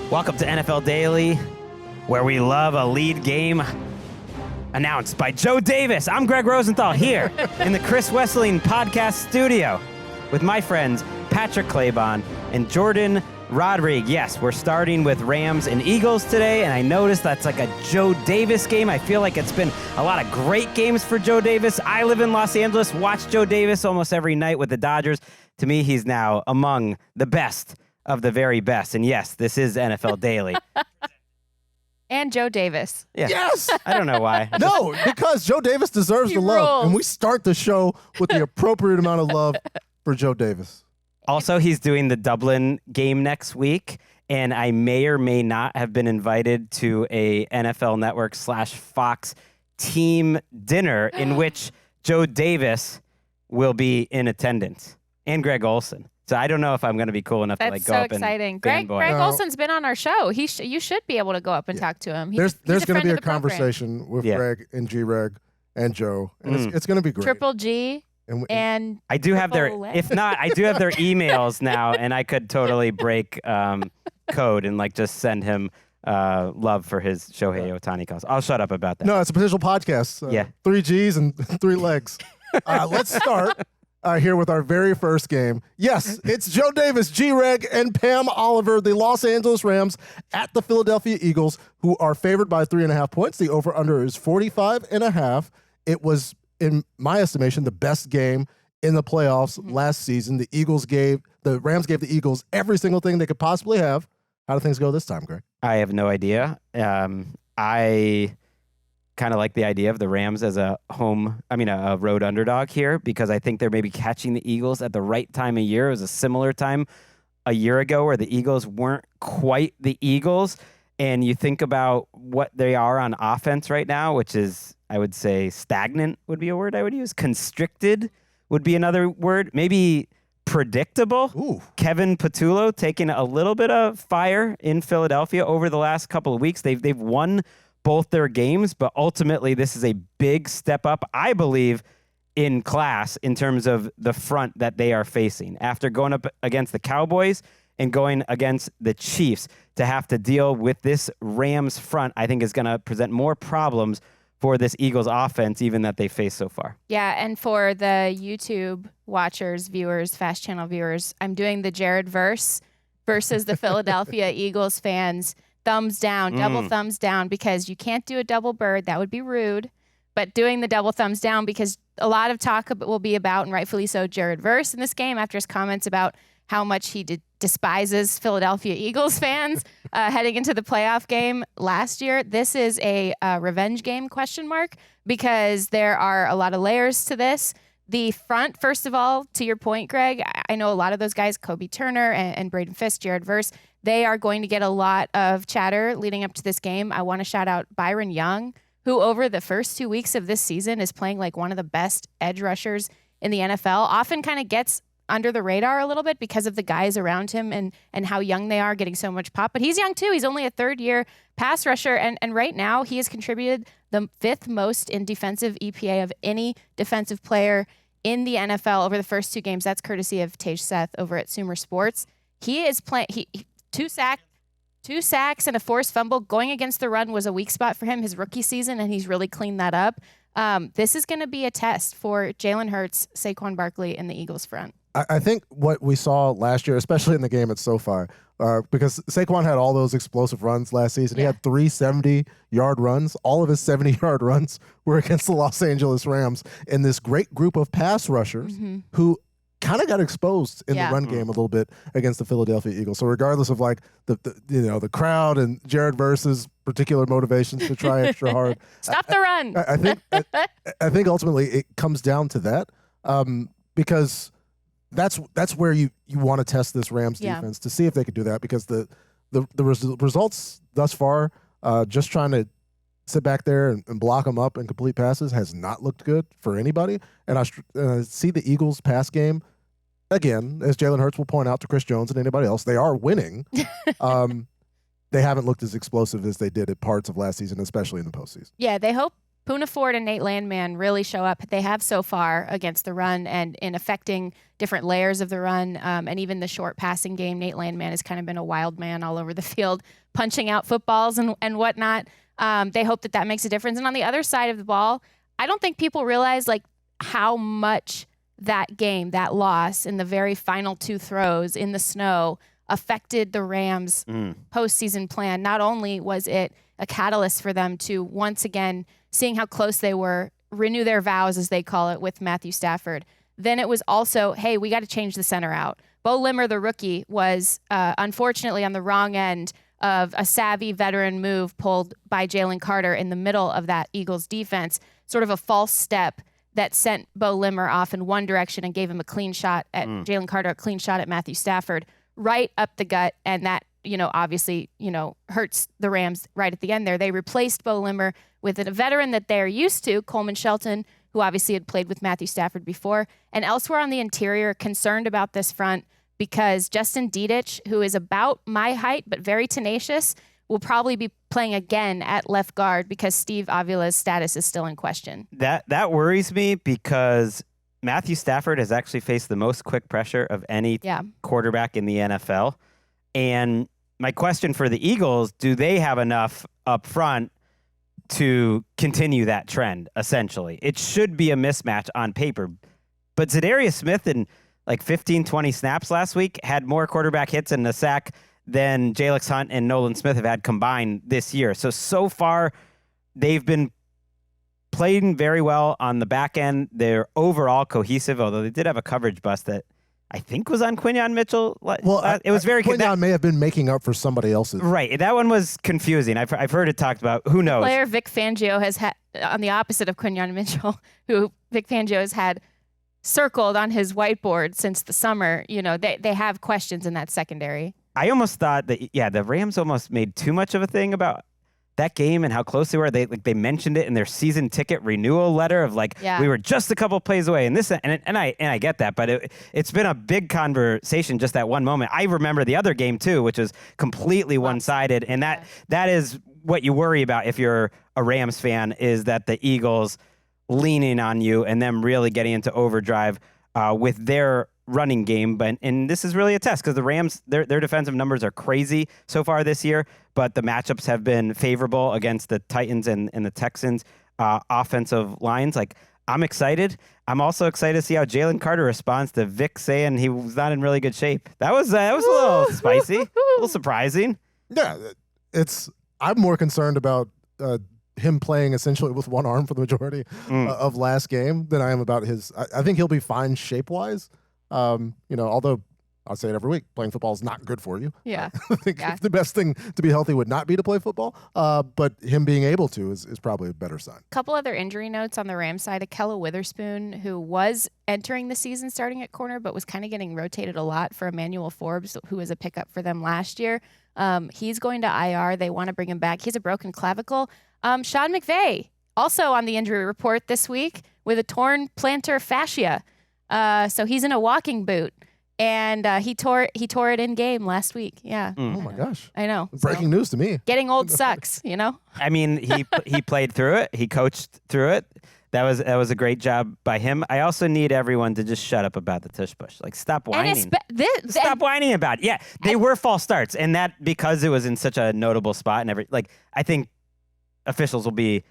Welcome to NFL Daily, where we love a lead game announced by Joe Davis. I'm Gregg Rosenthal here in the Chris Wesseling podcast studio with my friends Patrick Claybon and Jourdan Rodrigue. Yes, we're starting with Rams and Eagles today, and I noticed that's like a Joe Davis game. I feel like it's been a lot of great games for Joe Davis. I live in Los Angeles, watch Joe Davis almost every night with the Dodgers. To me, he's now among the best of the very best. And yes, this is NFL Daily. And Joe Davis. Yeah. Yes. I don't know why. No, because Joe Davis deserves the love. rules. And we start the show with the appropriate amount of love for Joe Davis. Also, he's doing the Dublin game next week, and I may or may not have been invited to a NFL Network / Fox team dinner in which Joe Davis will be in attendance, and Greg Olsen. So I don't know if I'm going to be cool enough to That's go so up exciting. and Greg fanboy. Olsen's been on our show. You should be able to go up and talk to him. There's he's going to be friend a of the program. conversation with Yeah. Greg and G-Reg and Joe, and it's going to be great. Triple G and I do have their, Triple A. if not, I do have their emails now, and I could totally break code and like just send him love for his Shohei Ohtani calls. I'll shut up about that. No, it's a potential podcast. Yeah. 3 Gs and 3 legs. Let's start here with our very first game. Yes, it's Joe Davis, G-Reg, and Pam Oliver, the Los Angeles Rams at the Philadelphia Eagles, who are favored by 3.5 points. The over-under is 45.5. It was, in my estimation, the best game in the playoffs last season. The Rams gave the Eagles every single thing they could possibly have. How do things go this time, Greg? I have no idea. I kind of like the idea of the Rams as a road underdog here, because I think they're maybe catching the Eagles at the right time of year. It was a similar time a year ago where the Eagles weren't quite the Eagles. And you think about what they are on offense right now, which is, I would say, stagnant would be a word I would use. Constricted would be another word. Maybe predictable. Ooh. Kevin Patullo taking a little bit of fire in Philadelphia over the last couple of weeks. They've won both their games, but ultimately this is a big step up, I believe, in class in terms of the front that they are facing. After going up against the Cowboys and going against the Chiefs, to have to deal with this Rams front, I think is going to present more problems for this Eagles offense, even that they faced so far. Yeah, and for the YouTube watchers, viewers, Fast Channel viewers, I'm doing the Jared verse versus the Philadelphia Eagles fans. Thumbs down, double thumbs down, because you can't do a double bird. That would be rude. But doing the double thumbs down, because a lot of talk will be about, and rightfully so, Jared Verse in this game after his comments about how much he despises Philadelphia Eagles fans heading into the playoff game last year. This is a revenge game, ? Because there are a lot of layers to this. The front, first of all, to your point, Greg, I know a lot of those guys, Kobe Turner and Braden Fisk, Jared Verse, they are going to get a lot of chatter leading up to this game. I want to shout out Byron Young, who over the first 2 weeks of this season is playing like one of the best edge rushers in the NFL, often kind of gets under the radar a little bit because of the guys around him and how young they are, getting so much pop. But he's young too. He's only a third-year pass rusher, and right now he has contributed the 5th most in defensive EPA of any defensive player in the NFL over the first 2 games. That's courtesy of Tage Seth over at Sumer Sports. He is playing 2 sacks and a forced fumble. Going against the run was a weak spot for him his rookie season, and he's really cleaned that up. This is going to be a test for Jalen Hurts, Saquon Barkley, and the Eagles front. I think what we saw last year, especially in the game at SoFi, because Saquon had all those explosive runs last season. He had 3 70-yard runs. All of his 70-yard runs were against the Los Angeles Rams and this great group of pass rushers who kind of got exposed in the run game a little bit against the Philadelphia Eagles. So regardless of like the crowd and Jared Verse's particular motivations to try extra hard, Stop the run. I think ultimately it comes down to that, because that's where you want to test this Rams defense to see if they could do that, because the results thus far, just trying to sit back there and block them up and complete passes has not looked good for anybody. And I see the Eagles pass game, again, as Jalen Hurts will point out to Chris Jones and anybody else, they are winning. They haven't looked as explosive as they did at parts of last season, especially in the postseason. Yeah, they hope Poona Ford and Nate Landman really show up. They have so far against the run and in affecting different layers of the run, and even the short passing game. Nate Landman has kind of been a wild man all over the field, punching out footballs and whatnot. They hope that makes a difference. And on the other side of the ball, I don't think people realize like how much that game, that loss in the very final 2 throws in the snow affected the Rams' postseason plan. Not only was it a catalyst for them to once again, seeing how close they were, renew their vows, as they call it, with Matthew Stafford. Then it was also, hey, we got to change the center out. Bo Limmer, the rookie, was unfortunately on the wrong end of a savvy veteran move pulled by Jalen Carter in the middle of that Eagles defense, sort of a false step that sent Bo Limmer off in one direction and gave him a clean shot at Jalen Carter, a clean shot at Matthew Stafford, right up the gut. And that, obviously, hurts the Rams right at the end there. They replaced Bo Limmer with a veteran that they're used to, Coleman Shelton, who obviously had played with Matthew Stafford before. And elsewhere on the interior, concerned about this front because Justin Dedich, who is about my height but very tenacious, will probably be playing again at left guard because Steve Avila's status is still in question. That worries me because Matthew Stafford has actually faced the most quick pressure of any quarterback in the NFL. And my question for the Eagles, do they have enough up front to continue that trend, essentially? It should be a mismatch on paper. But Zadarius Smith in like 15, 20 snaps last week had more quarterback hits and a sack than Jalix Hunt and Nolan Smith have had combined this year. So far, they've been playing very well on the back end. They're overall cohesive, although they did have a coverage bust that I think was on Quinyon Mitchell. Well, it was very Quinyon may have been making up for somebody else's. Right. That one was confusing. I've heard it talked about. Who knows? Player Vic Fangio has had, on the opposite of Quinyon Mitchell, who Vic Fangio has had circled on his whiteboard since the summer. They have questions in that secondary. I almost thought that, the Rams almost made too much of a thing about that game and how close they were. They mentioned it in their season ticket renewal letter of we were just a couple plays away, and I get that, but it's been a big conversation just that one moment. I remember the other game too, which was completely one-sided, and that is what you worry about if you're a Rams fan, is that the Eagles leaning on you and them really getting into overdrive with their running game. And this is really a test because the Rams, their defensive numbers are crazy so far this year, but the matchups have been favorable against the Titans and the Texans offensive lines. I'm excited. I'm also excited to see how Jalen Carter responds to Vic saying he was not in really good shape. That was a little spicy, a little surprising. Yeah, I'm more concerned about him playing essentially with one arm for the majority of last game than I am about his. I think he'll be fine shape-wise. Although I'll say it every week, playing football is not good for you. Yeah. I think the best thing to be healthy would not be to play football. But him being able to is probably a better sign. A couple other injury notes on the Rams side. Akella Witherspoon, who was entering the season starting at corner, but was kind of getting rotated a lot for Emmanuel Forbes, who was a pickup for them last year. He's going to IR. They want to bring him back. He has a broken clavicle. Sean McVay, also on the injury report this week with a torn plantar fascia. So he's in a walking boot, and he tore it in game last week. Yeah. Oh my gosh. I know. Breaking news to me. Getting old sucks, I mean, he played through it. He coached through it. That was a great job by him. I also need everyone to just shut up about the tush push. Stop whining. Stop whining about it. Yeah, they were false starts, and that because it was in such a notable spot and I think officials will be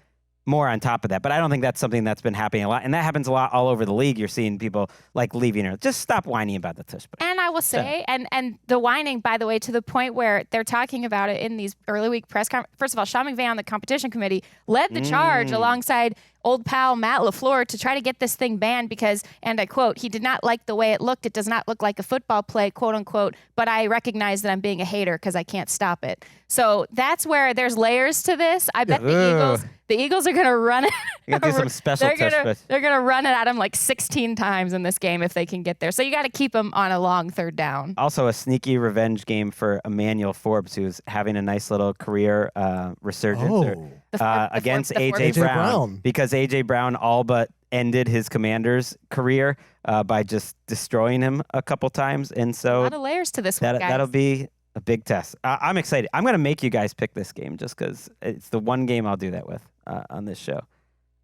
more on top of that. But I don't think that's something that's been happening a lot. And that happens a lot all over the league. You're seeing people leaving her. Just stop whining about the tush push. And I will say, and the whining, by the way, to the point where they're talking about it in these early week press conferences. First of all, Sean McVay on the competition committee led the charge alongside old pal Matt LaFleur to try to get this thing banned because, and I quote, he did not like the way it looked. It does not look like a football play, quote unquote, but I recognize that I'm being a hater because I can't stop it. So that's where there's layers to this. I bet the Eagles are going to run it. You got to do some special They're going to run it at him 16 times in this game if they can get there. So you got to keep them on a long third down. Also a sneaky revenge game for Emmanuel Forbes, who's having a nice little career resurgence against A.J. Brown. Because A.J. Brown all but ended his Commander's career by just destroying him a couple times. And so a lot of layers to this one, guys. That'll be a big test. I'm excited. I'm going to make you guys pick this game just because it's the one game I'll do that with on this show.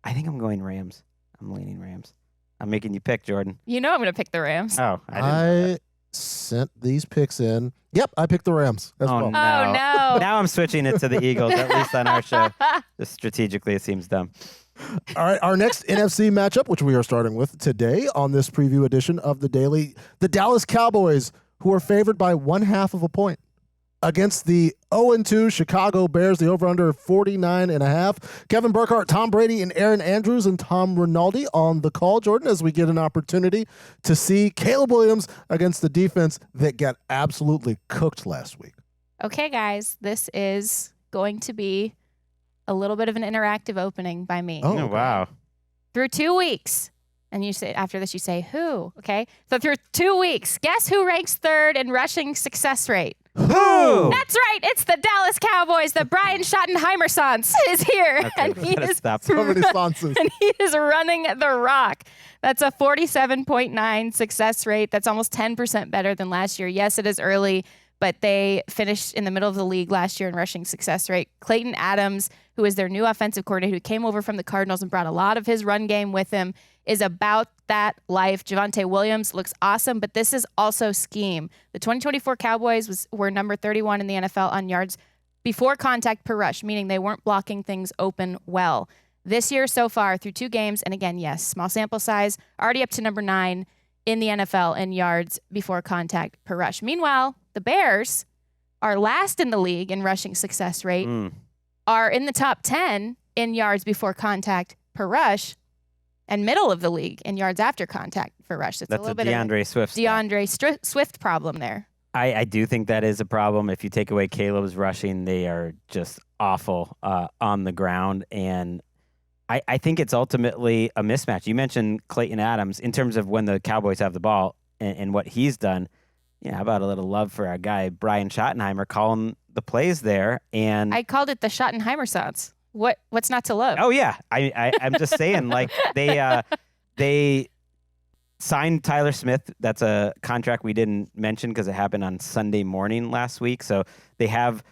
I think I'm going Rams. I'm leaning Rams. I'm making you pick, Jourdan. You know I'm going to pick the Rams. Oh, I didn't know that. sent these picks in. Yep, I picked the Rams as well. Oh, no. Now I'm switching it to the Eagles, at least on our show. Just strategically, it seems dumb. All right, our next NFC matchup, which we are starting with today on this preview edition of the Daily, the Dallas Cowboys, who are favored by 1/2 of a point against the 0-2 Chicago Bears, the over-under 49.5. Kevin Burkhardt, Tom Brady, and Aaron Andrews and Tom Rinaldi on the call, Jourdan, as we get an opportunity to see Caleb Williams against the defense that got absolutely cooked last week. Okay, guys, this is going to be a little bit of an interactive opening by me. Oh, Oh, wow. Through 2 weeks. And you say after this, you say who? Okay. So through 2 weeks, guess who ranks third in rushing success rate? Who? That's right. It's the Dallas Cowboys. The Brian Schottenheimer Sans is here. Okay, and he gotta is stop. So many sponsors. and he is running the rock. That's a 47.9 success rate. That's almost 10% better than last year. Yes, it is early, but they finished in the middle of the league last year in rushing success rate. Clayton Adams, who is their new offensive coordinator, who came over from the Cardinals and brought a lot of his run game with him, is about that life. Javonte Williams looks awesome, but this is also scheme. The 2024 Cowboys were number 31 in the NFL on yards before contact per rush, meaning they weren't blocking things open well. This year so far, through 2 games, and again, yes, small sample size, already up to number 9 in the NFL in yards before contact per rush. Meanwhile, the Bears are last in the league in rushing success rate, are in the top 10 in yards before contact per rush, and middle of the league in yards after contact for rush. It's That's a little bit DeAndre Swift. of a DeAndre Swift problem there. I do think that is a problem. If you take away Caleb's rushing, they are just awful on the ground. And I think it's ultimately a mismatch. You mentioned Clayton Adams in terms of when the Cowboys have the ball and what he's done. Yeah, how about a little love for our guy, Brian Schottenheimer, calling the plays there. And I called it the Schottenheimer Sans. What's not to love? Oh yeah, I'm just saying, like they signed Tyler Smith. That's a contract we didn't mention because it happened on Sunday morning last week. So they have,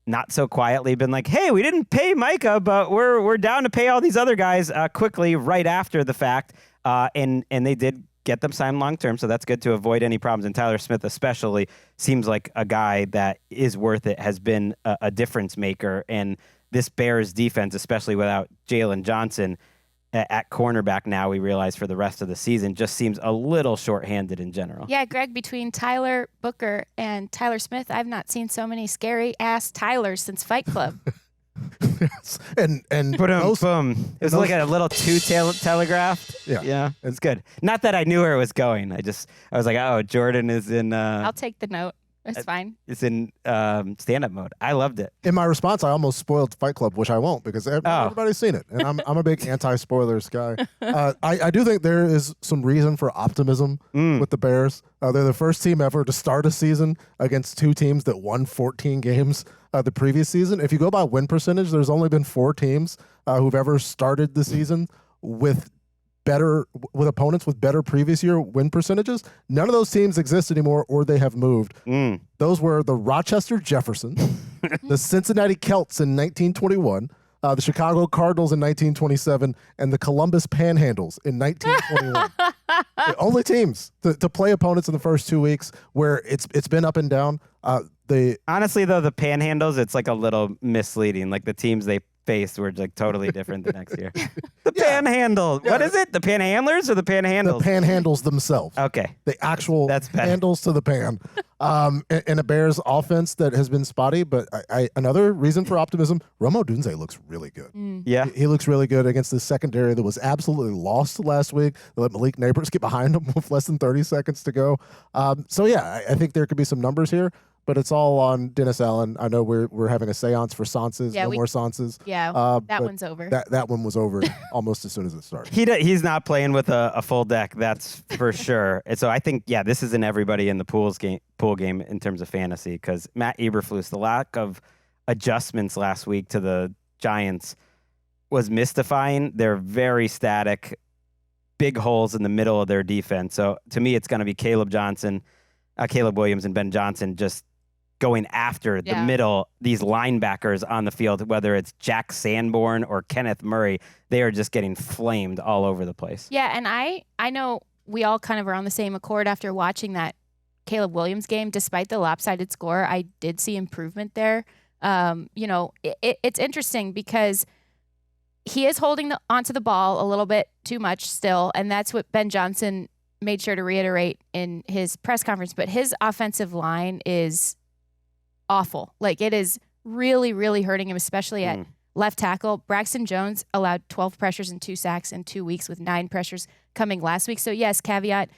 not so quietly been like, hey, we didn't pay Micah, but we're down to pay all these other guys quickly right after the fact. And they did get them signed long term, so that's good to avoid any problems. And Tyler Smith especially seems like a guy that is worth it, has been a difference maker. And this Bears defense, especially without Jalen Johnson at cornerback now, we realize for the rest of the season, just seems a little shorthanded in general. Yeah, Greg, between Tyler Booker and Tyler Smith, I've not seen so many scary-ass Tylers since Fight Club. Yes. And Boom. It was like a little telegraphed. Yeah. It's good. Not that I knew where it was going. I was like, oh, Jourdan is in. I'll take the note. It's fine. It's in stand-up mode. I loved it. in my response, I almost spoiled Fight Club, which I won't because everybody's seen it, and I'm a big anti-spoilers guy. I do think there is some reason for optimism with the Bears. They're the first team ever to start a season against 2 teams that won 14 games the previous season. If you go by win percentage, there's only been 4 teams who've ever started the season with opponents with better previous year win percentages. None of those teams exist anymore, or they have moved. Those were the Rochester Jeffersons, the Cincinnati Celts in 1921, the Chicago Cardinals in 1927, and the Columbus Panhandles in 1921. The only teams to play opponents in the first 2 weeks where it's been up and down. Honestly, though, the Panhandles, it's like a little misleading. Like the teams they faced were like totally different the next year. The Panhandle. Yeah. What is it? The Panhandlers or the Panhandles? The Panhandles themselves. Okay. The actual handles to the pan. And a Bears offense that has been spotty, but another reason for optimism, Rome Odunze looks really good. Yeah. He looks really good against the secondary that was absolutely lost last week. They let Malik Neighbors get behind him with less than 30 seconds to go. So yeah, I think there could be some numbers here. But it's all on Dennis Allen. I know we're having a seance for Sanses. Yeah, more Sanses. Yeah, that one's over. That one was over almost as soon as it started. He's not playing with a full deck, that's for sure. And so I think, this isn't everybody in the pool game in terms of fantasy, because Matt Eberflus, the lack of adjustments last week to the Giants was mystifying. They're very static, big holes in the middle of their defense. So to me, it's going to be Caleb Williams and Ben Johnson just going after the middle, these linebackers on the field, whether it's Jack Sanborn or Kenneth Murray, they are just getting flamed all over the place. Yeah, and I know we all kind of are on the same accord after watching that Caleb Williams game. Despite the lopsided score, I did see improvement there. It's interesting because he is holding onto the ball a little bit too much still, and that's what Ben Johnson made sure to reiterate in his press conference. But his offensive line is awful. Like, it is really, really hurting him, especially at left tackle. Braxton Jones allowed 12 pressures and 2 sacks in 2 weeks, with 9 pressures coming last week. So yes, caveat,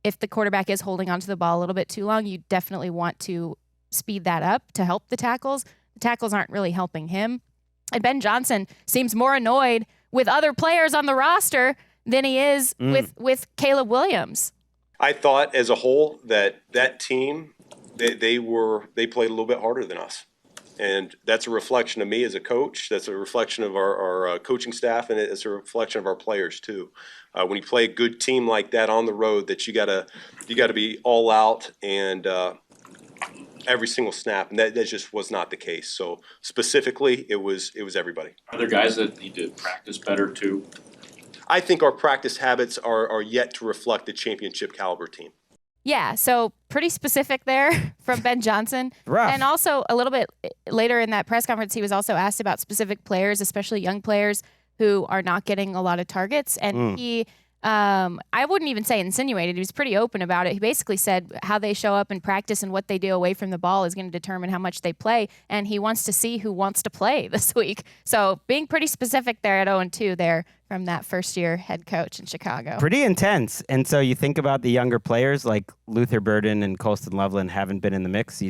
if the quarterback is holding onto the ball a little bit too long, you definitely want to speed that up to help the tackles. The tackles aren't really helping him. And Ben Johnson seems more annoyed with other players on the roster than he is with Caleb Williams. I thought as a whole that team, they played a little bit harder than us. And that's a reflection of me as a coach. That's a reflection of our coaching staff, and it's a reflection of our players too. When you play a good team like that on the road, that you gotta be all out and every single snap, and that just was not the case. So specifically, it was everybody. Are there guys that need to practice better too? I think our practice habits are yet to reflect the championship caliber team. Yeah, so pretty specific there from Ben Johnson. Rough. And also a little bit later in that press conference, he was also asked about specific players, especially young players who are not getting a lot of targets. And he, I wouldn't even say insinuated, he was pretty open about it. He basically said how they show up in practice and what they do away from the ball is going to determine how much they play. And he wants to see who wants to play this week. So being pretty specific there at 0-2 there from that first-year head coach in Chicago. Pretty intense. And so you think about the younger players like Luther Burden and Colston Loveland haven't been in the mix.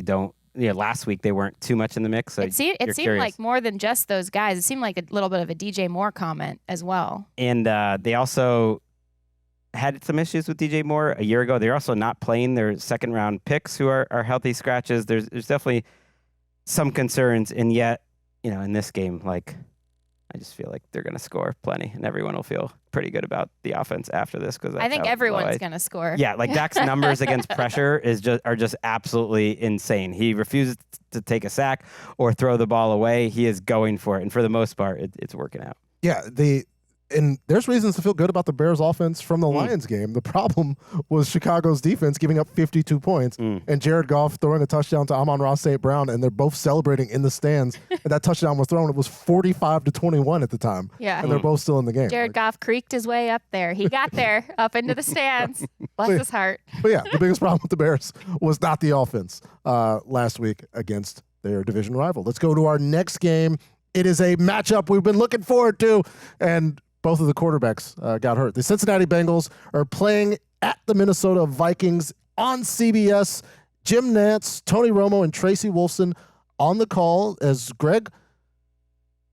Last week they weren't too much in the mix. So it seemed like more than just those guys. It seemed like a little bit of a DJ Moore comment as well. And they also had some issues with DJ Moore a year ago. They're also not playing their second-round picks who are healthy scratches. There's definitely some concerns. And yet, in this game, I just feel like they're going to score plenty, and everyone will feel pretty good about the offense after this. Because I think everyone's going to score. Yeah, Dak's numbers against pressure are just absolutely insane. He refuses to take a sack or throw the ball away. He is going for it, and for the most part, it's working out. Yeah, and there's reasons to feel good about the Bears offense from the Lions game. The problem was Chicago's defense giving up 52 points and Jared Goff throwing a touchdown to Amon-Ra St. Brown, and they're both celebrating in the stands. And that touchdown was thrown. It was 45-21 at the time. Yeah. And they're both still in the game. Jared Goff creaked his way up there. He got there up into the stands. Bless his heart. But yeah, the biggest problem with the Bears was not the offense last week against their division rival. Let's go to our next game. It is a matchup we've been looking forward to, and both of the quarterbacks got hurt. The Cincinnati Bengals are playing at the Minnesota Vikings on CBS. Jim Nantz, Tony Romo, and Tracy Wolfson on the call. As Greg,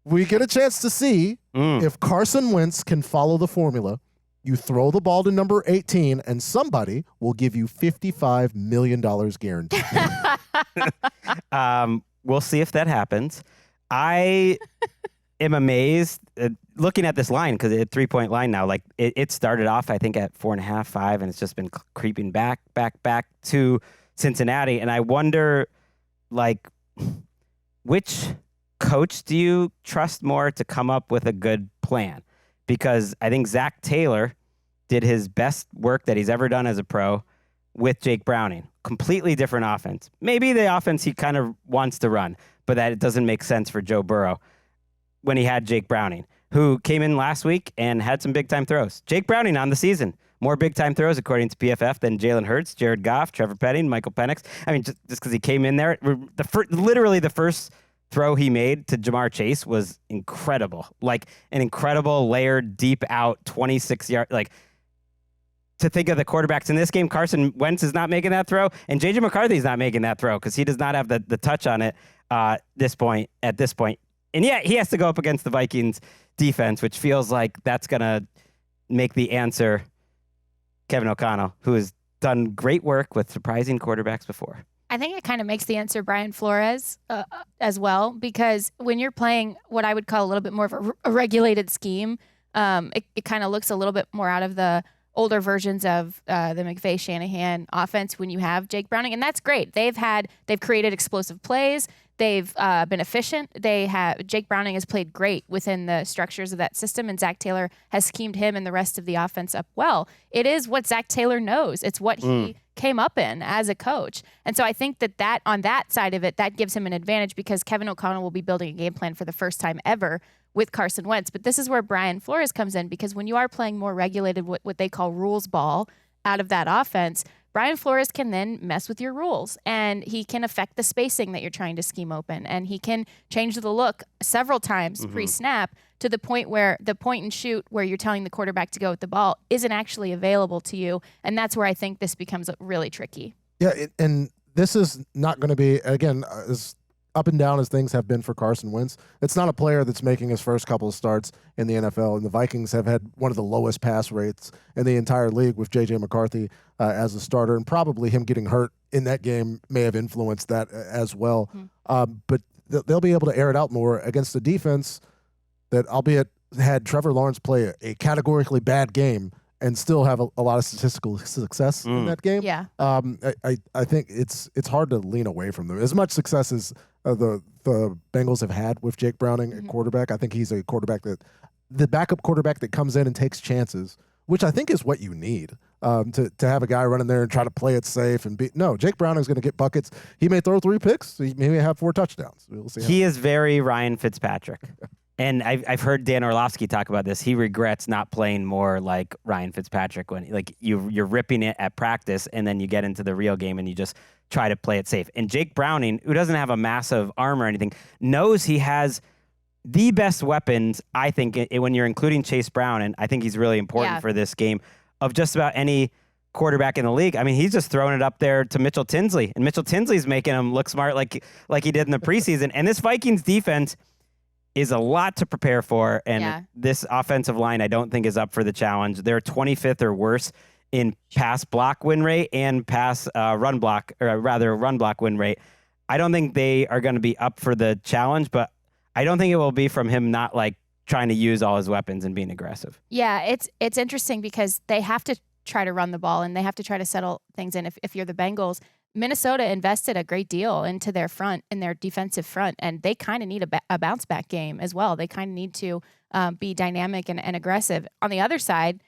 we get a chance to see if Carson Wentz can follow the formula. You throw the ball to number 18, and somebody will give you $55 million guaranteed. We'll see if that happens. I am amazed looking at this line, because it's a 3-point line now. It started off, I think, at 4.5, 5, and it's just been creeping back to Cincinnati. And I wonder, which coach do you trust more to come up with a good plan? Because I think Zach Taylor did his best work that he's ever done as a pro with Jake Browning. Completely different offense. Maybe the offense he kind of wants to run, but that it doesn't make sense for Joe Burrow when he had Jake Browning, who came in last week and had some big-time throws. Jake Browning on the season. More big-time throws, according to PFF, than Jalen Hurts, Jared Goff, Trevor Penning, Michael Penix. I mean, just because he came in there, literally the first throw he made to Jamar Chase was incredible. Like an incredible layered, deep out, 26-yard, to think of the quarterbacks in this game, Carson Wentz is not making that throw, and J.J. McCarthy's not making that throw because he does not have the touch on it at this point. And yet he has to go up against the Vikings defense, which feels like that's going to make the answer Kevin O'Connell, who has done great work with surprising quarterbacks before. I think it kind of makes the answer Brian Flores as well, because when you're playing what I would call a little bit more of a regulated scheme, it kind of looks a little bit more out of the older versions of the McVay-Shanahan offense when you have Jake Browning, and that's great. They've created explosive plays. They've been efficient. Jake Browning has played great within the structures of that system, and Zach Taylor has schemed him and the rest of the offense up well. It is what Zach Taylor knows. It's what he came up in as a coach. And so I think that on that side of it, that gives him an advantage because Kevin O'Connell will be building a game plan for the first time ever with Carson Wentz. But this is where Brian Flores comes in, because when you are playing more regulated, what they call rules ball out of that offense, Brian Flores can then mess with your rules, and he can affect the spacing that you're trying to scheme open, and he can change the look several times pre-snap to the point where the point and shoot where you're telling the quarterback to go with the ball isn't actually available to you, and that's where I think this becomes really tricky. Yeah, and this is not going to be, again, as up and down as things have been for Carson Wentz. It's not a player that's making his first couple of starts in the NFL, and the Vikings have had one of the lowest pass rates in the entire league with J.J. McCarthy as a starter, and probably him getting hurt in that game may have influenced that as well. But they'll be able to air it out more against a defense that, albeit had Trevor Lawrence play a categorically bad game and still have a lot of statistical success in that game. Yeah. I think it's hard to lean away from them. As much success as the Bengals have had with Jake Browning at quarterback, I think he's a quarterback the backup quarterback that comes in and takes chances, which I think is what you need to have a guy running there and try to play it safe and no, Jake Browning's going to get buckets. He may throw 3 picks. He may have 4 touchdowns. We'll see. He is very Ryan Fitzpatrick. And I've heard Dan Orlovsky talk about this. He regrets not playing more like Ryan Fitzpatrick when you're ripping it at practice and then you get into the real game and you just try to play it safe. And Jake Browning, who doesn't have a massive arm or anything, knows he has the best weapons, I think, when you're including Chase Brown, and I think he's really important for this game, of just about any quarterback in the league. I mean, he's just throwing it up there to Mitchell Tinsley, and Mitchell Tinsley's making him look smart like he did in the preseason. And this Vikings defense is a lot to prepare for, and this offensive line I don't think is up for the challenge. They're 25th or worse in pass block win rate and run block win rate. I don't think they are going to be up for the challenge, but I don't think it will be from him not trying to use all his weapons and being aggressive. Yeah, it's interesting because they have to try to run the ball and they have to try to settle things in. If you're the Bengals, Minnesota invested a great deal into their front, in their defensive front, and they kind of need a bounce back game as well. They kind of need to be dynamic and aggressive. On the other side,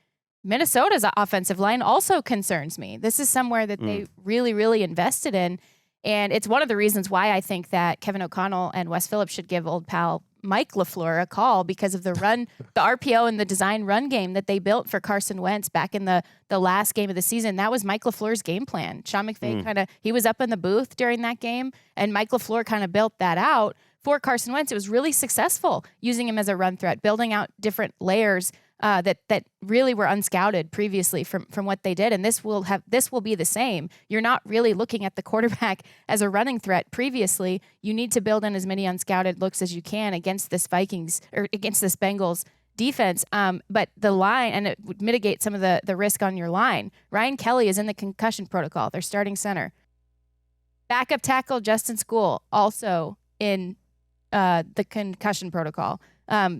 Minnesota's offensive line also concerns me. This is somewhere that they really, really invested in, and it's one of the reasons why I think that Kevin O'Connell and Wes Phillips should give old pal Mike LaFleur a call, because of the RPO and the design run game that they built for Carson Wentz back in the last game of the season. That was Mike LaFleur's game plan. Sean McVay he was up in the booth during that game, and Mike LaFleur kind of built that out for Carson Wentz. It was really successful using him as a run threat, building out different layers that really were unscouted previously from what they did. And this will be the same. You're not really looking at the quarterback as a running threat previously. You need to build in as many unscouted looks as you can against this Bengals defense. But the line, and it would mitigate some of the risk on your line. Ryan Kelly is in the concussion protocol, their starting center. Backup tackle Justin School also in the concussion protocol.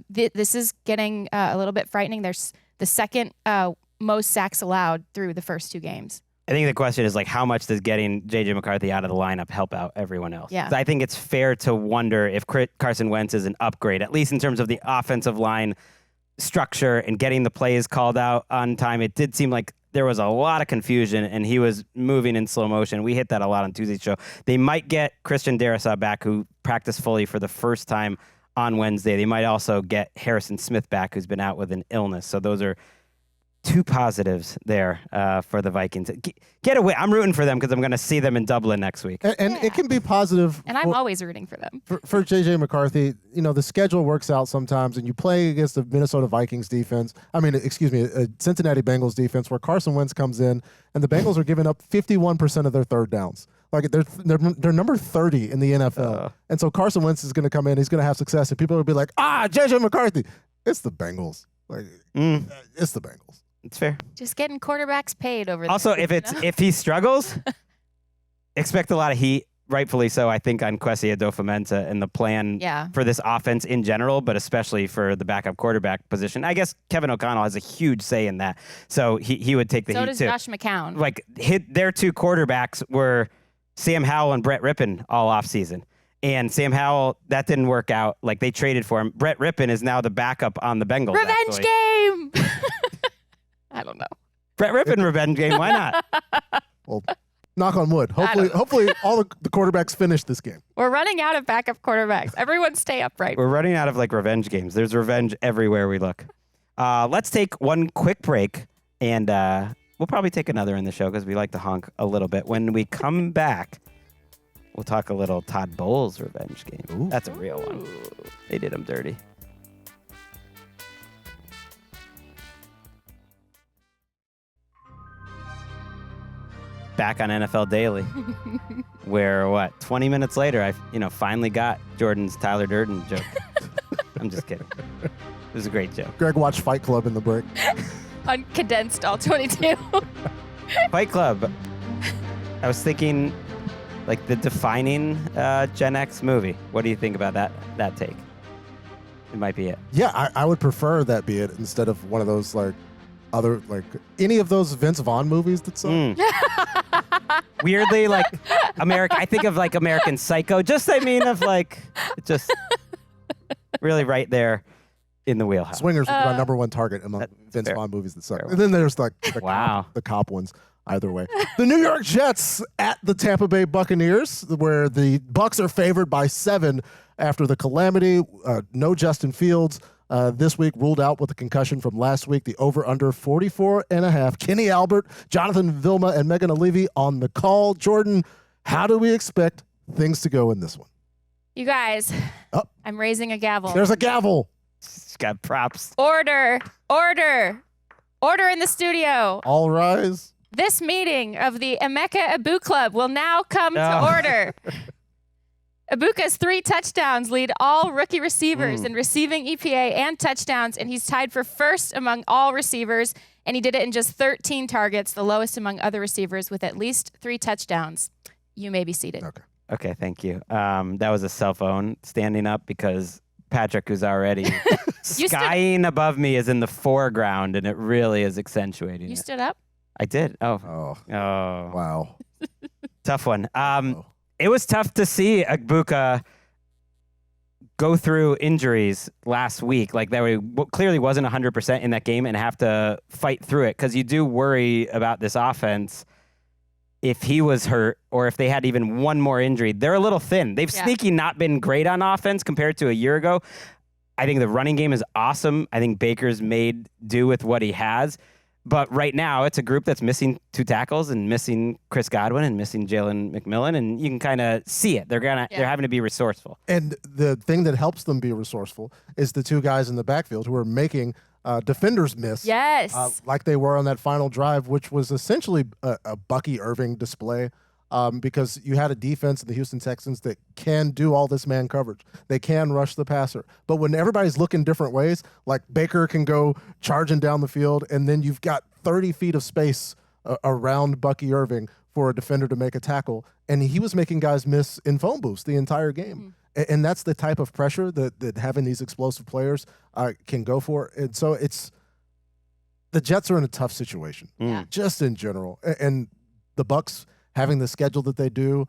This is getting a little bit frightening. There's the second most sacks allowed through the first 2 games. I think the question is how much does getting J.J. McCarthy out of the lineup help out everyone else? Yeah. I think it's fair to wonder if Carson Wentz is an upgrade, at least in terms of the offensive line structure and getting the plays called out on time. It did seem like there was a lot of confusion, and he was moving in slow motion. We hit that a lot on Tuesday's show. They might get Christian Darrisaw back, who practiced fully for the first time on Wednesday. They might also get Harrison Smith back, who's been out with an illness. So those are 2 positives there for the Vikings. Get away. I'm rooting for them because I'm going to see them in Dublin next week. And it can be positive. And I'm always rooting for them. For J.J. McCarthy, the schedule works out sometimes, and you play against the Minnesota Vikings defense. A Cincinnati Bengals defense, where Carson Wentz comes in, and the Bengals are giving up 51% of their third downs. They're number 30 in the NFL. And so Carson Wentz is going to come in, he's going to have success, and people will be like, J.J. McCarthy. It's the Bengals. It's the Bengals. It's fair. Just getting quarterbacks paid over there. Also, if he struggles, expect a lot of heat rightfully so, I think, on Kwesi Adofo-Mensah and the plan for this offense in general, but especially for the backup quarterback position. I guess Kevin O'Connell has a huge say in that, so he would take the heat too. So does Josh McCown. Like, their two quarterbacks were Sam Howell and Brett Rippon all offseason. And Sam Howell, that didn't work out. Like, they traded for him. Brett Rippon is now the backup on the Bengals. Revenge game! I don't know. Brett Rippon revenge game. Why not? Well, knock on wood. Hopefully all the quarterbacks finish this game. We're running out of backup quarterbacks. Everyone stay upright. We're running out of like revenge games. There's revenge everywhere we look. Let's take one quick break, and we'll probably take another in the show because we like to honk a little bit. When we come back, we'll talk a little Todd Bowles revenge game. Ooh. That's a real one. They did him dirty. Back on NFL Daily, where 20 minutes later, I finally got Jordan's Tyler Durden joke. I'm just kidding. It was a great joke. Greg watched Fight Club in the break. Uncondensed all 22. Fight Club. I was thinking, like, the defining Gen X movie. What do you think about that take? It might be it. Yeah, I would prefer that be it instead of one of those any of those Vince Vaughn movies that suck. Weirdly, like I think of like American Psycho. Just really right there in the wheelhouse. Swingers would be my number one target among Vince Vaughn movies that suck. Fair. And then there's like the cop ones. Either way, the New York Jets at the Tampa Bay Buccaneers, where the Bucs are favored by 7 after the calamity. No Justin Fields. This week ruled out with a concussion from last week. The over-under 44.5. Kenny Albert, Jonathan Vilma, and Megan O'Leary on the call. Jordan, how do we expect things to go in this one? You guys, I'm raising a gavel. There's a gavel. She's got props. Order in the studio. All rise. This meeting of the Emeka Abu Club will now come to order. Ibuka's 3 touchdowns lead all rookie receivers in receiving EPA and touchdowns, and he's tied for first among all receivers, and he did it in just 13 targets, the lowest among other receivers with at least 3 touchdowns. You may be seated. Okay, thank you. That was a cell phone standing up because Patrick, who's already skying above me, is in the foreground, and it really is accentuating You it. stood up? I did. Oh. Wow. Tough one. It was tough to see Ibuka go through injuries last week. Like, that clearly wasn't 100% in that game and have to fight through it, because you do worry about this offense if he was hurt or if they had even one more injury. They're a little thin. They've sneaky not been great on offense compared to a year ago. I think the running game is awesome. I think Baker's made do with what he has. But right now, it's a group that's missing 2 tackles and missing Chris Godwin and missing Jalen McMillan, and you can kind of see it. They're having to be resourceful. And the thing that helps them be resourceful is the 2 guys in the backfield who are making defenders miss. Yes. Like they were on that final drive, which was essentially a Bucky Irving display. Because you had a defense in the Houston Texans that can do all this man coverage. They can rush the passer. But when everybody's looking different ways, like Baker can go charging down the field, and then you've got 30 feet of space around Bucky Irving for a defender to make a tackle, and he was making guys miss in phone booths the entire game. And that's the type of pressure that having these explosive players can go for. And so the Jets are in a tough situation, just in general. And the Bucs, having the schedule that they do,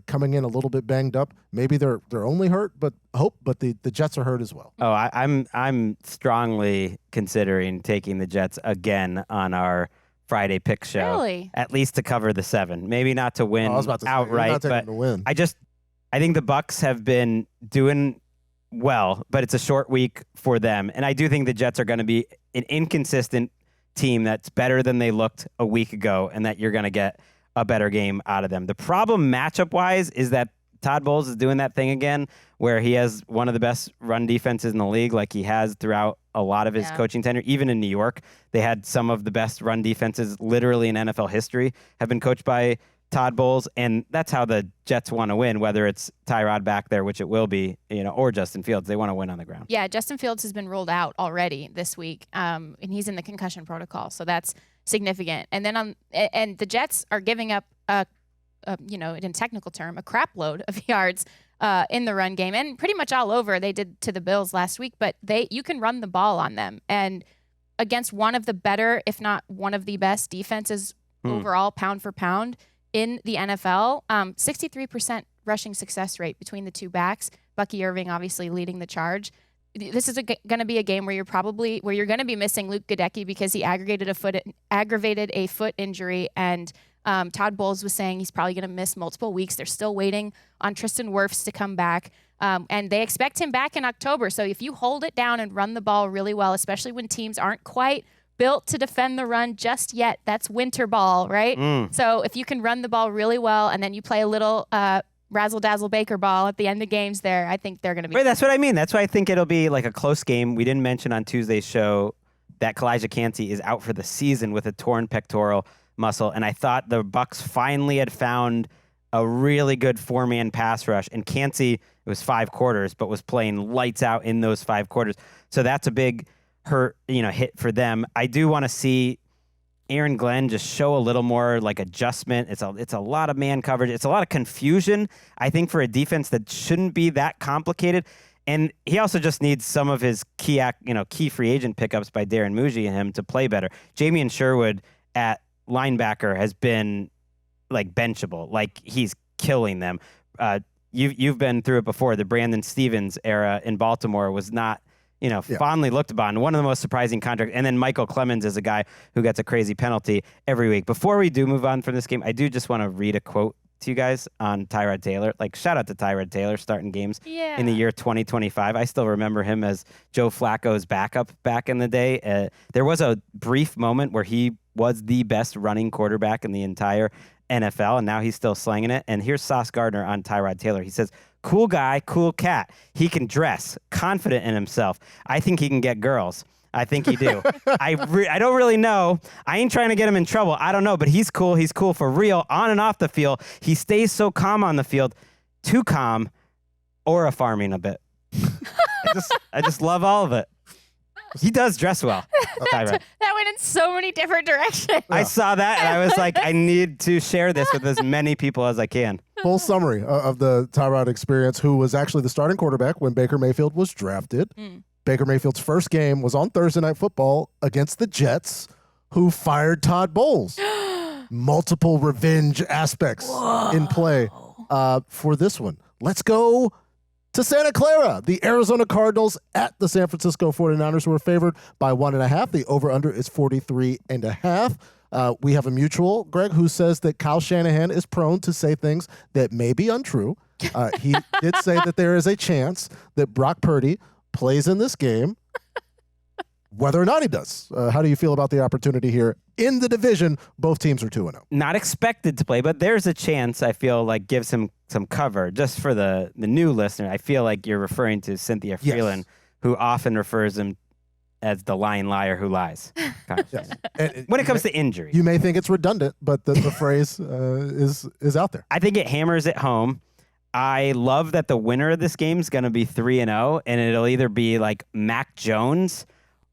coming in a little bit banged up. Maybe they're only hurt, but the Jets are hurt as well. Oh, I'm strongly considering taking the Jets again on our Friday pick show. Really? At least to cover the 7. Maybe not to win outright, but to win. I think the Bucs have been doing well, but it's a short week for them. And I do think the Jets are going to be an inconsistent team that's better than they looked a week ago, and that you're going to get a better game out of them. The problem matchup-wise is that Todd Bowles is doing that thing again where he has one of the best run defenses in the league, like he has throughout a lot of his coaching tenure. Even in New York, they had some of the best run defenses literally in NFL history have been coached by Todd Bowles, and that's how the Jets want to win, whether it's Tyrod back there, which it will be, or Justin Fields. They want to win on the ground. Yeah, Justin Fields has been ruled out already this week, and he's in the concussion protocol, so that's significant. And then and the Jets are giving up a in technical term, a crap load of yards in the run game, and pretty much all over. They did to the Bills last week, but you can run the ball on them, and against one of the better, if not one of the best defenses overall, pound for pound in the NFL, 63% rushing success rate between the two backs. Bucky Irving obviously leading the charge. This is going to be a game where you're going to be missing Luke Gadecki because he aggravated a foot injury, and Todd Bowles was saying he's probably going to miss multiple weeks. They're still waiting on Tristan Wirfs to come back, and they expect him back in October. So if you hold it down and run the ball really well, especially when teams aren't quite built to defend the run just yet, that's winter ball, right? So if you can run the ball really well and then you play a little razzle-dazzle Baker ball at the end of games there, I think they're going to be... Wait, that's what I mean. That's why I think it'll be like a close game. We didn't mention on Tuesday's show that Kalijah Kancey is out for the season with a torn pectoral muscle, and I thought the Bucs finally had found a really good four-man pass rush, and Kancey, it was 5 quarters, but was playing lights out in those 5 quarters. So that's a big hit for them. I do want to see Aaron Glenn just show a little more like adjustment. It's a lot of man coverage. It's a lot of confusion, I think, for a defense that shouldn't be that complicated. And he also just needs some of his key free agent pickups by Darren Muji and him to play better. Jamian Sherwood at linebacker has been like benchable. Like he's killing them. You've been through it before. The Brandon Stevens era in Baltimore was not fondly looked upon. One of the most surprising contracts. And then Michael Clemens is a guy who gets a crazy penalty every week. Before we do move on from this game, I do just want to read a quote to you guys on Tyrod Taylor. Like, shout out to Tyrod Taylor starting games in the year 2025. I still remember him as Joe Flacco's backup back in the day. There was a brief moment where he was the best running quarterback in the entire NFL, and now he's still slinging it. And here's Sauce Gardner on Tyrod Taylor. He says, "Cool guy, cool cat. He can dress, confident in himself. I think he can get girls. I think he do. I don't really know. I ain't trying to get him in trouble. I don't know, but he's cool. He's cool for real, on and off the field. He stays so calm on the field, too calm, or farming a bit." I just love all of it. He does dress well. That went in so many different directions. I saw that, and I was like, I need to share this with as many people as I can. Full summary of the Tyrod experience, who was actually the starting quarterback when Baker Mayfield was drafted. Baker Mayfield's first game was on Thursday Night Football against the Jets, who fired Todd Bowles. Multiple revenge aspects in play for this one. Let's go to Santa Clara. The Arizona Cardinals at the San Francisco 49ers were favored by 1.5. The over-under is 43.5. We have a mutual, Greg, who says that Kyle Shanahan is prone to say things that may be untrue. He did say that there is a chance that Brock Purdy plays in this game, whether or not he does. How do you feel about the opportunity here in the division? Both teams are 2-0. Not expected to play, but there's a chance. I feel like gives him some cover. Just for the new listener, I feel like you're referring to Cynthia Freeland, who often refers him as the lying liar who lies. Yes. When it comes to injury. You may think it's redundant, but the phrase is out there. I think it hammers it home. I love that the winner of this game is going to be 3-0, and it'll either be like Mac Jones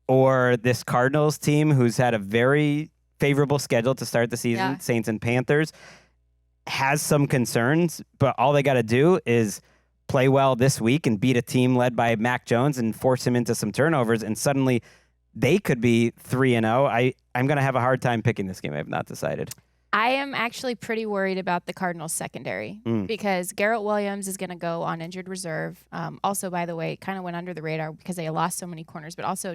or this Cardinals team who's had a very favorable schedule to start the season, Saints and Panthers, has some concerns, but all they got to do is play well this week and beat a team led by Mac Jones and force him into some turnovers, and suddenly they could be 3-0. I'm going to have a hard time picking this game. I have not decided. I am actually pretty worried about the Cardinals secondary because Garrett Williams is going to go on injured reserve. Also, by the way, kind of went under the radar because they lost so many corners, but also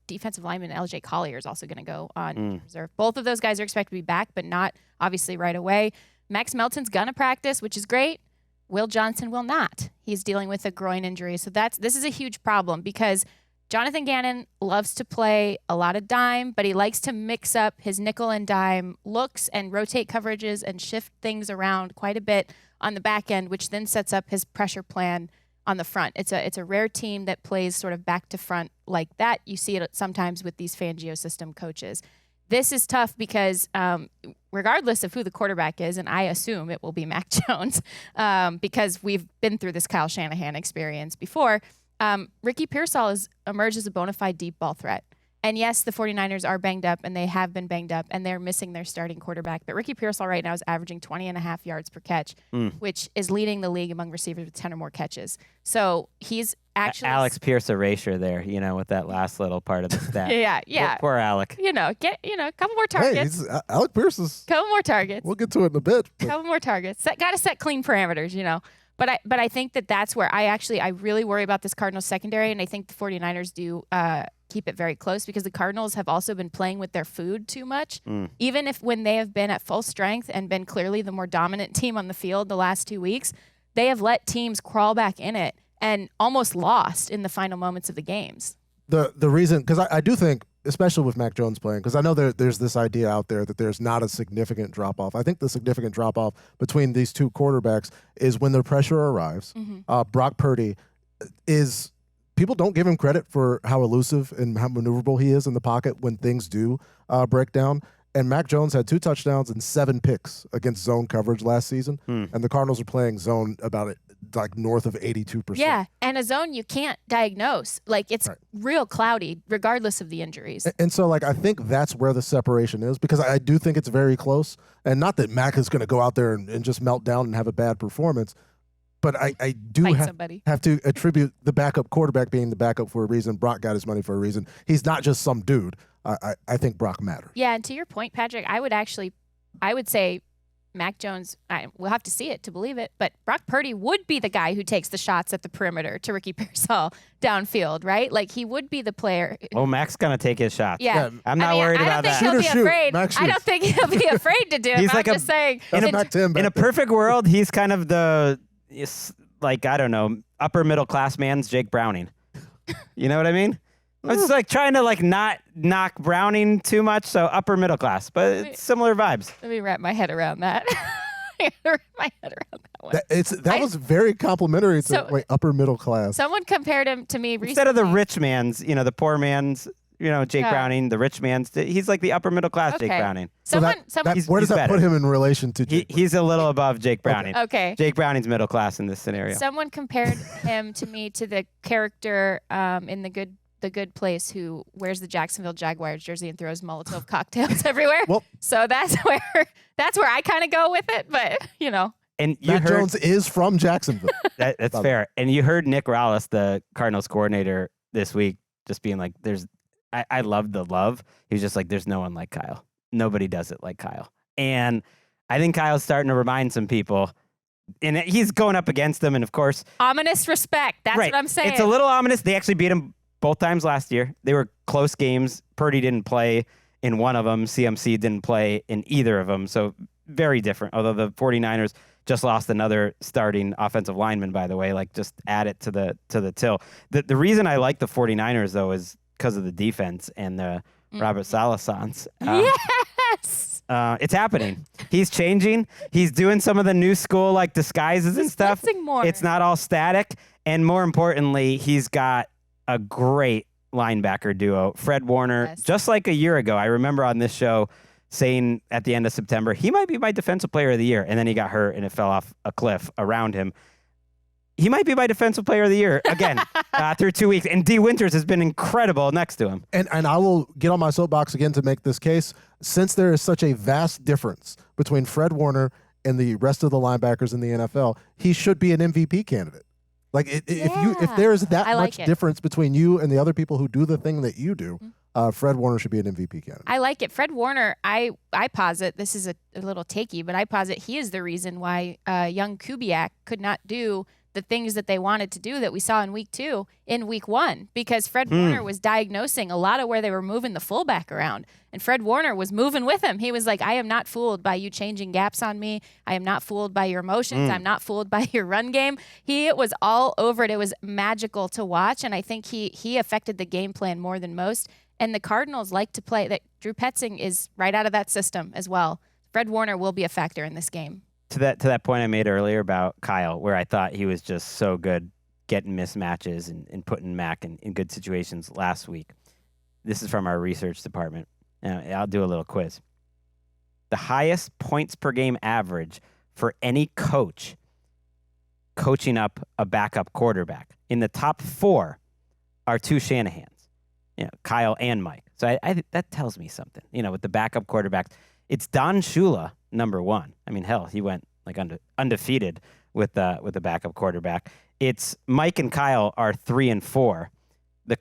defensive lineman LJ Collier is also going to go on injured reserve. Both of those guys are expected to be back, but not obviously right away. Max Melton's going to practice, which is great. Will Johnson will not. He's dealing with a groin injury. So this is a huge problem because Jonathan Gannon loves to play a lot of dime, but he likes to mix up his nickel and dime looks and rotate coverages and shift things around quite a bit on the back end, which then sets up his pressure plan on the front. It's a rare team that plays sort of back to front like that. You see it sometimes with these Fangio system coaches. This is tough because regardless of who the quarterback is, and I assume it will be Mac Jones because we've been through this Kyle Shanahan experience before, Ricky Pearsall has emerged as a bona fide deep ball threat. And yes, the 49ers are banged up, and they have been banged up, and they're missing their starting quarterback. But Ricky Pearsall right now is averaging 20.5 yards per catch, which is leading the league among receivers with 10 or more catches. So he's actually Alex Pierce erasure there, with that last little part of the stat. yeah. Poor Alec. Get a couple more Hey, targets. Alec Pierce is. Couple more targets. We'll get to it in a bit. but- Couple more targets. Got to set clean parameters, But I think that's where I really worry about this Cardinals secondary, and I think the 49ers do keep it very close because the Cardinals have also been playing with their food too much. Even if when they have been at full strength and been clearly the more dominant team on the field the last 2 weeks, they have let teams crawl back in it and almost lost in the final moments of the games. The reason, because I do think, especially with Mac Jones playing, because I know there's this idea out there that there's not a significant drop-off. I think the significant drop-off between these two quarterbacks is when the pressure arrives. Brock Purdy is – people don't give him credit for how elusive and how maneuverable he is in the pocket when things do break down. And Mac Jones had 2 touchdowns and 7 picks against zone coverage last season. And the Cardinals are playing zone about like north of 82%. Yeah, and a zone you can't diagnose. Like, it's real cloudy, regardless of the injuries. And so, I think that's where the separation is, because I do think it's very close. And not that Mac is going to go out there and just melt down and have a bad performance, but I do have to attribute the backup quarterback being the backup for a reason. Brock got his money for a reason. He's not just some dude. I think Brock matters. Yeah, and to your point, Patrick, I would say Mac Jones, we'll have to see it to believe it, but Brock Purdy would be the guy who takes the shots at the perimeter to Ricky Pearsall downfield, right? Like, he would be the player. Oh, Mac's going to take his shots. Yeah. I'm not worried about that. I don't think he'll be afraid. Mac I don't think he'll be afraid to do it. He's I'm like just saying. In a perfect world, he's kind of the, I don't know, upper middle class man's Jake Browning. You know what I mean? It's like trying to not knock Browning too much, so upper middle class, but it's similar vibes. Let me wrap my head around that. Wrap my head around that one. That was very complimentary to upper middle class. Someone compared him to me recently. Instead of the rich man's, the poor man's, Jake Browning, the rich man's, he's like the upper middle class Jake Browning. Someone, where does that put him in relation to Jake? He's a little above Jake Browning. Okay. Jake Browning's middle class in this scenario. Someone compared him to me to the character in the good place who wears the Jacksonville Jaguars jersey and throws Molotov cocktails everywhere. Well, so that's where I kind of go with it, but And Mac Jones is from Jacksonville. That's fair. And you heard Nick Rallis, the Cardinals coordinator, this week just being like, I love the love. He was just like, there's no one like Kyle. Nobody does it like Kyle. And I think Kyle's starting to remind some people, and he's going up against them. And of course, ominous respect. That's what I'm saying. It's a little ominous. They actually beat him both times last year. They were close games. Purdy didn't play in one of them. CMC didn't play in either of them. So very different. Although the 49ers just lost another starting offensive lineman, by the way, just add it to the till. The reason I like the 49ers, though, is because of the defense and the Robert Salasans. Yes! It's happening. He's changing. He's doing some of the new school disguises and stuff. More. It's not all static. And more importantly, he's got a great linebacker duo. Fred Warner, just like a year ago, I remember on this show saying at the end of September, he might be my defensive player of the year. And then he got hurt and it fell off a cliff around him. He might be my defensive player of the year again through 2 weeks. And D. Winters has been incredible next to him. And I will get on my soapbox again to make this case. Since there is such a vast difference between Fred Warner and the rest of the linebackers in the NFL, he should be an MVP candidate. If there is that much difference between you and the other people who do the thing that you do, Fred Warner should be an MVP candidate. I like it. Fred Warner, I posit, this is a little takey, but I posit he is the reason why young Kubiak could not do the things that they wanted to do that we saw in week 2 in week 1, because Fred Warner was diagnosing a lot of where they were moving the fullback around, and Fred Warner was moving with him. He was like, I am not fooled by you changing gaps on me. I am not fooled by your emotions. I'm not fooled by your run game. He was all over it. It was magical to watch, and I think he affected the game plan more than most. And the Cardinals like to play that. Drew Petzing is right out of that system as well. Fred Warner will be a factor in this game. To that point I made earlier about Kyle, where I thought he was just so good getting mismatches and putting Mac in good situations last week. This is from our research department. I'll do a little quiz. The highest points per game average for any coach coaching up a backup quarterback. In the top 4 are 2 Shanahans, Kyle and Mike. So I that tells me something. With the backup quarterbacks, it's Don Shula, number one. I mean, hell, he went like undefeated with the backup quarterback. It's Mike and Kyle are 3 and 4. The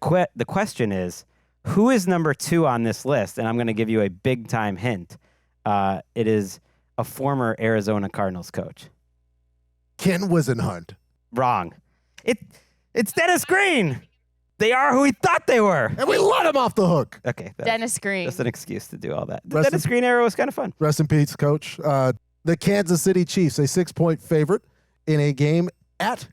question is, who is number 2 on this list? And I'm going to give you a big time hint. It is a former Arizona Cardinals coach. Ken Wisenhunt. Wrong. It's Dennis Green. They are who we thought they were. And we let him off the hook. Okay. Dennis Green. That's an excuse to do all that. The Dennis Green era was kind of fun. Rest in peace, Coach. The Kansas City Chiefs, a 6-point favorite in a game at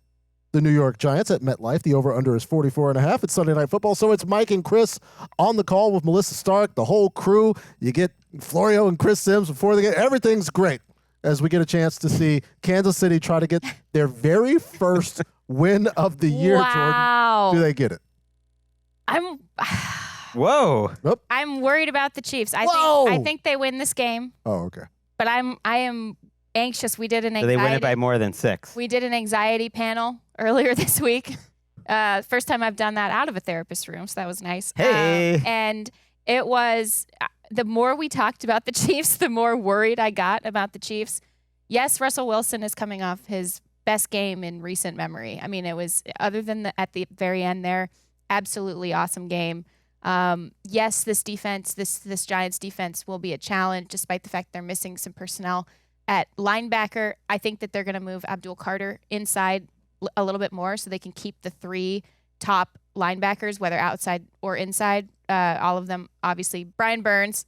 the New York Giants at MetLife. The over-under is 44.5. It's Sunday Night Football, so it's Mike and Chris on the call with Melissa Stark, the whole crew. You get Florio and Chris Sims before they get everything's great as we get a chance to see Kansas City try to get their very first win of the year, Wow. Jordan. Do they get it? Whoa. I'm worried about the Chiefs. Whoa. I think they win this game, Oh, okay. but I am anxious. We did an So anxiety. they win it by more than 6. We did an anxiety panel earlier this week. First time I've done that out of a therapist room, so that was nice. Hey. And it was the more we talked about the Chiefs, the more worried I got about the Chiefs. Yes, Russell Wilson is coming off his best game in recent memory. I mean, it was other than at the very end there, absolutely awesome game. Yes, this defense, this Giants defense will be a challenge, despite the fact they're missing some personnel at linebacker. I think that they're going to move Abdul Carter inside a little bit more so they can keep the 3 top linebackers, whether outside or inside. All of them, obviously, Brian Burns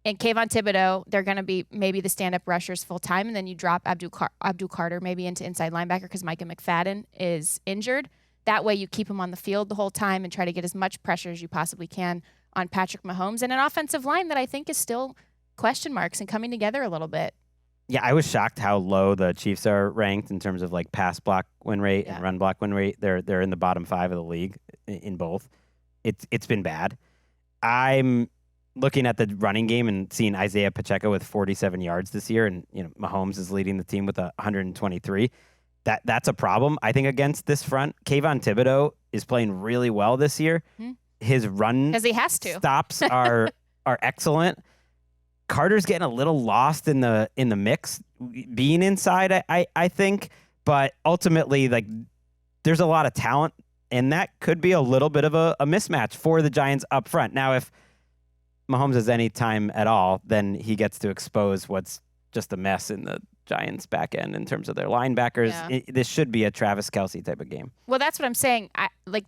and Kayvon Thibodeau. They're going to be maybe the stand-up rushers full time, and then you drop Abdul Carter maybe into inside linebacker because Micah McFadden is injured. That way you keep him on the field the whole time and try to get as much pressure as you possibly can on Patrick Mahomes and an offensive line that I think is still question marks and coming together a little bit. Yeah, I was shocked how low the Chiefs are ranked in terms of like pass block win rate and run block win rate. They're in the bottom 5 of the league in both. It's been bad. I'm looking at the running game and seeing Isaiah Pacheco with 47 yards this year, and Mahomes is leading the team with 123. That's a problem, I think, against this front. Kayvon Thibodeau is playing really well this year. Mm-hmm. His run because he has to stops are excellent. Carter's getting a little lost in the mix, being inside, I think, but ultimately, like, there's a lot of talent, and that could be a little bit of a mismatch for the Giants up front. Now, if Mahomes has any time at all, then he gets to expose what's just a mess in the Giants back end in terms of their linebackers. Yeah. This should be a Travis Kelce type of game. Well, that's what I'm saying.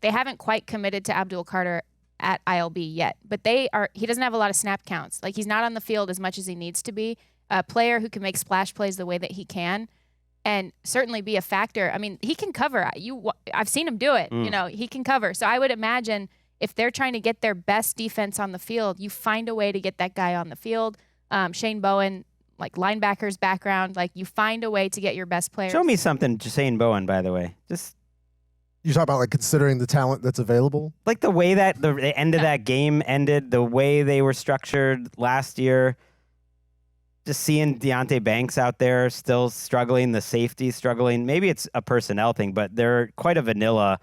They haven't quite committed to Abdul Carter at ILB yet, but he doesn't have a lot of snap counts. Like, he's not on the field as much as he needs to be. A player who can make splash plays the way that he can and certainly be a factor. I mean, he can cover. I've seen him do it. He can cover. So I would imagine if they're trying to get their best defense on the field, you find a way to get that guy on the field. Shane Bowen, like linebackers background, like you find a way to get your best players. Show me something, Shane Bowen, by the way. Just You talk about like considering the talent that's available? like the way that the end of that game ended, the way they were structured last year. Just seeing Deonte Banks out there still struggling, the safety struggling. Maybe it's a personnel thing, but they're quite a vanilla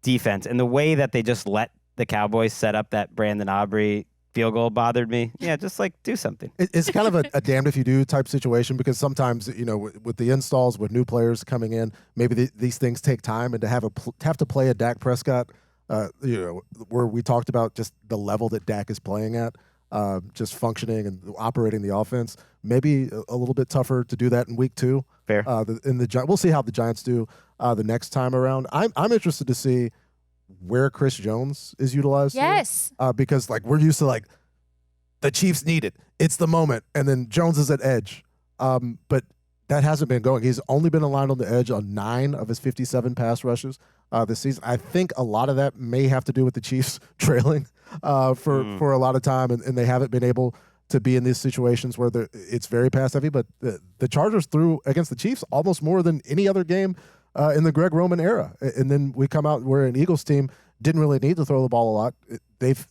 defense. And the way that they just let the Cowboys set up that Brandon Aubrey field goal bothered me. Yeah, just like do something. It's kind of a damned if you do type situation because sometimes, with the installs, with new players coming in, maybe these things take time, and to have to play a Dak Prescott, where we talked about just the level that Dak is playing at, just functioning and operating the offense, maybe a little bit tougher to do that in week 2. Fair. We'll see how the Giants do the next time around. I'm interested to see where Chris Jones is utilized. Yes. Here, because like we're used to like the Chiefs need it. It's the moment. And then Jones is at edge. But that hasn't been going. He's only been aligned on the edge on 9 of his 57 pass rushes this season. I think a lot of that may have to do with the Chiefs trailing for a lot of time. And they haven't been able to be in these situations where it's very pass heavy. But the Chargers threw against the Chiefs almost more than any other game in the Gregg Roman era. And then we come out where an Eagles team didn't really need to throw the ball a lot. They've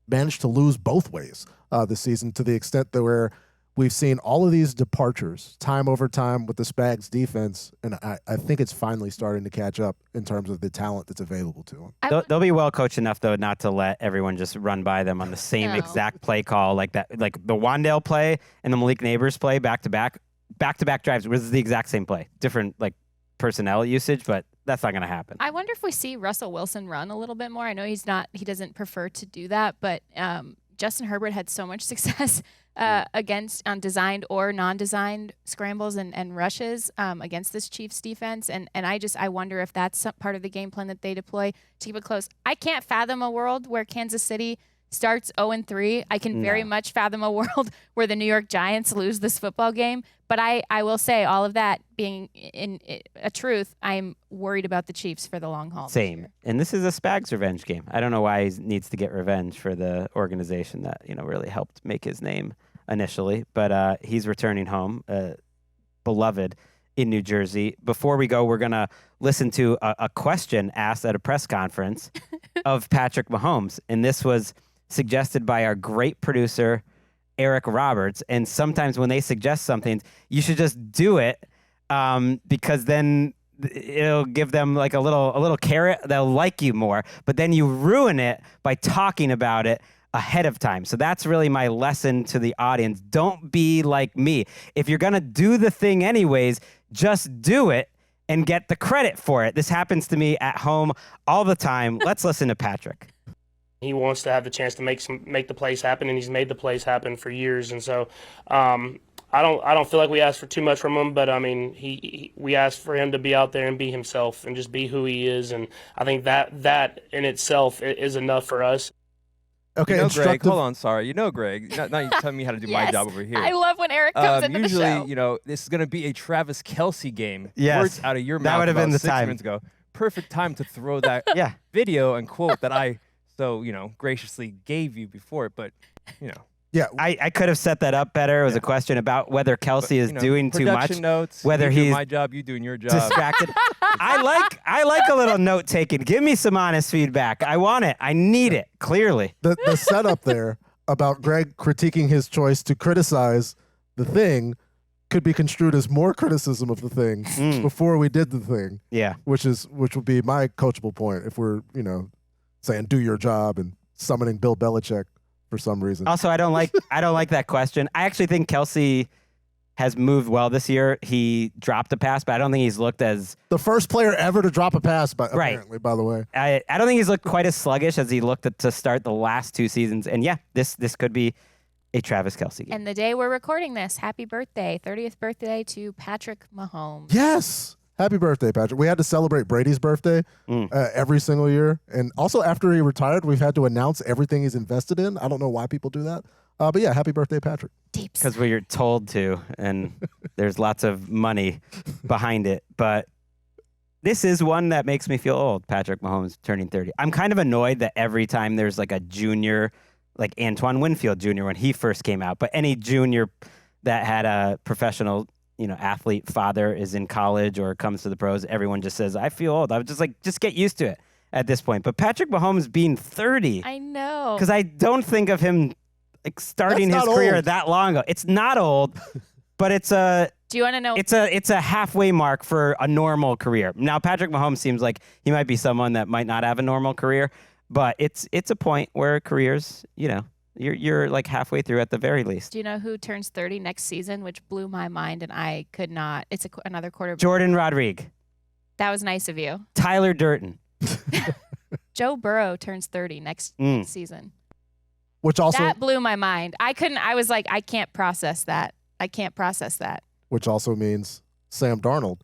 managed to lose both ways this season to the extent that where we've seen all of these departures time over time with the Spags defense, and I think it's finally starting to catch up in terms of the talent that's available to them. They'll be well coached enough though not to let everyone just run by them on the same No. exact play call like that. Like the Wandale play and the Malik Neighbors play back to back drives was the exact same play, different like personnel usage, but that's not going to happen. I wonder if we see Russell Wilson run a little bit more. I know he doesn't prefer to do that, but Justin Herbert had so much success against on designed or non-designed scrambles and rushes against this Chiefs defense, and I wonder if that's part of the game plan that they deploy to keep it close. I can't fathom a world where Kansas City starts 0-3. I can very much fathom a world where the New York Giants lose this football game. But I will say, all of that being in a truth, I'm worried about the Chiefs for the long haul. Same. And this is a Spags revenge game. I don't know why he needs to get revenge for the organization that really helped make his name initially. But he's returning home, beloved in New Jersey. Before we go, we're going to listen to a question asked at a press conference of Patrick Mahomes. And this was suggested by our great producer, Eric Roberts. And sometimes when they suggest something, you should just do it because then it'll give them like a little carrot. They'll like you more. But then you ruin it by talking about it ahead of time. So that's really my lesson to the audience. Don't be like me. If you're going to do the thing anyways, just do it and get the credit for it. This happens to me at home all the time. Let's listen to Patrick. He wants to have the chance to make the plays happen, and he's made the plays happen for years. And so, I don't feel like we asked for too much from him, but I mean, we asked for him to be out there and be himself and just be who he is. And I think that in itself is enough for us. Okay, Greg, hold on, sorry. Greg, not you telling me how to do my job over here. I love when Eric comes into usually, the show. This is going to be a Travis Kelce game. Yes. Words out of your That mouth would have been about the 6 time. minutes ago. Perfect time to throw that Yeah. video and quote that I graciously gave you before, but, Yeah, I could have set that up better. It was a question about whether Kelsey is doing too much, production notes, whether you do he's my job, you doing your job. distracted. I like a little note taking. Give me some honest feedback. I want it. I need it, clearly. the setup there about Greg critiquing his choice to criticize the thing could be construed as more criticism of the thing before we did the thing. Yeah. Which would be my coachable point if we're, saying do your job and summoning Bill Belichick for some reason. Also, I don't like that question. I actually think Kelsey has moved well this year. He dropped a pass, but I don't think he's looked as The first player ever to drop a pass, apparently, by the way. I don't think he's looked quite as sluggish as he looked to start the last 2 seasons. And yeah, this could be a Travis Kelce game. And the day we're recording this, happy birthday, 30th birthday to Patrick Mahomes. Yes. Happy birthday, Patrick. We had to celebrate Brady's birthday every single year. And also after he retired, we've had to announce everything he's invested in. I don't know why people do that. But yeah, happy birthday, Patrick. Deeps. Because we're told to, and there's lots of money behind it. But this is one that makes me feel old, Patrick Mahomes turning 30. I'm kind of annoyed that every time there's like a junior, like Antoine Winfield Jr. when he first came out, but any junior that had a professional athlete father is in college or comes to the pros, everyone just says, I feel old. I was just like, just get used to it at this point. But Patrick Mahomes being 30, I know. because I don't think of him like starting his That's not career old. that long ago. It's not old, but it's a Do you want to know? it's a halfway mark for a normal career. Now, Patrick Mahomes seems like he might be someone that might not have a normal career, but it's a point where careers, you're like halfway through at the very least. Do you know who turns 30 next season, which blew my mind, and I could not. It's another quarterback. Jourdan Rodrigue, That was nice of you. Tyler Durden. Joe Burrow turns 30 next season. Which also That blew my mind. I was like, I can't process that. which also means Sam Darnold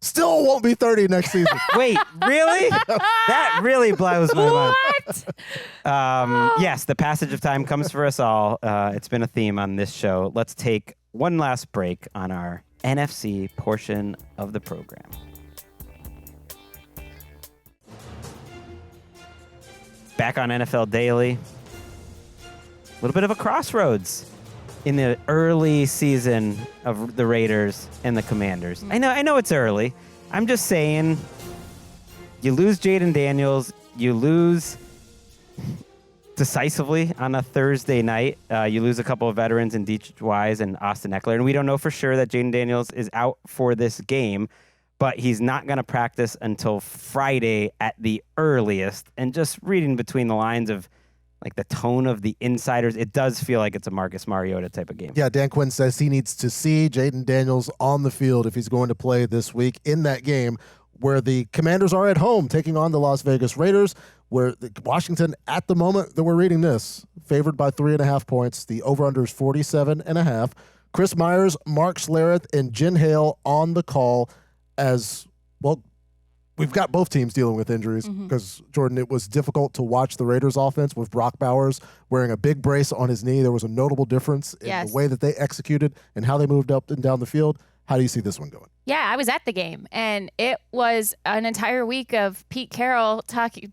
still won't be 30 next season. Wait, really? That really blows my mind. What? Yes, the passage of time comes for us all. It's been a theme on this show. Let's take one last break on our NFC portion of the program. Back on NFL Daily. A little bit of a crossroads in the early season of the Raiders and the Commanders. I know it's early. I'm just saying, you lose Jaden Daniels, you lose decisively on a Thursday night. You lose a couple of veterans in Dietrich Wise and Austin Eckler, and we don't know for sure that Jaden Daniels is out for this game, but he's not going to practice until Friday at the earliest. And just reading between the lines of like the tone of the insiders, it does feel like it's a Marcus Mariota type of game. Yeah, Dan Quinn says he needs to see Jaden Daniels on the field if he's going to play this week in that game where the Commanders are at home taking on the Las Vegas Raiders, where Washington, at the moment that we're reading this, favored by 3.5 points. The over-under is 47.5. Chris Myers, Mark Schlereth, and Jen Hale on the call as, well, we've got both teams dealing with injuries because, Jourdan, it was difficult to watch the Raiders offense with Brock Bowers wearing a big brace on his knee. There was a notable difference in the way that they executed and how they moved up and down the field. How do you see this one going? Yeah, I was at the game, and it was an entire week of Pete Carroll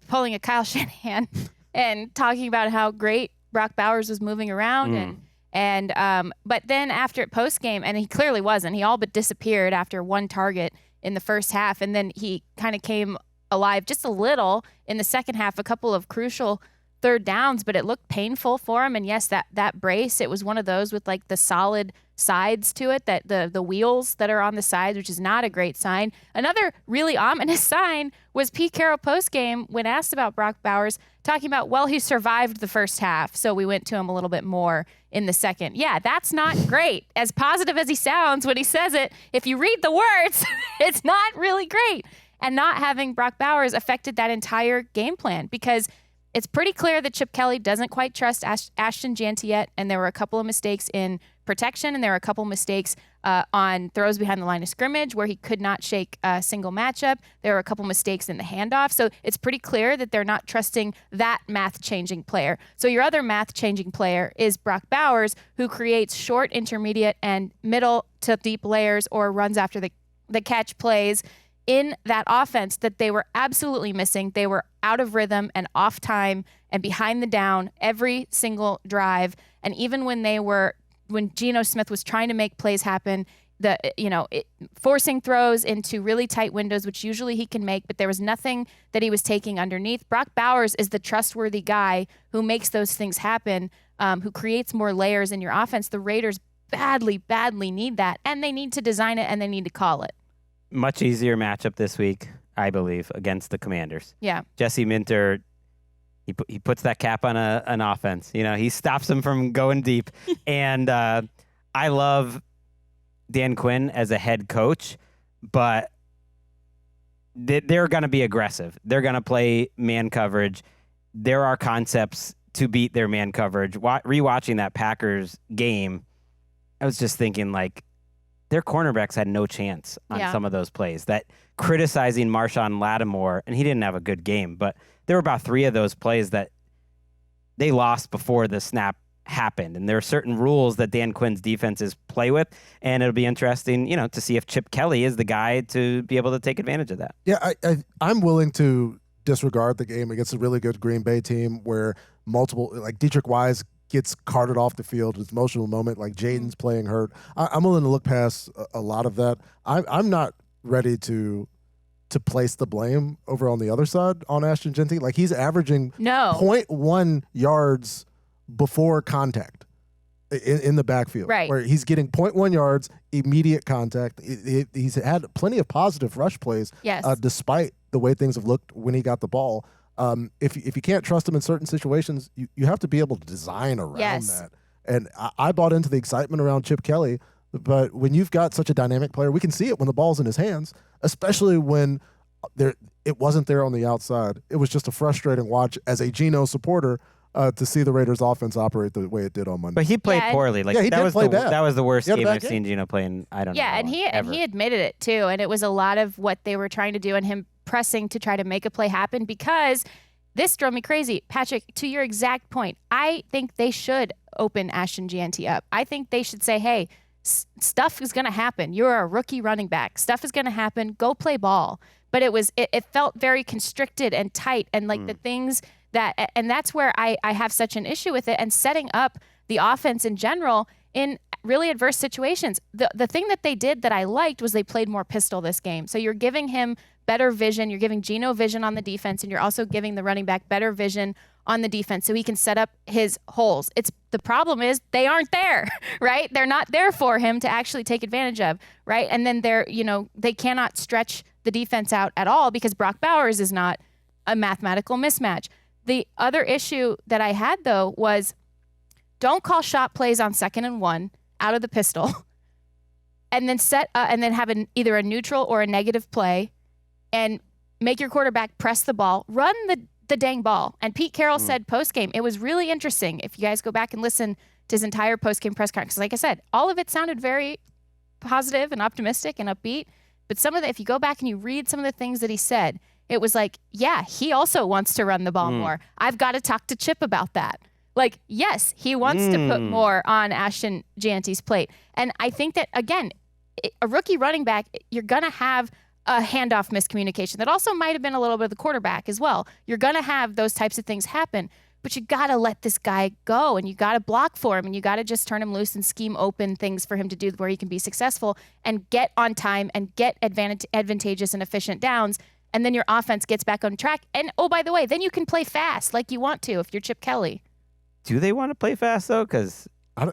pulling a Kyle Shanahan and talking about how great Brock Bowers was moving around. But then after post-game, and he clearly wasn't, he all but disappeared after one target in the first half, and then he kind of came alive just a little in the second half, a couple of crucial third downs, but it looked painful for him. And yes, that brace, it was one of those with like the solid sides to it, that the wheels that are on the sides, which is not a great sign. Another really ominous sign was Pete Carroll postgame when asked about Brock Bowers, talking about, well, he survived the first half, so we went to him a little bit more in the second. Yeah, that's not great. As positive as he sounds when he says it, if you read the words, it's not really great. And not having Brock Bowers affected that entire game plan, because it's pretty clear that Chip Kelly doesn't quite trust Ashton Jeanty yet, and there were a couple of mistakes in protection, and there were a couple of mistakes on throws behind the line of scrimmage where he could not shake a single matchup. There were a couple mistakes in the handoff. So it's pretty clear that they're not trusting that math-changing player. So your other math-changing player is Brock Bowers, who creates short, intermediate, and middle to deep layers or runs after the catch plays in that offense that they were absolutely missing. They were out of rhythm and off time and behind the down every single drive. And even when Geno Smith was trying to make plays happen, forcing throws into really tight windows, which usually he can make, but there was nothing that he was taking underneath. Brock Bowers is the trustworthy guy who makes those things happen, who creates more layers in your offense. The Raiders badly, badly need that, and they need to design it, and they need to call it. Much easier matchup this week, I believe, against the Commanders. Yeah. Jesse Minter, he puts that cap on an offense. He stops them from going deep. And I love Dan Quinn as a head coach, but they're going to be aggressive. They're going to play man coverage. There are concepts to beat their man coverage. Rewatching that Packers game, I was just thinking, like, their cornerbacks had no chance on some of those plays. That criticizing Marshawn Lattimore, and he didn't have a good game, but there were about 3 of those plays that they lost before the snap happened. And there are certain rules that Dan Quinn's defenses play with, and it'll be interesting, to see if Chip Kelly is the guy to be able to take advantage of that. Yeah, I'm willing to disregard the game against a really good Green Bay team where like Dietrich Wise gets carted off the field. It's an emotional moment, like Jaden's playing hurt. I'm willing to look past a lot of that. I'm not ready to place the blame over on the other side on Ashton Jeanty. Like, he's averaging 0.1 yards before contact in the backfield. Right. Where he's getting 0.1 yards, immediate contact. He's had plenty of positive rush plays despite the way things have looked when he got the ball. If you can't trust him in certain situations, you have to be able to design around that. And I bought into the excitement around Chip Kelly, but when you've got such a dynamic player, we can see it when the ball's in his hands, especially when it wasn't there on the outside. It was just a frustrating watch as a Geno supporter to see the Raiders offense operate the way it did on Monday. But he played poorly. Like, he did play bad. That was the worst game I've game. seen Geno play in, I don't know. Yeah, and he admitted it too. And it was a lot of what they were trying to do and him pressing to try to make a play happen, because this drove me crazy. Patrick, to your exact point, I think they should open Ashton Jeanty up. I think they should say, hey, stuff is going to happen. You're a rookie running back. Stuff is going to happen. Go play ball. But it felt very constricted and tight, and like the things and that's where I have such an issue with it, and setting up the offense in general in really adverse situations. The thing that they did that I liked was they played more pistol this game. So you're giving him better vision. You're giving Geno vision on the defense, and you're also giving the running back better vision on the defense so he can set up his holes. The problem is they aren't there, right? They're not there for him to actually take advantage of, right? And then they cannot stretch the defense out at all because Brock Bowers is not a mathematical mismatch. The other issue that I had, though, was don't call shot plays on 2nd and 1 out of the pistol and then have either a neutral or a negative play and make your quarterback press the ball, run the dang ball. And Pete Carroll said post-game, it was really interesting. If you guys go back and listen to his entire post-game press conference, like I said, all of it sounded very positive and optimistic and upbeat. But if you go back and you read some of the things that he said, it was like, yeah, he also wants to run the ball more. I've got to talk to Chip about that. Like, yes, he wants to put more on Ashton Gianti's plate. And I think that, again, a rookie running back, you're going to have a handoff miscommunication. That also might have been a little bit of the quarterback as well. You're going to have those types of things happen. But you got to let this guy go, and you got to block for him, and you got to just turn him loose and scheme open things for him to do where he can be successful and get on time and get advantageous and efficient downs. And then your offense gets back on track. And, oh, by the way, then you can play fast like you want to if you're Chip Kelly. Do they want to play fast, though? Because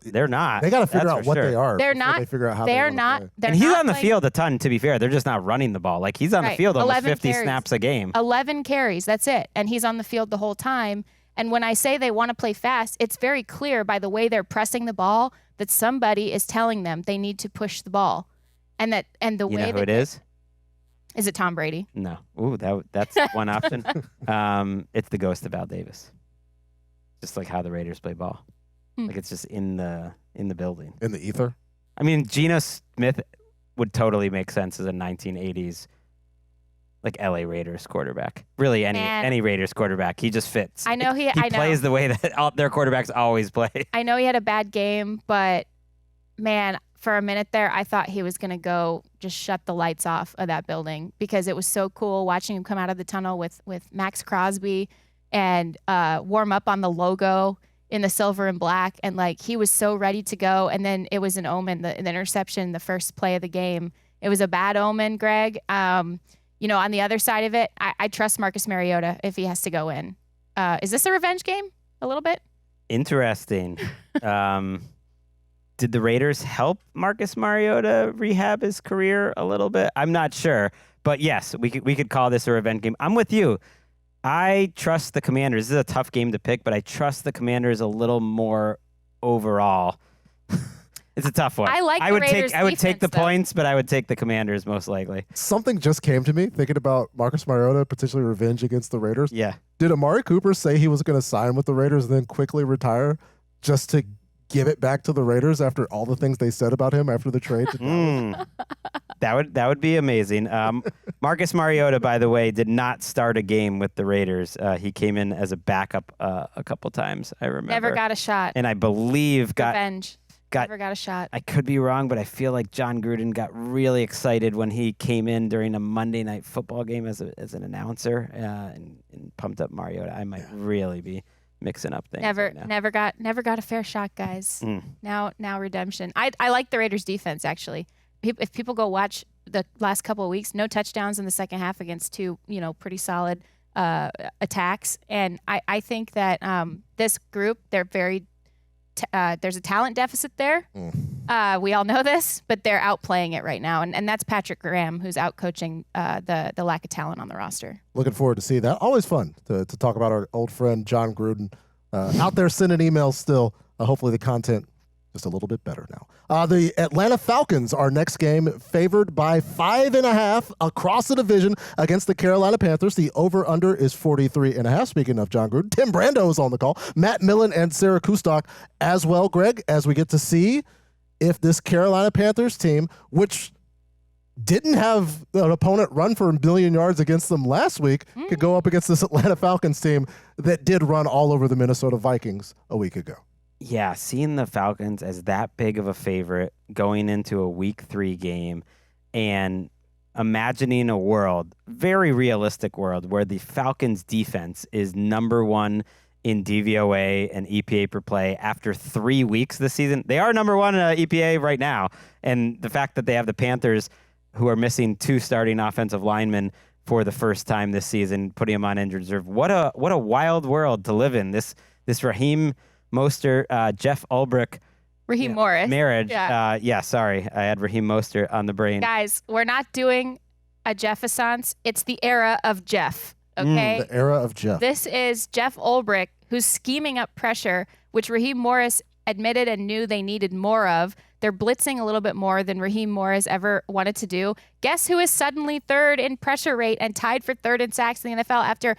they're not. They got to figure That's out for what sure. they are. They're before not. They figure out how They're they not. play. They're And he's not on the playing- field a ton, to be fair. They're just not running the ball. Like, he's on the field almost 11 50 carries. snaps a game. 11 carries. That's it. And he's on the field the whole time. And when I say they want to play fast, it's very clear by the way they're pressing the ball that somebody is telling them they need to push the ball. And the You way know who that it is? Is it Tom Brady? No. Ooh, that's one option. It's the ghost of Al Davis. Just like how the Raiders play ball. Like it's just in the building. In the ether? I mean, Geno Smith would totally make sense as a 1980s like LA Raiders quarterback. Really any Raiders quarterback. He just fits. I know he plays the way that all their quarterbacks always play. I know he had a bad game, but man, for a minute there, I thought he was going to go just shut the lights off of that building because it was so cool watching him come out of the tunnel with Max Crosby and warm up on the logo in the silver and black. And like, he was so ready to go. And then it was an omen, the interception, the first play of the game. It was a bad omen, Greg. On the other side of it, I trust Marcus Mariota if he has to go in. Is this a revenge game? A little bit? Interesting. Did the Raiders help Marcus Mariota rehab his career a little bit? I'm not sure. But yes, we could call this a revenge game. I'm with you. I trust the Commanders. This is a tough game to pick, but I trust the Commanders a little more overall. It's a tough one. I like the Raiders' I would take the defense, though. points, but I would take the Commanders most likely. Something just came to me thinking about Marcus Mariota potentially revenge against the Raiders. Yeah. Did Amari Cooper say he was going to sign with the Raiders and then quickly retire just to give it back to the Raiders after all the things they said about him after the trade? That would be amazing. Marcus Mariota, by the way, did not start a game with the Raiders. He came in as a backup a couple times, I remember. Never got a shot. And I believe Revenge. Never got a shot. I could be wrong, but I feel like John Gruden got really excited when he came in during a Monday Night Football game as an announcer and pumped up Mariota. I might really be mixing up things. Never got a fair shot, guys. Now redemption. I like the Raiders defense actually. If people go watch the last couple of weeks, no touchdowns in the second half against two, pretty solid attacks. And I think that this group, they're very there's a talent deficit there. We all know this, but they're outplaying it right now. And that's Patrick Graham, who's out coaching the lack of talent on the roster. Looking forward to see that. Always fun to talk about our old friend John Gruden. Out there sending emails still. Hopefully the content just a little bit better now. The Atlanta Falcons, our next game, favored by 5.5 across the division against the Carolina Panthers. The over-under is 43.5. Speaking of John Gruden, Tim Brando is on the call. Matt Millen and Sarah Kustok as well, Greg, as we get to see if this Carolina Panthers team, which didn't have an opponent run for a million yards against them last week, could go up against this Atlanta Falcons team that did run all over the Minnesota Vikings a week ago. Yeah, seeing the Falcons as that big of a favorite going into a Week 3 game and imagining a world, very realistic world, where the Falcons defense is number one in DVOA and EPA per play after 3 weeks this season. They are number one in EPA right now. And the fact that they have the Panthers, who are missing 2 starting offensive linemen for the first time this season, putting them on injured reserve. What a wild world to live in. This Raheem Mostert, Jeff Ulbrich Raheem Morris. marriage. Yeah. Sorry. I had Raheem Mostert on the brain. Guys, we're not doing a Jeffersons. It's the era of Jeff. Okay. The era of Jeff. This is Jeff Ulbrich, who's scheming up pressure, which Raheem Morris admitted and knew they needed more of. They're blitzing a little bit more than Raheem Morris ever wanted to do. Guess who is suddenly third in pressure rate and tied for third in sacks in the NFL after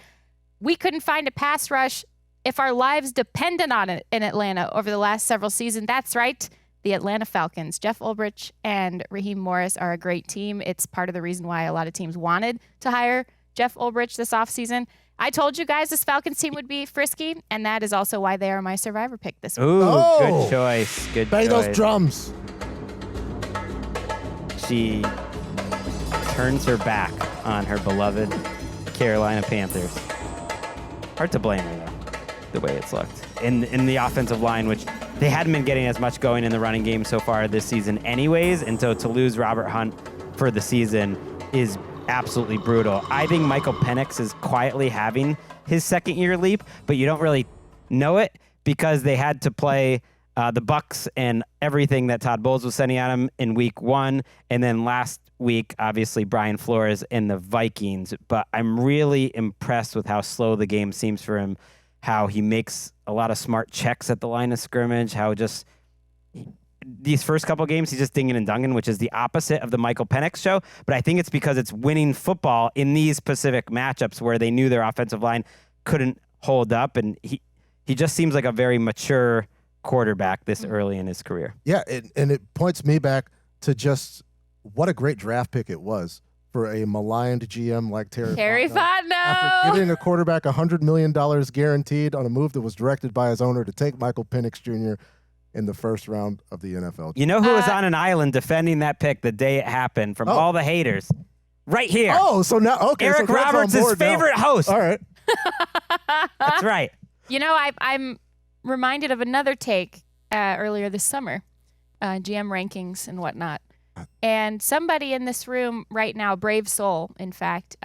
we couldn't find a pass rush if our lives depended on it in Atlanta over the last several seasons? That's right. The Atlanta Falcons. Jeff Ulbrich and Raheem Morris are a great team. It's part of the reason why a lot of teams wanted to hire Jeff Ulbrich this offseason. I told you guys this Falcons team would be frisky, and that is also why they are my survivor pick this week. Ooh, Oh. good choice. Good Bang choice. those drums. She turns her back on her beloved Carolina Panthers. Hard to blame her, though, the way it's looked. In the offensive line, which they hadn't been getting as much going in the running game so far this season anyways, and so to lose Robert Hunt for the season is absolutely brutal. I think Michael Penix is quietly having his second-year leap, but you don't really know it because they had to play the Bucs and everything that Todd Bowles was sending at him in week 1, and then last week, obviously, Brian Flores and the Vikings. But I'm really impressed with how slow the game seems for him, how he makes a lot of smart checks at the line of scrimmage, how just these first couple games, he's just dinging and dunging, which is the opposite of the Michael Penix show. But I think it's because it's winning football in these specific matchups where they knew their offensive line couldn't hold up. And he just seems like a very mature quarterback this early in his career. Yeah, and it points me back to just what a great draft pick it was for a maligned GM like Terry Fontenot. After giving a quarterback $100 million guaranteed on a move that was directed by his owner to take Michael Penix Jr. in the first round of the NFL. You know who was on an island defending that pick the day it happened from all the haters? Right here. Oh, so now, okay. Eric so Greg's on Roberts' board now. favorite host. All right. That's right. You know, I'm reminded of another take earlier this summer, GM rankings and whatnot. And somebody in this room right now, brave soul, in fact,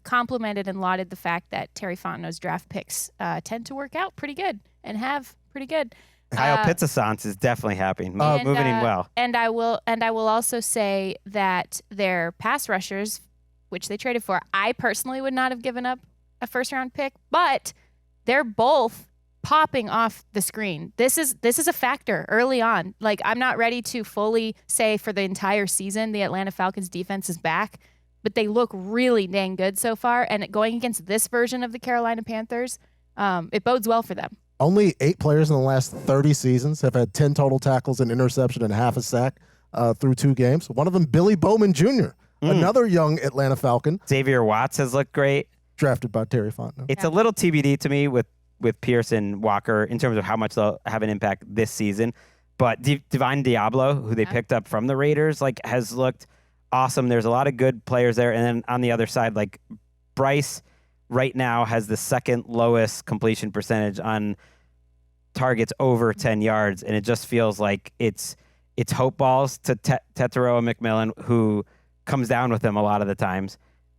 complimented and lauded the fact that Terry Fontenot's draft picks tend to work out pretty good and have pretty good. Kyle Pitts is definitely happening. Moving in well. And I will also say that their pass rushers, which they traded for, I personally would not have given up a first round pick, but they're both popping off the screen. This is a factor early on. Like, I'm not ready to fully say for the entire season the Atlanta Falcons defense is back, but they look really dang good so far. And going against this version of the Carolina Panthers, it bodes well for them. Only 8 players in the last 30 seasons have had 10 total tackles, an interception, and half a sack through 2 games. One of them, Billy Bowman Jr., another young Atlanta Falcon. Xavier Watts has looked great. Drafted by Terry Fontenot. It's a little TBD to me with Pierce and Walker in terms of how much they'll have an impact this season. But Divine Diablo, who they picked up from the Raiders, has looked awesome. There's a lot of good players there. And then on the other side, Bryce right now has the second lowest completion percentage on targets over 10 yards. And it just feels like it's hope balls to Tetairoa McMillan, who comes down with them a lot of the times.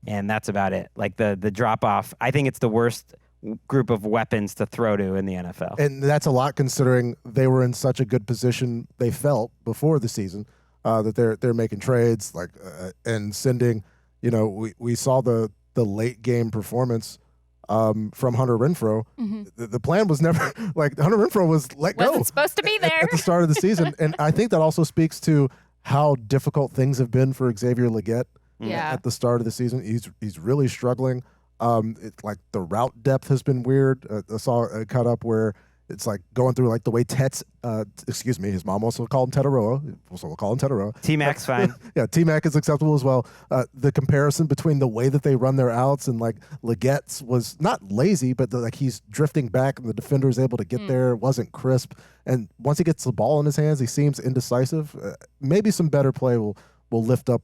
And that's about it. The drop off, I think it's the worst group of weapons to throw to in the NFL. And that's a lot considering they were in such a good position they felt before the season that they're making trades and sending, we saw the late game performance from Hunter Renfrow. Mm-hmm. The plan was never Hunter Renfrow was let go. Wasn't supposed to be there at the start of the season. And I think that also speaks to how difficult things have been for Xavier Legette at the start of the season. He's really struggling. The route depth has been weird. I saw a cut up where it's going through the way his mom also called him Tetairoa. Also we'll call him Tetairoa. T-Mac's fine. Yeah, T-Mac is acceptable as well. The comparison between the way that they run their outs and Legette's was not lazy, but he's drifting back and the defender is able to get there. It wasn't crisp. And once he gets the ball in his hands, he seems indecisive. Maybe some better play will lift up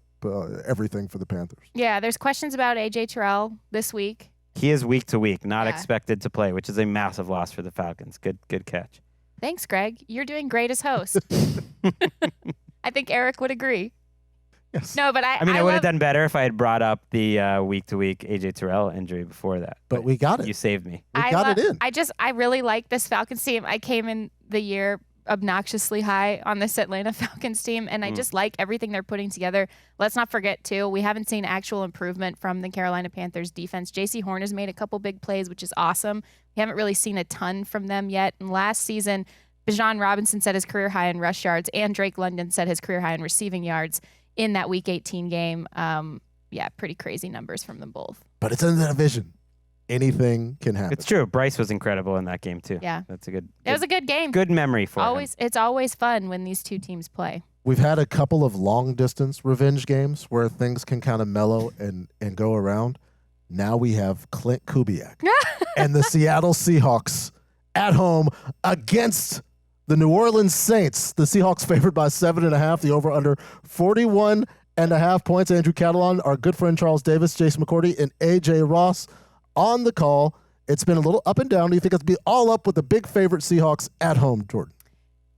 everything for the Panthers. Yeah, there's questions about A.J. Terrell this week. He is week to week, not Yeah. expected to play, which is a massive loss for the Falcons. Good catch. Thanks, Greg. You're doing great as host. I think Eric would agree. Yes. No, but I mean, I would have love- done better if I had brought up the week to week AJ Terrell injury before that. But we got it. You saved me. We got it in. I really like this Falcons team. I came in the year obnoxiously high on this Atlanta Falcons team, and I just like everything they're putting together. Let's not forget, too, we haven't seen actual improvement from the Carolina Panthers defense. J.C. Horn has made a couple big plays, which is awesome. We haven't really seen a ton from them yet. And last season, Bijan Robinson set his career high in rush yards, and Drake London set his career high in receiving yards in that Week 18 game. Pretty crazy numbers from them both. But it's in the division. Anything can happen. It's true. Bryce was incredible in that game, too. Yeah. That's a good It was a good game. good memory for him. It's always fun when these two teams play. We've had a couple of long-distance revenge games where things can kind of mellow and go around. Now we have Clint Kubiak and the Seattle Seahawks at home against the New Orleans Saints. The Seahawks favored by 7.5. The over-under 41.5 points. Andrew Catalon, our good friend Charles Davis, Jason McCourty, and A.J. Ross on the call. It's been a little up and down. Do you think it's be all up with the big favorite Seahawks at home, Jourdan?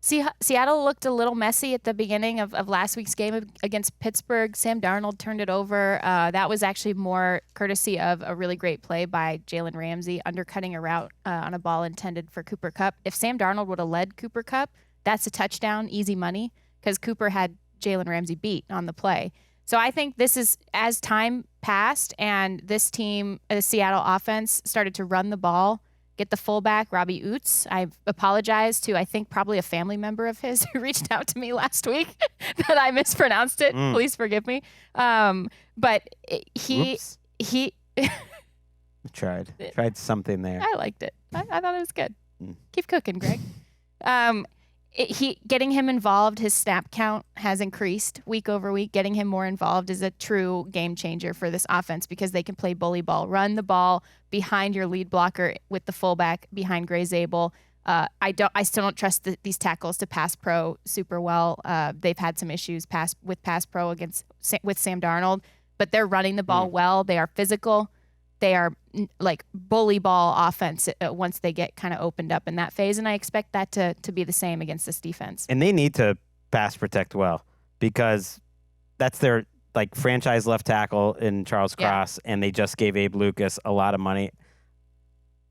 Seattle looked a little messy at the beginning of last week's game against Pittsburgh. Sam Darnold turned it over. That was actually more courtesy of a really great play by Jalen Ramsey, undercutting a route on a ball intended for Cooper Kupp. If Sam Darnold would have led Cooper Kupp, that's a touchdown, easy money, because Cooper had Jalen Ramsey beat on the play. So I think this is, as time passed and this team, the Seattle offense, started to run the ball, get the fullback, Robbie Oots. I apologize to, I think, probably a family member of his who reached out to me last week that I mispronounced it. Please forgive me. But he Tried something there. I liked it. I thought it was good. Keep cooking, Greg. Getting him involved, his snap count has increased week over week. Getting him more involved is a true game changer for this offense because they can play bully ball, run the ball behind your lead blocker with the fullback behind Gray Zabel. I still don't trust these tackles to pass pro super well. They've had some issues with pass pro with Sam Darnold, but they're running the ball well. They are physical. They are like bully ball offense once they get kind of opened up in that phase, and I expect that to be the same against this defense. And they need to pass protect well because that's their franchise left tackle in Charles Cross, and they just gave Abe Lucas a lot of money.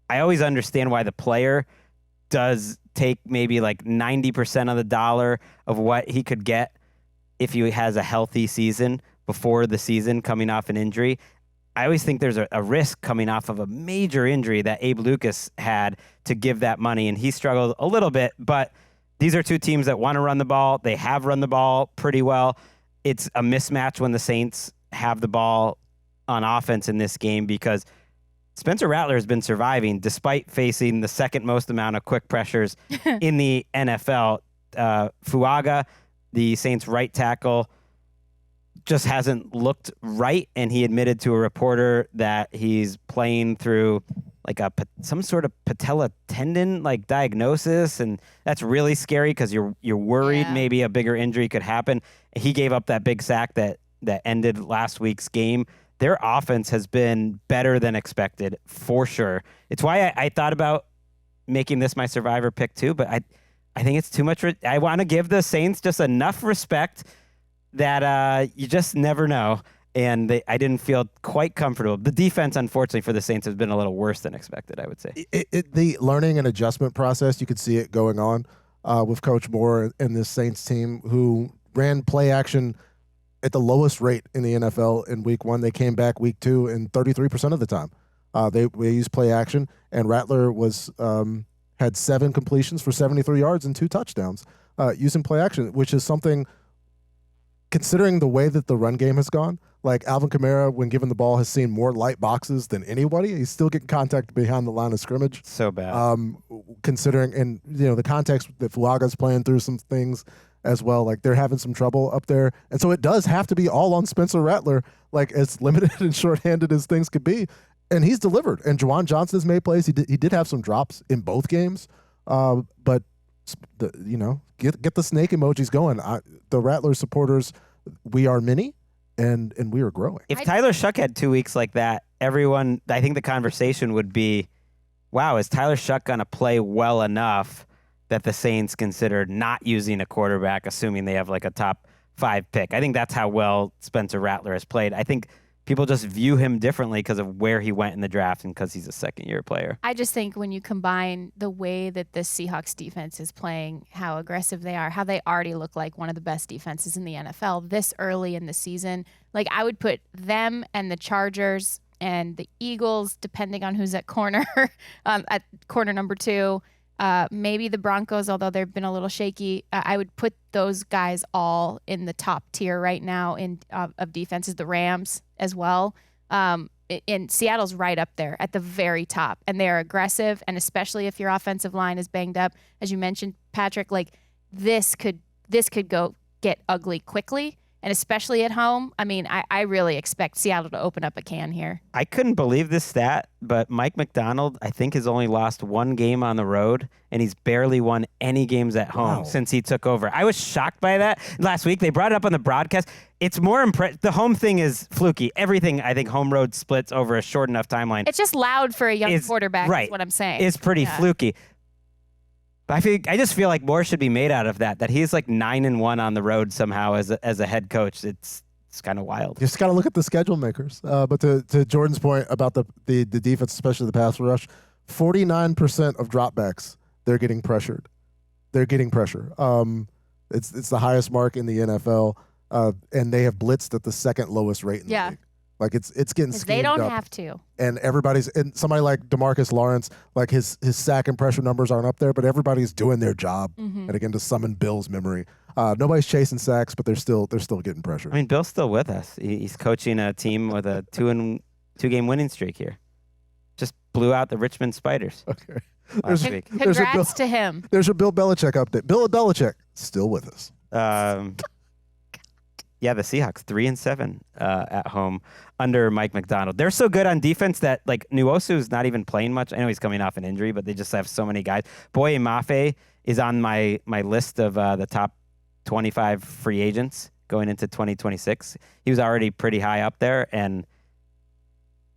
I always understand why the player does take maybe 90% of the dollar of what he could get if he has a healthy season before the season coming off an injury. I always think there's a risk coming off of a major injury that Abe Lucas had to give that money, and he struggled a little bit. But these are two teams that want to run the ball. They have run the ball pretty well. It's a mismatch when the Saints have the ball on offense in this game because Spencer Rattler has been surviving despite facing the second most amount of quick pressures in the NFL. Fuaga, the Saints right tackle, just hasn't looked right, and he admitted to a reporter that he's playing through some sort of patella tendon diagnosis, and that's really scary because you're worried maybe a bigger injury could happen. He gave up that big sack that ended last week's game. Their offense has been better than expected for sure. It's why I thought about making this my survivor pick too, but I think it's too much. I want to give the Saints just enough respect that you just never know, and I didn't feel quite comfortable. The defense, unfortunately, for the Saints has been a little worse than expected, I would say. The learning and adjustment process, you could see it going on with Coach Moore and this Saints team who ran play action at the lowest rate in the NFL in week 1. They came back week 2 and 33% of the time. They used play action, and Rattler had 7 completions for 73 yards and 2 touchdowns using play action, which is something – considering the way that the run game has gone, Alvin Kamara, when given the ball, has seen more light boxes than anybody. He's still getting contact behind the line of scrimmage. So bad. Considering, and the context that Fuaga's playing through some things as well. They're having some trouble up there. And so it does have to be all on Spencer Rattler, as limited and shorthanded as things could be. And he's delivered. And Juwan Johnson has made plays. He did have some drops in both games. But get the snake emojis going. The Rattler supporters, we are many, and we were growing. If Tyler Shuck had 2 weeks like that, everyone, I think the conversation would be, wow, is Tyler Shuck going to play well enough that the Saints considered not using a quarterback, assuming they have like a top 5 pick? I think that's how well Spencer Rattler has played. I think people just view him differently because of where he went in the draft and because he's a second-year player. I just think when you combine the way that the Seahawks defense is playing, how aggressive they are, how they already look like one of the best defenses in the NFL this early in the season, like I would put them and the Chargers and the Eagles, depending on who's at corner, at corner number 2, maybe the Broncos, although they've been a little shaky. I would put those guys all in the top tier right now of defenses. The Rams as well. And Seattle's right up there at the very top, and they're aggressive. And especially if your offensive line is banged up, as you mentioned, Patrick, like this could go get ugly quickly. And especially at home, I mean, I really expect Seattle to open up a can here. I couldn't believe this stat, but Mike McDonald, I think, has only lost 1 game on the road, and he's barely won any games at home since he took over. I was shocked by that. Last week, they brought it up on the broadcast. It's more impressive. The home thing is fluky. Everything, I think, home road splits over a short enough timeline. It's just loud for a young quarterback, is what I'm saying. It's pretty fluky. But I just feel like more should be made out of that he's like 9-1 on the road somehow as a head coach. It's kind of wild. You just got to look at the schedule makers. But to Jordan's point about the defense, especially the pass rush, 49% of dropbacks, they're getting pressured. They're getting pressure. It's the highest mark in the NFL, and they have blitzed at the second lowest rate in the league. Like it's getting schemed they don't up. have to. And and somebody like DeMarcus Lawrence, like his sack and pressure numbers aren't up there, but everybody's doing their job. And again, to summon Bill's memory, nobody's chasing sacks, but they're still getting pressure. I mean, Bill's still with us. He's coaching a team with a 2-game winning streak here. Just blew out the Richmond Spiders. Okay. Last week. Congrats to him. There's your Bill Belichick update. Bill Belichick still with us. Yeah, the Seahawks 3-7 at home under Mike McDonald. They're so good on defense that like Nwosu's not even playing much. I know he's coming off an injury, but they just have so many guys. Boye Mafe is on my list of the top 25 free agents going into 2026. He was already pretty high up there, and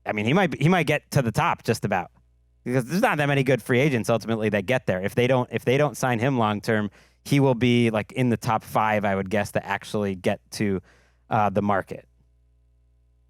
I mean he might get to the top just about, because there's not that many good free agents ultimately that get there. If they don't sign him long term, he will be like in the top 5, I would guess, to actually get to the market.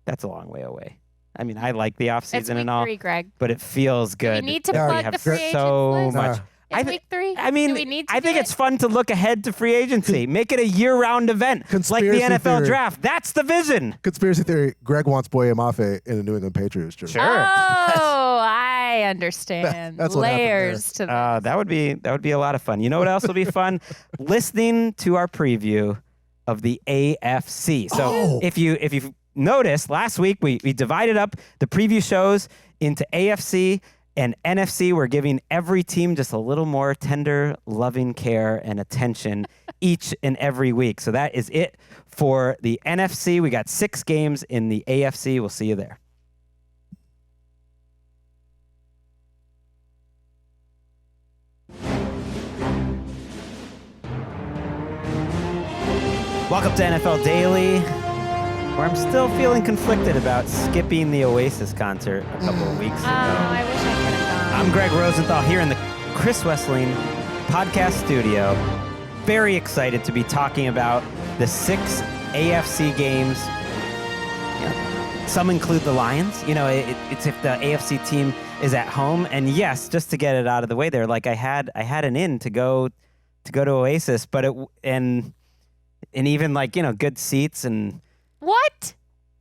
That's a long way away. I mean, I like the offseason and all, 3, Greg. but it feels good. Do we need to plug the free agent so list? much. Is week 3? I mean, Do we need to I think it's fun to look ahead to free agency. Make it a year-round event, like the NFL theory. draft. That's the vision. Conspiracy theory: Greg wants Boye Mafe in a New England Patriots jersey. Sure. Oh, I understand. That's what happened Layers to this. That would be a lot of fun. You know what else will be fun? Listening to our preview of the AFC. So if you've noticed, last week we divided up the preview shows into AFC and NFC. We're giving every team just a little more tender, loving care and attention each and every week. So that is it for the NFC. We got 6 games in the AFC. We'll see you there. Welcome to NFL Daily, where I'm still feeling conflicted about skipping the Oasis concert a couple of weeks ago. I wish I could have gone. I'm Gregg Rosenthal here in the Chris Wesseling podcast studio. Very excited to be talking about the 6 AFC games. Some include the Lions. It's if the AFC team is at home. And yes, just to get it out of the way there, like I had an in to go to Oasis, but and even like, good seats and What?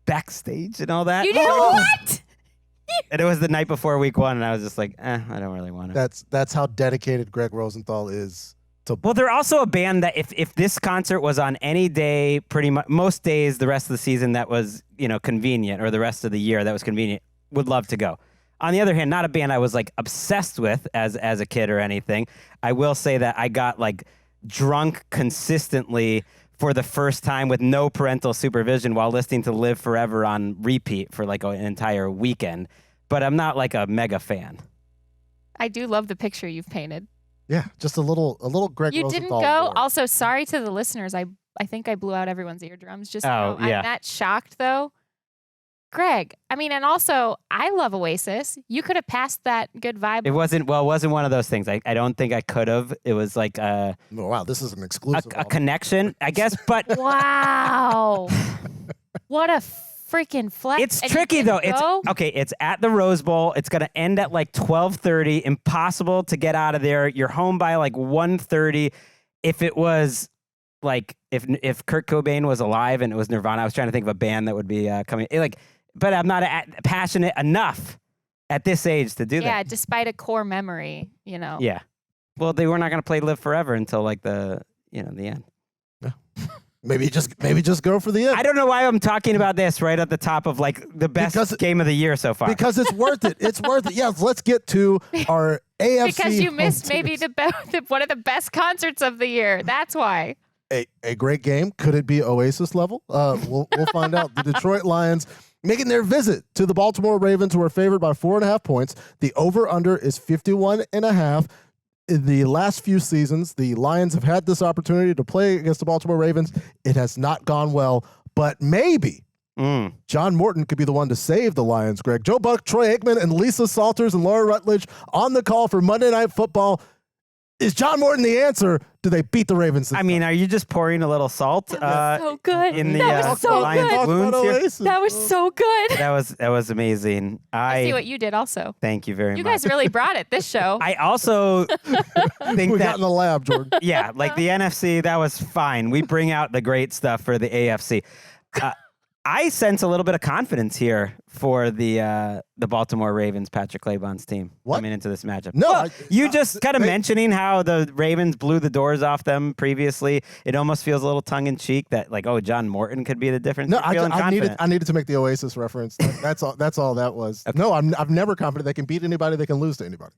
backstage and all that. You did what? And it was the night before week 1, and I was just like, I don't really want to. That's how dedicated Gregg Rosenthal is to. Well, they're also a band that if this concert was on any day, pretty much most days the rest of the season that was, convenient, or the rest of the year that was convenient, would love to go. On the other hand, not a band I was like obsessed with as a kid or anything. I will say that I got like drunk consistently for the first time with no parental supervision while listening to Live Forever on repeat for like an entire weekend. But I'm not like a mega fan. I do love the picture you've painted. Yeah, just a little Gregg You Rosenthal. didn't go. lore. Also, sorry to the listeners. I think I blew out everyone's eardrums just Oh, now. yeah. I'm that shocked, though. Greg, I mean, and also, I love Oasis. You could have passed that good vibe. It wasn't one of those things. I don't think I could have. It was like Oh, wow, this is an exclusive. a connection, I guess. But Wow. What a freaking flex. it's And you tricky, though. didn't go? It's at the Rose Bowl. It's going to end at like 12:30. Impossible to get out of there. You're home by like 1:30. If it was like if Kurt Cobain was alive and it was Nirvana, I was trying to think of a band that would be coming. But I'm not passionate enough at this age to do Yeah, that. despite a core memory, you know. Yeah. Well, they were not going to play Live Forever until like the end. Maybe just go for the end. I don't know why I'm talking about this right at the top of like the best game of the year so far. Because it's worth it. It's worth it. Yes, let's get to our AFC. Because you missed home maybe teams. one of the best concerts of the year. That's why. a great game. Could it be Oasis level? We'll find out. The Detroit Lions making their visit to the Baltimore Ravens, who are favored by 4.5 points. The over-under is 51.5. In the last few seasons, the Lions have had this opportunity to play against the Baltimore Ravens. It has not gone well, but maybe John Morton could be the one to save the Lions, Greg. Joe Buck, Troy Aikman, and Lisa Salters and Laura Rutledge on the call for Monday Night Football. Is John Morton the answer? Do they beat the Ravens? I mean, are you just pouring a little salt So good. in the that was so Lions good. wounds here? Oasis. That was so good. That was amazing. I see what you did also. Thank you very You much. guys really brought it this show. I also think We that got in the lab, Jordan. yeah, like the NFC, that was fine. We bring out the great stuff for the AFC. I sense a little bit of confidence here for the Baltimore Ravens, Patrick Claybon's team coming into this matchup. No, Well, you just kind of mentioning how the Ravens blew the doors off them previously. It almost feels a little tongue in cheek that like, oh, John Morton could be the difference. No, You're feeling I confident. needed to make the Oasis reference. That's all. That's all that was. No, I've never confident they can beat anybody. They can lose to anybody.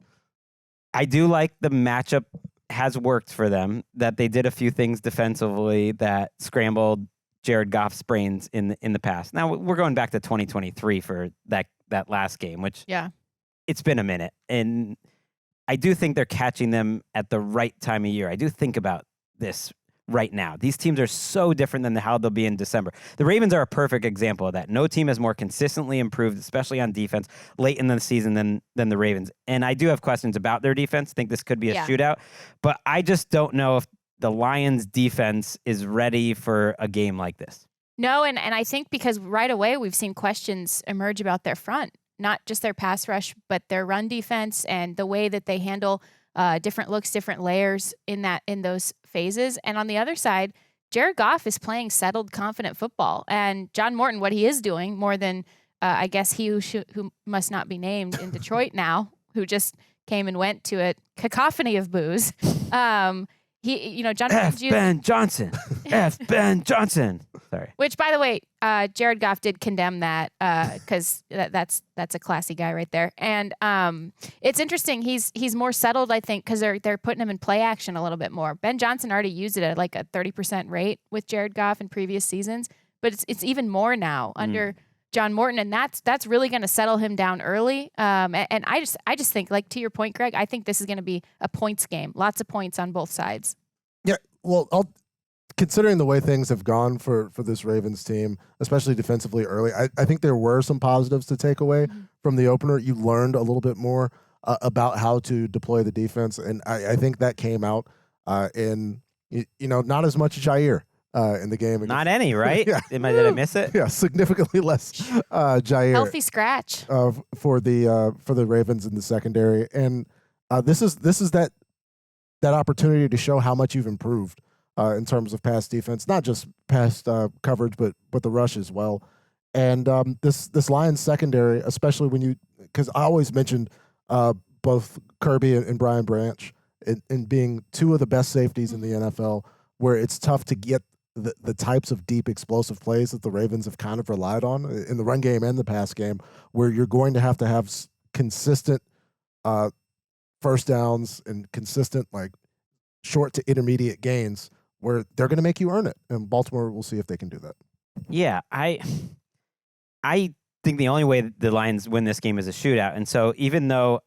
I do like the matchup has worked for them, that they did a few things defensively that scrambled Jared Goff's brains in the past. Now we're going back to 2023 for that last game, which it's been a minute. And I do think they're catching them at the right time of year. I do think about this right now. These teams are so different than how they'll be in December. The Ravens are a perfect example of that. No team has more consistently improved, especially on defense, late in the season than the Ravens. And I do have questions about their defense. I think this could be a shootout, but I just don't know if the Lions defense is ready for a game like this. No, and I think because right away we've seen questions emerge about their front, not just their pass rush, but their run defense and the way that they handle different looks, different layers in those phases. And on the other side, Jared Goff is playing settled, confident football. And John Morton, what he is doing more than I guess he who must not be named in Detroit now, who just came and went to a cacophony of boos. John Ben Johnson. F. Ben Johnson. Sorry. Which, by the way, Jared Goff did condemn that because that's a classy guy right there. And it's interesting. He's more settled, I think, because they're putting him in play action a little bit more. Ben Johnson already used it at like a 30% rate with Jared Goff in previous seasons, but it's even more now under John Morton, and that's really going to settle him down early. And I just think, like to your point, Greg, I think this is going to be a points game. Lots of points on both sides. Yeah, well, considering the way things have gone for this Ravens team, especially defensively early, I think there were some positives to take away from the opener. You learned a little bit more about how to deploy the defense, and I think that came out in not as much Jair in the game. Not any, right? Yeah. Did I miss it? Yeah, significantly less Jair. Healthy scratch For the Ravens in the secondary, and this is that opportunity to show how much you've improved in terms of pass defense, not just pass coverage, but the rush as well. And this Lions secondary, especially because I always mentioned both Kirby and Brian Branch in being two of the best safeties in the NFL, where it's tough to get the types of deep explosive plays that the Ravens have kind of relied on in the run game and the pass game, where you're going to have consistent first downs and consistent like short to intermediate gains where they're going to make you earn it. And Baltimore will see if they can do that. Yeah, I think the only way the Lions win this game is a shootout. And so even though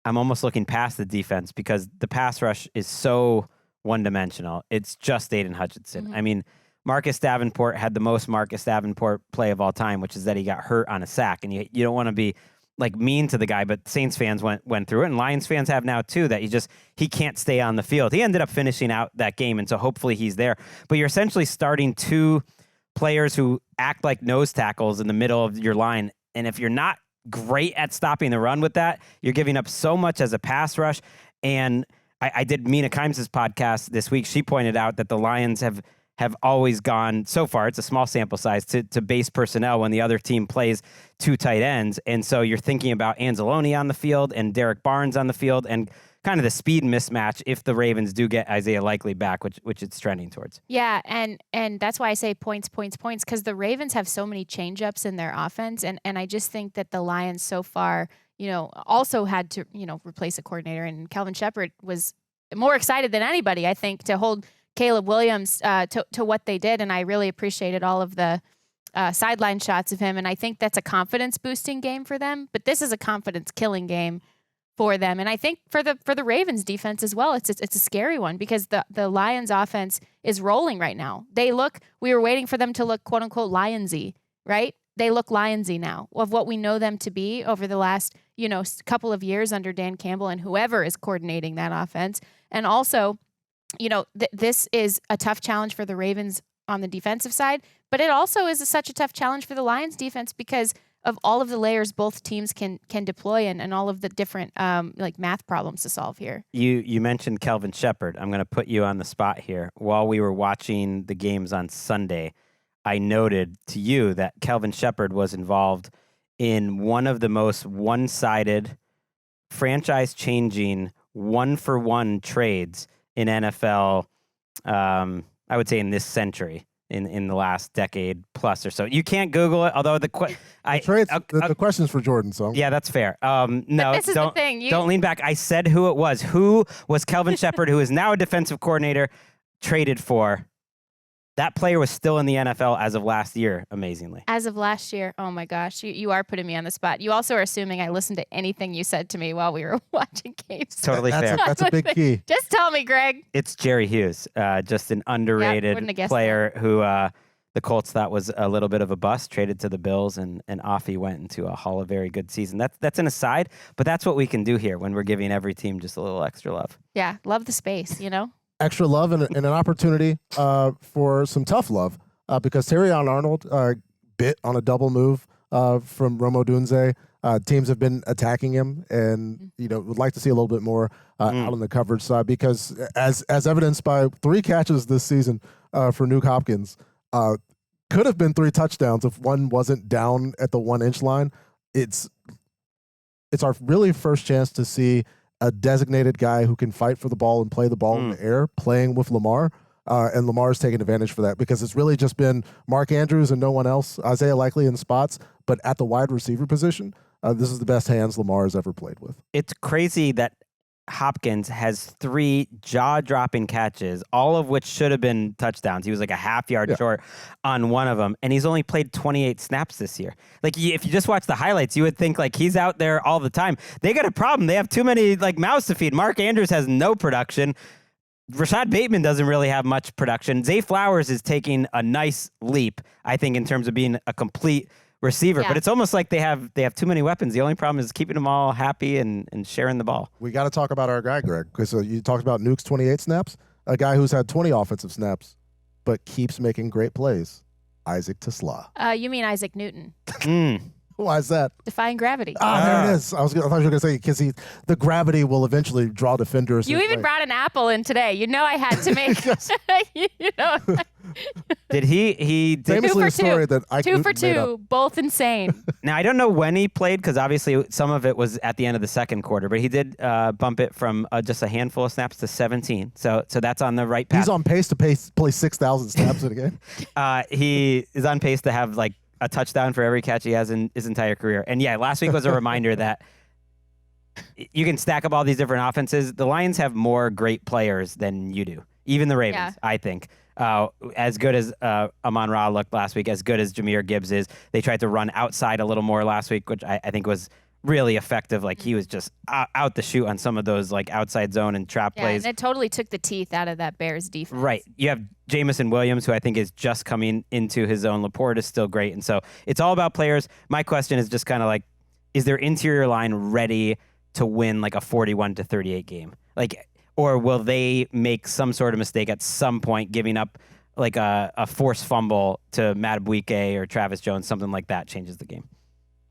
I'm almost looking past the defense because the pass rush is so one-dimensional. It's just Aiden Hutchinson. Mm-hmm. I mean, Marcus Davenport had the most Marcus Davenport play of all time, which is that he got hurt on a sack. And you don't want to be like mean to the guy, but Saints fans went through it, and Lions fans have now too, that he can't stay on the field. He ended up finishing out that game, and so hopefully he's there. But you're essentially starting two players who act like nose tackles in the middle of your line. And if you're not great at stopping the run with that, you're giving up so much as a pass rush. And I did Mina Kimes' podcast this week. She pointed out that the Lions have always gone, so far, it's a small sample size, to base personnel when the other team plays two tight ends. And so you're thinking about Anzalone on the field and Derek Barnes on the field and kind of the speed mismatch if the Ravens do get Isaiah Likely back, which it's trending towards. Yeah, and that's why I say points, because the Ravens have so many change-ups in their offense, and I just think that the Lions so far, also had to, replace a coordinator, and Calvin Shepard was more excited than anybody, I think, to hold Caleb Williams to what they did, and I really appreciated all of the sideline shots of him, and I think that's a confidence-boosting game for them, but this is a confidence-killing game for them, and I think for the Ravens defense as well, it's a scary one because the Lions offense is rolling right now. We were waiting for them to look quote-unquote Lionsy, right? They look Lionsy now of what we know them to be over the last, couple of years under Dan Campbell and whoever is coordinating that offense, and also this is a tough challenge for the Ravens on the defensive side, but it also is such a tough challenge for the Lions defense because of all of the layers both teams can deploy and all of the different math problems to solve here. You mentioned Kelvin Shepard. I'm going to put you on the spot here. While we were watching the games on Sunday, I noted to you that Kelvin Shepard was involved in one of the most one-sided, franchise-changing, one-for-one trades in NFL, I would say in this century, in the last decade plus or so. You can't Google it, although the question's for Jourdan, so. Yeah, that's fair. No, but this is the thing. Don't lean back. I said who it was. Who was Kelvin Shepard, who is now a defensive coordinator, traded for? That player was still in the NFL as of last year, amazingly. As of last year, oh my gosh, you are putting me on the spot. You also are assuming I listened to anything you said to me while we were watching games. Totally fair. That's a big key. Just tell me, Greg. It's Jerry Hughes, just an underrated player who the Colts thought was a little bit of a bust, traded to the Bills, and off he went into a Hall of Very Good season. That's an aside, but that's what we can do here when we're giving every team just a little extra love. Yeah, love the space, Extra love and an opportunity for some tough love because Terrion Arnold bit on a double move from Rome Odunze. Teams have been attacking him and, would like to see a little bit more out on the coverage side because as evidenced by 3 catches this season for Nuke Hopkins, could have been 3 touchdowns if one wasn't down at the 1-inch line. It's our really first chance to see a designated guy who can fight for the ball and play the ball in the air, playing with Lamar. And Lamar's taking advantage for that because it's really just been Mark Andrews and no one else, Isaiah Likely in spots, but at the wide receiver position, this is the best hands Lamar has ever played with. It's crazy that Hopkins has 3 jaw-dropping catches, all of which should have been touchdowns. He was like a half yard short on one of them, and he's only played 28 snaps this year. Like, if you just watch the highlights, you would think like he's out there all the time. They got a problem. They have too many mouths to feed. Mark Andrews has no production. Rashad Bateman doesn't really have much production. Zay Flowers is taking a nice leap, I think, in terms of being a complete receiver, but it's almost like they have too many weapons. The only problem is keeping them all happy and sharing the ball. We got to talk about our guy, Greg, because you talked about Nuke's 28 snaps, a guy who's had 20 offensive snaps, but keeps making great plays. Isaac Tesla. You mean Isaac Newton? Why is that? Defying gravity. There it is. I thought you were going to say because the gravity will eventually draw defenders. You even brought an apple in today. I had to make. Did he did famously a story that I 2 for 2, both insane. Now I don't know when he played because obviously some of it was at the end of the second quarter, but he did bump it from just a handful of snaps to 17. So that's on the right path. He's on pace to play 6,000 snaps in a game. He is on pace to have a touchdown for every catch he has in his entire career. And last week was a reminder that you can stack up all these different offenses. The Lions have more great players than you do. Even the Ravens, I think. As good as Amon-Ra looked last week, as good as Jahmyr Gibbs is, they tried to run outside a little more last week, which I think was really effective. Like he was just out the chute on some of those like outside zone and trap Yeah, plays. and it totally took the teeth out of that Bears defense. Right. You have Jamison Williams, who I think is just coming into his own. Laporte is still great. And so it's all about players. My question is just kind of like, is their interior line ready to win like a 41-38 game? Like, or will they make some sort of mistake at some point, giving up like a forced fumble to Madubuike or Travis Jones, something like that changes the game.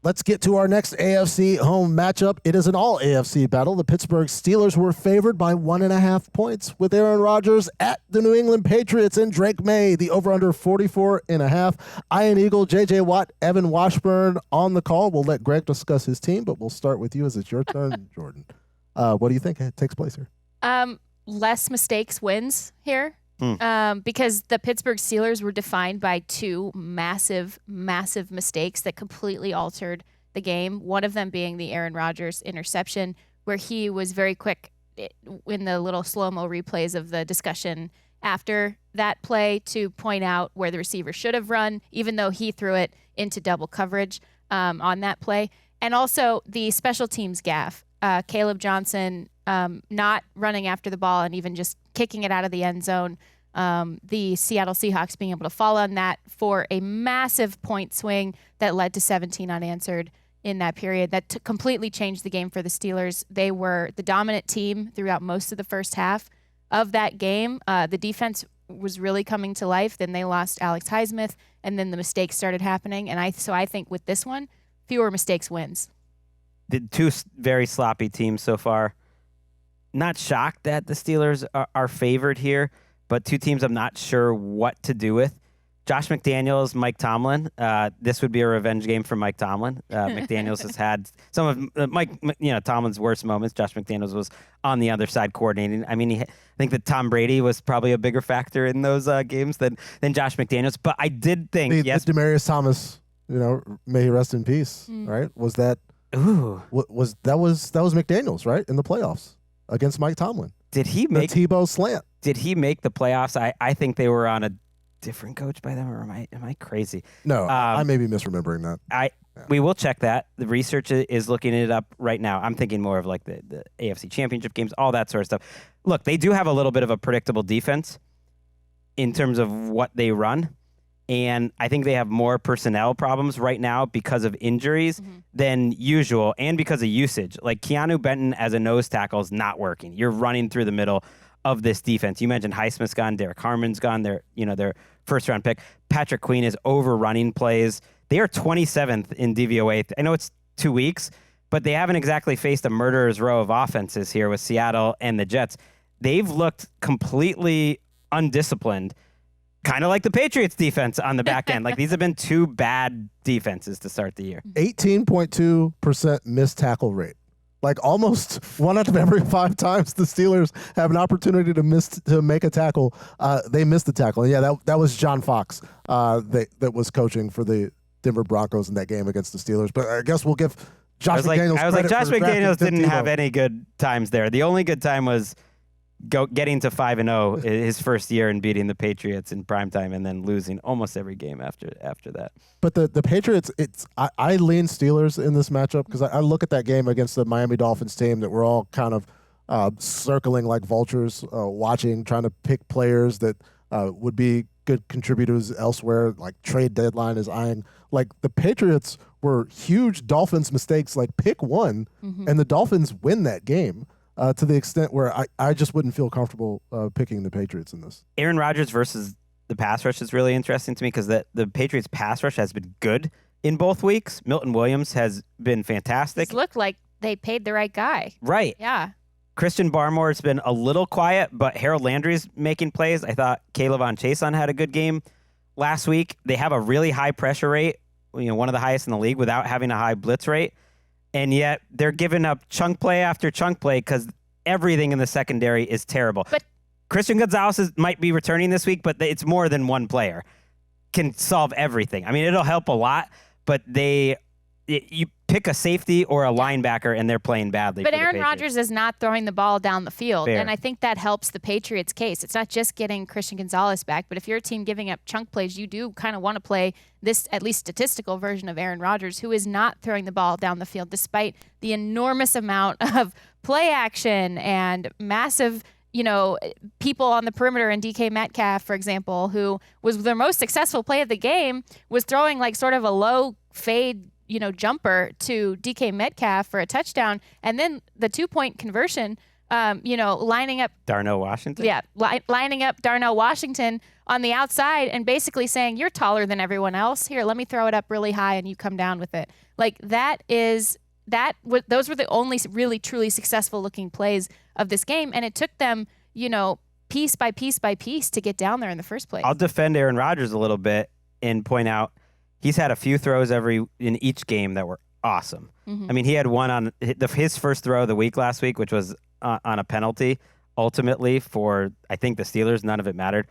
Let's get to our next AFC home matchup. It is an all AFC battle. The Pittsburgh Steelers were favored by 1.5 points with Aaron Rodgers at the New England Patriots and Drake May, the over-under 44.5. Ian Eagle, J.J. Watt, Evan Washburn on the call. We'll let Greg discuss his team, but we'll start with you as it's your turn, Jourdan. What do you think takes place here? Less mistakes wins here. Because the Pittsburgh Steelers were defined by two massive mistakes that completely altered the game. One of them being the Aaron Rodgers interception, where he was very quick in the little slow-mo replays of the discussion after that play to point out where the receiver should have run, even though he threw it into double coverage on that play. And also the special teams gaffe. Caleb Johnson not running after the ball and even just kicking it out of the end zone. The Seattle Seahawks being able to fall on that for a massive point swing that led to 17 unanswered in that period. That completely changed the game for the Steelers. They were the dominant team throughout most of the first half of that game. The defense was really coming to life. Then they lost Alex Highsmith, and then the mistakes started happening. And I think with this one, fewer mistakes wins. The two very sloppy teams so far. Not shocked that the Steelers are favored here, but two teams I'm not sure what to do with. Josh McDaniels, Mike Tomlin. This would be a revenge game for Mike Tomlin. McDaniels has had some of Tomlin's worst moments. Josh McDaniels was on the other side coordinating. I mean, I think that Tom Brady was probably a bigger factor in those games than Josh McDaniels. But I did think, yes, Demaryius Thomas, may he rest in peace. Right? Was that? Ooh, was McDaniels, right, in the playoffs against Mike Tomlin? Did he make the Tebow slant? Did he make the playoffs? I think they were on a different coach by them, or am I crazy? No, I may be misremembering that. We will check that. The research is looking it up right now. I'm thinking more of like the AFC Championship games, all that sort of stuff. Look, they do have a little bit of a predictable defense in terms of what they run. And I think they have more personnel problems right now because of injuries than usual and because of usage. Like Keanu Benton as a nose tackle is not working. You're running through the middle of this defense. You mentioned Highsmith's gone, Derek Harmon's gone, their first-round pick. Patrick Queen is overrunning plays. They are 27th in DVOA. I know it's 2 weeks, but they haven't exactly faced a murderer's row of offenses here with Seattle and the Jets. They've looked completely undisciplined, kind of like the Patriots defense on the back end. Like these have been two bad defenses to start the year. 18.2% missed tackle rate. Like almost 1 out of every 5 times the Steelers have an opportunity to make a tackle, they missed the tackle. And yeah, that was John Fox that was coaching for the Denver Broncos in that game against the Steelers. But I guess we'll give Josh McDaniels. I was like, Josh McDaniels didn't Tebow. have any good times there. The only good time was getting to 5-0 his first year and beating the Patriots in primetime and then losing almost every game after that. But the Patriots, I lean Steelers in this matchup because I look at that game against the Miami Dolphins team that we're all kind of circling like vultures, watching, trying to pick players that would be good contributors elsewhere, like trade deadline is eyeing. Like the Patriots were huge Dolphins mistakes, like pick one, and the Dolphins win that game. To the extent where I just wouldn't feel comfortable picking the Patriots in this. Aaron Rodgers versus the pass rush is really interesting to me because the Patriots pass rush has been good in both weeks. Milton Williams has been fantastic. It looked like they paid the right guy. Right. Yeah. Christian Barmore's been a little quiet, but Harold Landry's making plays. I thought Caleb Chason had a good game last week. They have a really high pressure rate, one of the highest in the league without having a high blitz rate. And yet they're giving up chunk play after chunk play because everything in the secondary is terrible. But Christian Gonzalez might be returning this week, but it's more than one player can solve everything. I mean, it'll help a lot, but they you pick a safety or a linebacker, and they're playing badly. But for the Aaron Patriots. Rodgers is not throwing the ball down the field, Fair. and I think that helps the Patriots' case. It's not just getting Christian Gonzalez back, but if you're a team giving up chunk plays, you do kind of want to play this at least statistical version of Aaron Rodgers, who is not throwing the ball down the field despite the enormous amount of play action and massive people on the perimeter. And DK Metcalf, for example, who was their most successful play of the game, was throwing like sort of a low fade jumper to DK Metcalf for a touchdown, and then the 2-point conversion, lining up Darnell Washington. Yeah, lining up Darnell Washington on the outside and basically saying, you're taller than everyone else. Here, let me throw it up really high and you come down with it. Like those were the only really truly successful looking plays of this game, and it took them, piece by piece by piece to get down there in the first place. I'll defend Aaron Rodgers a little bit and point out he's had a few throws in each game that were awesome. Mm-hmm. I mean, he had one on his first throw of the week last week, which was on a penalty, ultimately for, I think, the Steelers. None of it mattered.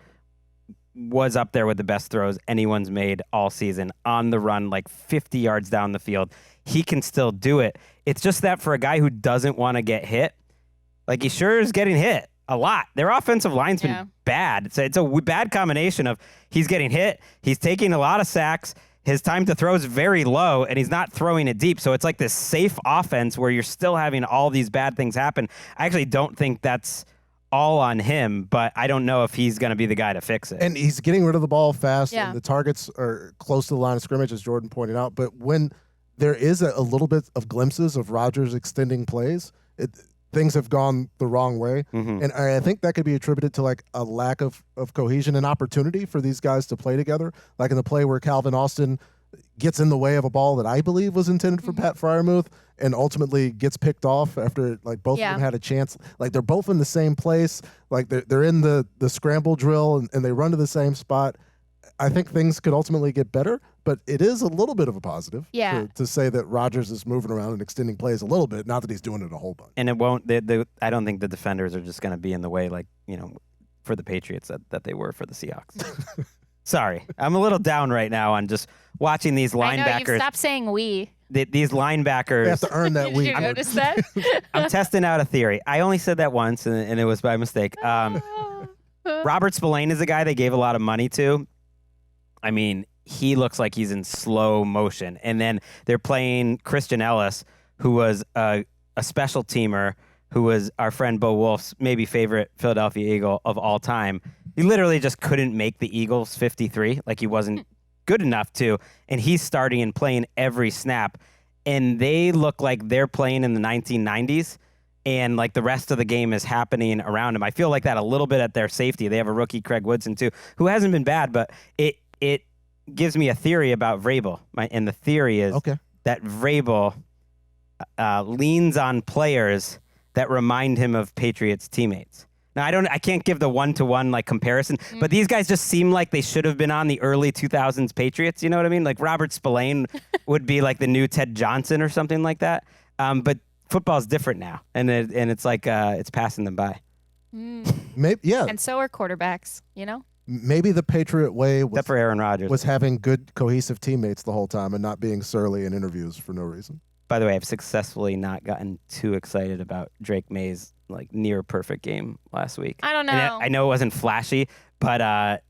Was up there with the best throws anyone's made all season on the run, like 50 yards down the field. He can still do it. It's just that for a guy who doesn't want to get hit, like he sure is getting hit a lot. Their offensive line's been bad. It's a bad combination of he's getting hit, he's taking a lot of sacks, his time to throw is very low, and he's not throwing it deep. So it's like this safe offense where you're still having all these bad things happen. I actually don't think that's all on him, but I don't know if he's going to be the guy to fix it. And he's getting rid of the ball fast, Yeah. and the targets are close to the line of scrimmage, as Jourdan pointed out. But when there is a little bit of glimpses of Rodgers extending plays, things have gone the wrong way. Mm-hmm. And I think that could be attributed to like a lack of cohesion and opportunity for these guys to play together. Like in the play where Calvin Austin gets in the way of a ball that I believe was intended for Pat Freiermuth and ultimately gets picked off after like both of them had a chance. Like they're both in the same place. Like they're in the scramble drill and they run to the same spot. I think things could ultimately get better, but it is a little bit of a positive to say that Rodgers is moving around and extending plays a little bit, not that he's doing it a whole bunch. And it won't. I don't think the defenders are just going to be in the way, like for the Patriots that they were for the Seahawks. Sorry, I'm a little down right now on just watching these linebackers. I know, you stop saying we. These linebackers. They have to earn that Did week. you notice that? I'm testing out a theory. I only said that once, and it was by mistake. Robert Spillane is a guy they gave a lot of money to. I mean, he looks like he's in slow motion. And then they're playing Christian Ellis, who was a special teamer, who was our friend Bo Wolf's maybe favorite Philadelphia Eagle of all time. He literally just couldn't make the Eagles 53. Like he wasn't good enough to. And he's starting and playing every snap. And they look like they're playing in the 1990s. And like the rest of the game is happening around him. I feel like that a little bit at their safety. They have a rookie, Craig Woodson, too, who hasn't been bad, but it gives me a theory about Vrabel. And the theory is that Vrabel leans on players that remind him of Patriots teammates. Now, I can't give the one-to-one like comparison, but these guys just seem like they should have been on the early 2000s Patriots. You know what I mean? Like Robert Spillane would be like the new Ted Johnson or something like that. But football's different now, and it's like it's passing them by. Maybe, And so are quarterbacks, Maybe the Patriot way Except for Aaron Rodgers. was having good, cohesive teammates the whole time and not being surly in interviews for no reason. By the way, I've successfully not gotten too excited about Drake May's like near perfect game last week. I don't know. And I know it wasn't flashy, but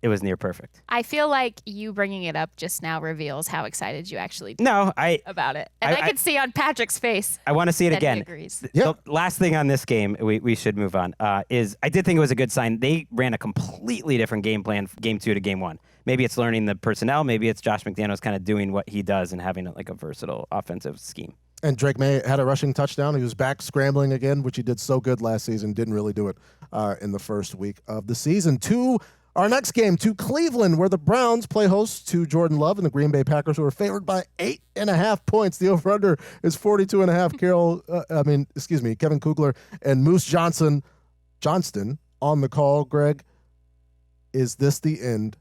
it was near perfect. I feel like you bringing it up just now reveals how excited you actually do No, about it. And I could see on Patrick's face I want to see it that again. he agrees. Yeah. The last thing on this game, we should move on, is I did think it was a good sign. They ran a completely different game plan, game 2 to game 1. Maybe it's learning the personnel. Maybe it's Josh McDaniels kind of doing what he does and having like a versatile offensive scheme. And Drake May had a rushing touchdown. He was back scrambling again, which he did so good last season. Didn't really do it in the first week of the season. Our next game, to Cleveland, where the Browns play host to Jordan Love and the Green Bay Packers, who are favored by 8.5 points. The over-under is 42.5. Kevin Kugler and Moose Johnston on the call. Greg, is this the end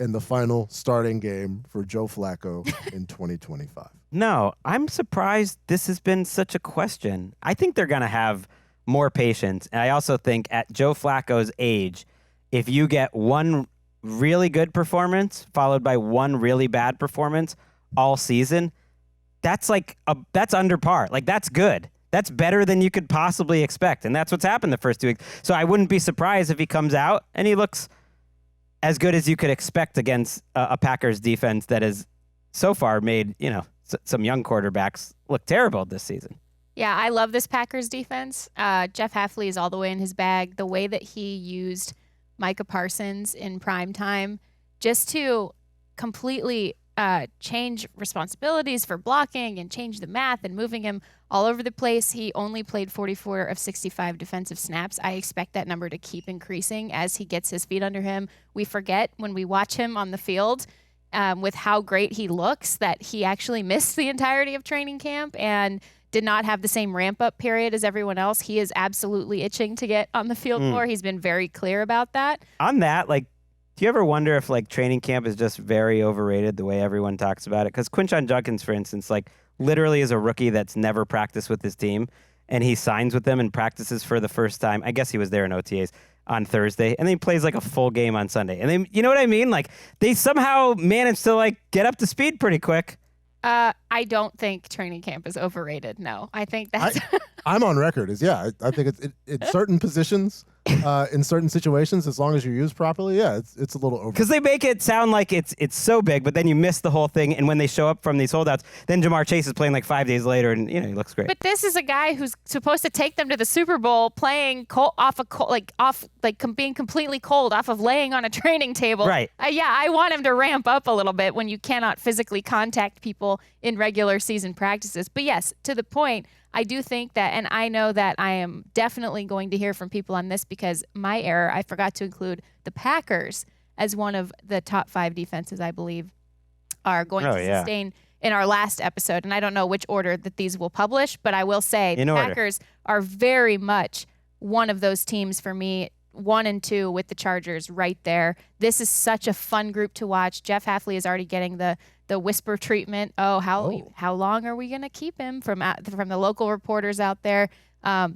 and the final starting game for Joe Flacco in 2025? No, I'm surprised this has been such a question. I think they're going to have more patience. And I also think at Joe Flacco's age, if you get one really good performance followed by one really bad performance all season, that's that's under par. Like, that's good. That's better than you could possibly expect. And that's what's happened the first 2 weeks. So I wouldn't be surprised if he comes out and he looks as good as you could expect against a Packers defense that has so far made, some young quarterbacks look terrible this season. Yeah, I love this Packers defense. Jeff Hafley is all the way in his bag. The way that he used Micah Parsons in prime time just to completely change responsibilities for blocking and change the math and moving him all over the place. He only played 44 of 65 defensive snaps. I expect that number to keep increasing as he gets his feet under him. We forget when we watch him on the field with how great he looks that he actually missed the entirety of training camp and did not have the same ramp-up period as everyone else. He is absolutely itching to get on the field more. He's been very clear about that. On that, do you ever wonder if training camp is just very overrated the way everyone talks about it? Because Quinshon Judkins, for instance, literally is a rookie that's never practiced with his team, and he signs with them and practices for the first time. I guess he was there in OTAs on Thursday, and then he plays a full game on Sunday. And you know what I mean? They somehow managed to get up to speed pretty quick. I don't think training camp is overrated. No, I think that's. I'm on record I think it's in certain positions, in certain situations, as long as you use properly, it's a little over. Because they make it sound like it's so big, but then you miss the whole thing. And when they show up from these holdouts, then Jamar Chase is playing 5 days later, and he looks great. But this is a guy who's supposed to take them to the Super Bowl, playing being completely cold off of laying on a training table. Right. I want him to ramp up a little bit when you cannot physically contact people in regular season practices. But yes, to the point, I do think that, and I know that I am definitely going to hear from people on this because my error, I forgot to include the Packers as one of the top 5 defenses I believe are going to sustain in our last episode. And I don't know which order that these will publish, but I will say the Packers are very much one of those teams for me, 1 and 2 with the Chargers right there. This is such a fun group to watch. Jeff Hafley is already getting the whisper treatment. How long are we going to keep him from the local reporters out there?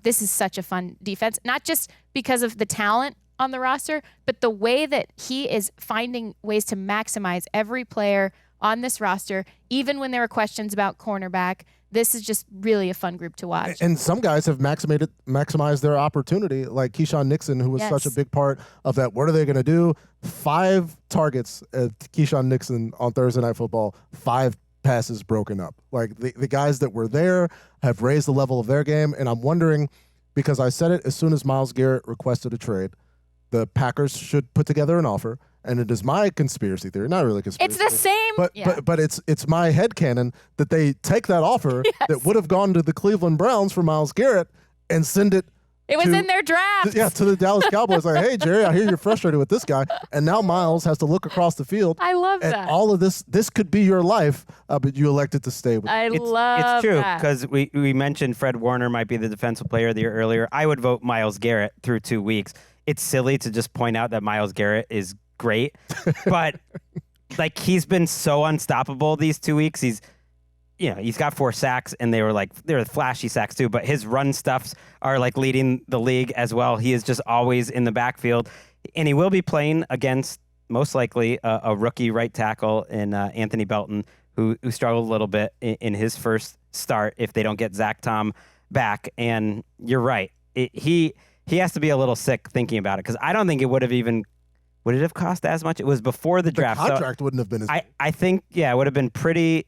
This is such a fun defense, not just because of the talent on the roster, but the way that he is finding ways to maximize every player on this roster, even when there are questions about cornerback. This is just really a fun group to watch. And some guys have maximized their opportunity, like Keyshawn Nixon, who was such a big part of that. What are they going to do? 5 targets at Keyshawn Nixon on Thursday Night Football, 5 passes broken up. The guys that were there have raised the level of their game, and I'm wondering, because I said it as soon as Myles Garrett requested a trade, the Packers should put together an offer. And it is my conspiracy theory, not really conspiracy. It's the same. But it's my headcanon that they take that offer that would have gone to the Cleveland Browns for Myles Garrett and send it. It was in their draft. To the Dallas Cowboys. Hey, Jerry, I hear you're frustrated with this guy. And now Myles has to look across the field. I love and that. all of this could be your life, but you elected to stay with it. It's true, because we mentioned Fred Warner might be the defensive player of the year earlier. I would vote Myles Garrett through 2 weeks. It's silly to just point out that Myles Garrett is great, but he's been so unstoppable these 2 weeks. He's got 4 sacks, and they're flashy sacks too, but his run stuffs are leading the league as well. He is just always in the backfield, and he will be playing against most likely a rookie right tackle in Anthony Belton, who struggled a little bit in his first start if they don't get Zach Tom back. And you're right. He has to be a little sick thinking about it, because I don't think it would it have cost as much? It was before the draft. The contract wouldn't have been as big. I think, it would have been pretty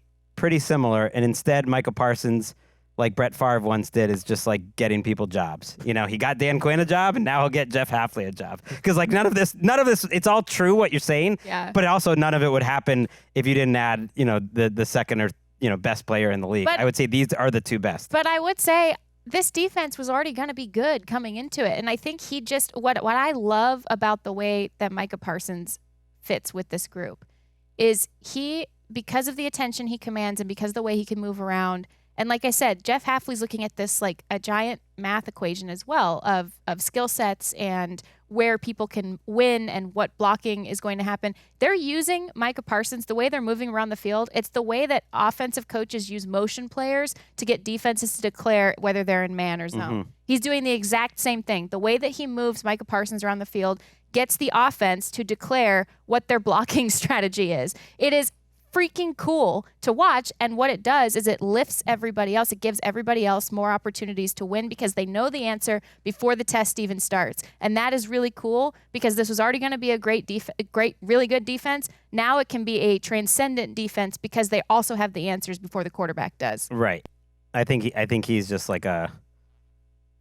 similar. And instead, Micah Parsons, like Brett Favre once did, is just getting people jobs. He got Dan Quinn a job, and now he'll get Jeff Hafley a job. Because none of this, it's all true what you're saying. Yeah. But also none of it would happen if you didn't add, the second or best player in the league. But, I would say these are the 2 best. But I would say this defense was already going to be good coming into it. And I think he just, what I love about the way that Micah Parsons fits with this group is because of the attention he commands and because of the way he can move around. And like I said, Jeff Hafley's looking at this like a giant math equation as well of skill sets and where people can win and what blocking is going to happen. They're using Micah Parsons, the way they're moving around the field. It's the way that offensive coaches use motion players to get defenses to declare whether they're in man or zone. Mm-hmm. He's doing the exact same thing. The way that he moves Micah Parsons around the field gets the offense to declare what their blocking strategy is. It is freaking cool to watch. And what it does is it lifts everybody else. It gives everybody else more opportunities to win because they know the answer before the test even starts. And that is really cool because this was already going to be a really good defense. Now it can be a transcendent defense because they also have the answers before the quarterback does. Right. I think he's just like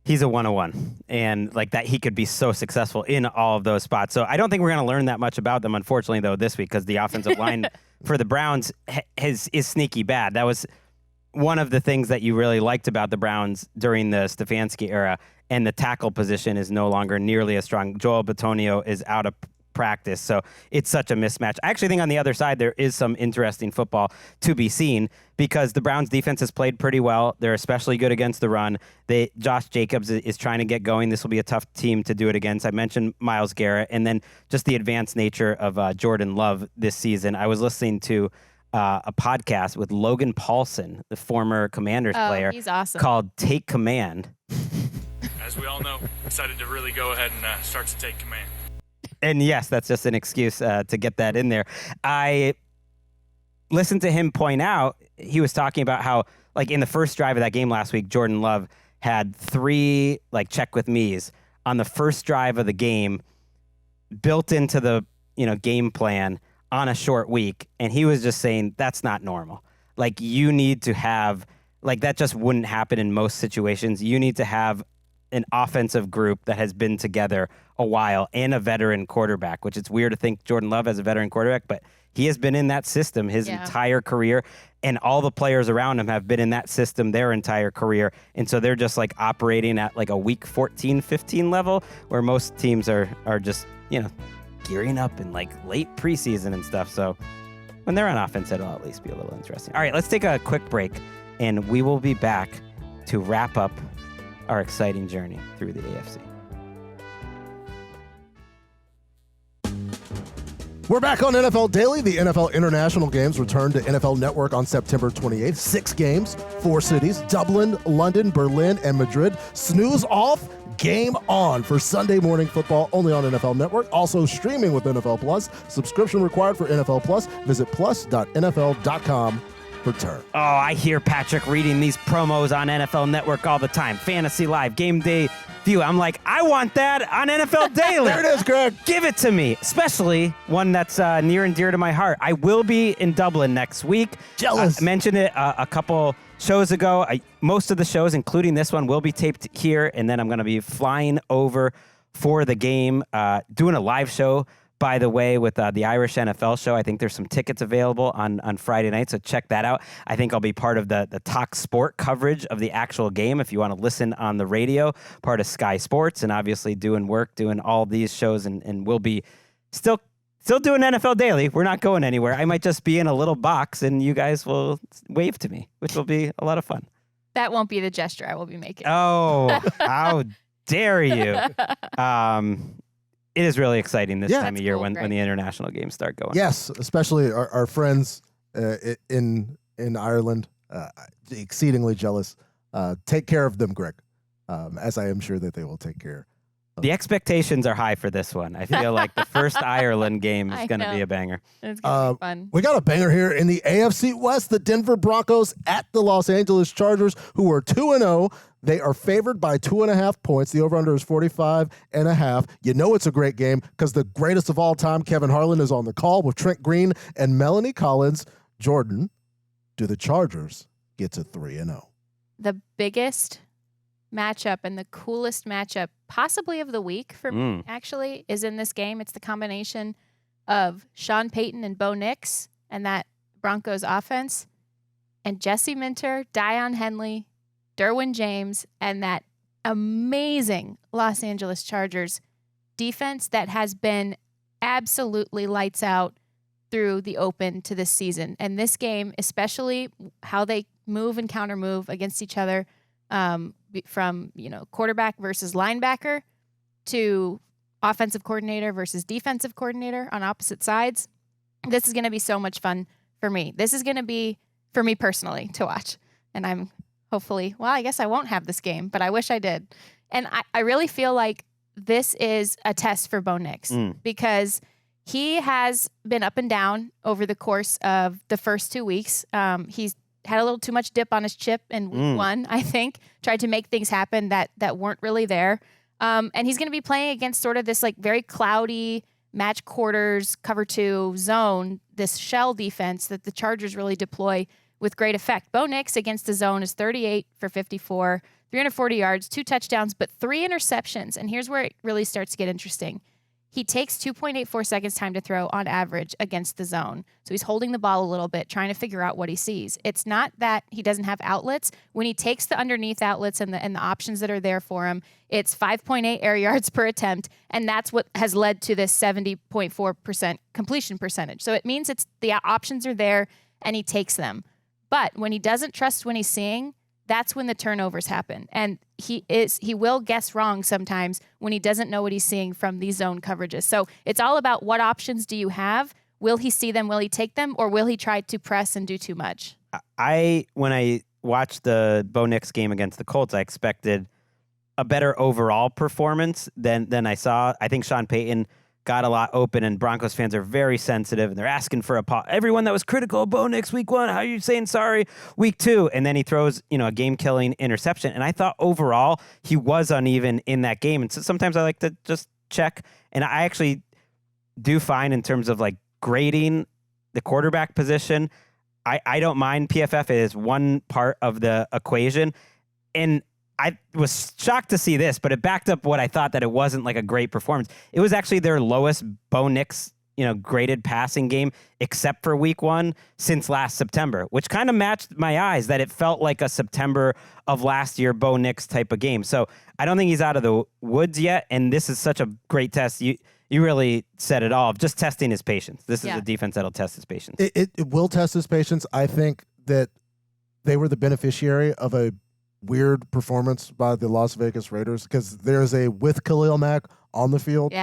he's a 101, and like that he could be so successful in all of those spots. So I don't think we're going to learn that much about them, unfortunately, though, this week because the offensive line for the Browns is sneaky bad. That was one of the things that you really liked about the Browns during the Stefanski era, and the tackle position is no longer nearly as strong. Joel Bitonio is out of practice, so it's such a mismatch. I actually think on the other side there is some interesting football to be seen because the Browns defense has played pretty well. They're especially good against the run. Josh Jacobs is trying to get going. This will be a tough team to do it against. I mentioned Myles Garrett, and then just the advanced nature of Jordan Love this season. I was listening to a podcast with Logan Paulson, the former Commanders player, he's awesome, called Take Command. As we all know, decided to really go ahead and start to take command. And yes, that's just an excuse to get that in there. I listened to him point out, he was talking about how, like, in the first drive of that game last week, Jordan Love had 3, like, check with me's on the first drive of the game built into the, game plan on a short week. And he was just saying, that's not normal. Like, you need to have, like, that just wouldn't happen in most situations. You need to have an offensive group that has been together a while and a veteran quarterback, which it's weird to think Jordan Love as a veteran quarterback, but he has been in that system his entire career, and all the players around him have been in that system their entire career. And so they're just like operating at like a week 14, 15 level where most teams are just, gearing up in like late preseason and stuff. So when they're on offense, it'll at least be a little interesting. All right, let's take a quick break and we will be back to wrap up our exciting journey through the AFC. We're back on NFL Daily. The NFL International Games return to NFL Network on September 28th. 6 games, 4 cities, Dublin, London, Berlin, and Madrid. Snooze off, game on for Sunday morning football only on NFL Network. Also streaming with NFL Plus. Subscription required for NFL Plus. Visit plus.nfl.com. Return. Oh, I hear Patrick reading these promos on NFL Network all the time. Fantasy Live, Game Day View. I'm like, I want that on NFL Daily. There it is, Greg. Give it to me, especially one that's near and dear to my heart. I will be in Dublin next week. Jealous. I mentioned it a couple shows ago. Most of the shows, including this one, will be taped here, and then I'm going to be flying over for the game, doing a live show, by the way, with the Irish NFL show. I think there's some tickets available on Friday night, so check that out. I think I'll be part of the Talk Sport coverage of the actual game if you want to listen on the radio, part of Sky Sports, and obviously doing all these shows, and we'll be still doing NFL Daily. We're not going anywhere. I might just be in a little box, and you guys will wave to me, which will be a lot of fun. That won't be the gesture I will be making. Oh, how dare you. It is really exciting this time of year when the international games start going. Yes, especially our friends in Ireland, exceedingly jealous. Take care of them, Greg, as I am sure that they will take care. The expectations are high for this one. I feel like the first Ireland game is going to be a banger. It's going to be fun. We got a banger here in the AFC West. The Denver Broncos at the Los Angeles Chargers, who are 2-0. They are favored by 2.5 points. The over-under is 45.5. You know it's a great game because the greatest of all time, Kevin Harlan, is on the call with Trent Green and Melanie Collins. Jourdan, do the Chargers get to 3-0? The biggest matchup and the coolest matchup possibly of the week for me, actually, is in this game. It's the combination of Sean Payton and Bo Nix and that Broncos offense, and Jesse Minter, Dion Henley, Derwin James, and that amazing Los Angeles Chargers defense that has been absolutely lights out through the open to this season. And this game, especially how they move and counter move against each other, from quarterback versus linebacker to offensive coordinator versus defensive coordinator on opposite sides. This is going to be so much fun for me. This is going to be, for me personally, to watch. And I'm hopefully, I guess I won't have this game, but I wish I did. And I really feel like this is a test for Bo Nix because He has been up and down over the course of the first 2 weeks. He's had a little too much dip on his chip in week 1, I think. Tried to make things happen that weren't really there. And he's going to be playing against sort of this like very cloudy match quarters, cover 2 zone, this shell defense that the Chargers really deploy with great effect. Bo Nix against the zone is 38 for 54, 340 yards, 2 touchdowns, but 3 interceptions. And here's where it really starts to get interesting. He takes 2.84 seconds time to throw on average against the zone. So he's holding the ball a little bit, trying to figure out what he sees. It's not that he doesn't have outlets. When he takes the underneath outlets and the options that are there for him, it's 5.8 air yards per attempt, and that's what has led to this 70.4% completion percentage. So it means the options are there, and he takes them. But when he doesn't trust when he's seeing, that's when the turnovers happen. And he will guess wrong sometimes when he doesn't know what he's seeing from these zone coverages. So it's all about what options do you have? Will he see them? Will he take them? Or will he try to press and do too much? When I watched the Bo Nix game against the Colts, I expected a better overall performance than I saw. I think Sean Payton got a lot open, and Broncos fans are very sensitive, and they're asking for everyone that was critical of Bo Nix week 1, how are you saying sorry week 2? And then he throws, a game-killing interception. And I thought overall he was uneven in that game. And so sometimes I like to just check. And I actually do find in terms of like grading the quarterback position, I don't mind PFF. It is one part of the equation. And I was shocked to see this, but it backed up what I thought, that it wasn't like a great performance. It was actually their lowest Bo Nix, graded passing game, except for week 1 since last September, which kind of matched my eyes, that it felt like a September of last year Bo Nix type of game. So I don't think he's out of the woods yet. And this is such a great test. You really said it all, of just testing his patience. This is a defense that'll test his patience. It will test his patience. I think that they were the beneficiary of a weird performance by the Las Vegas Raiders, because there's with Khalil Mack on the field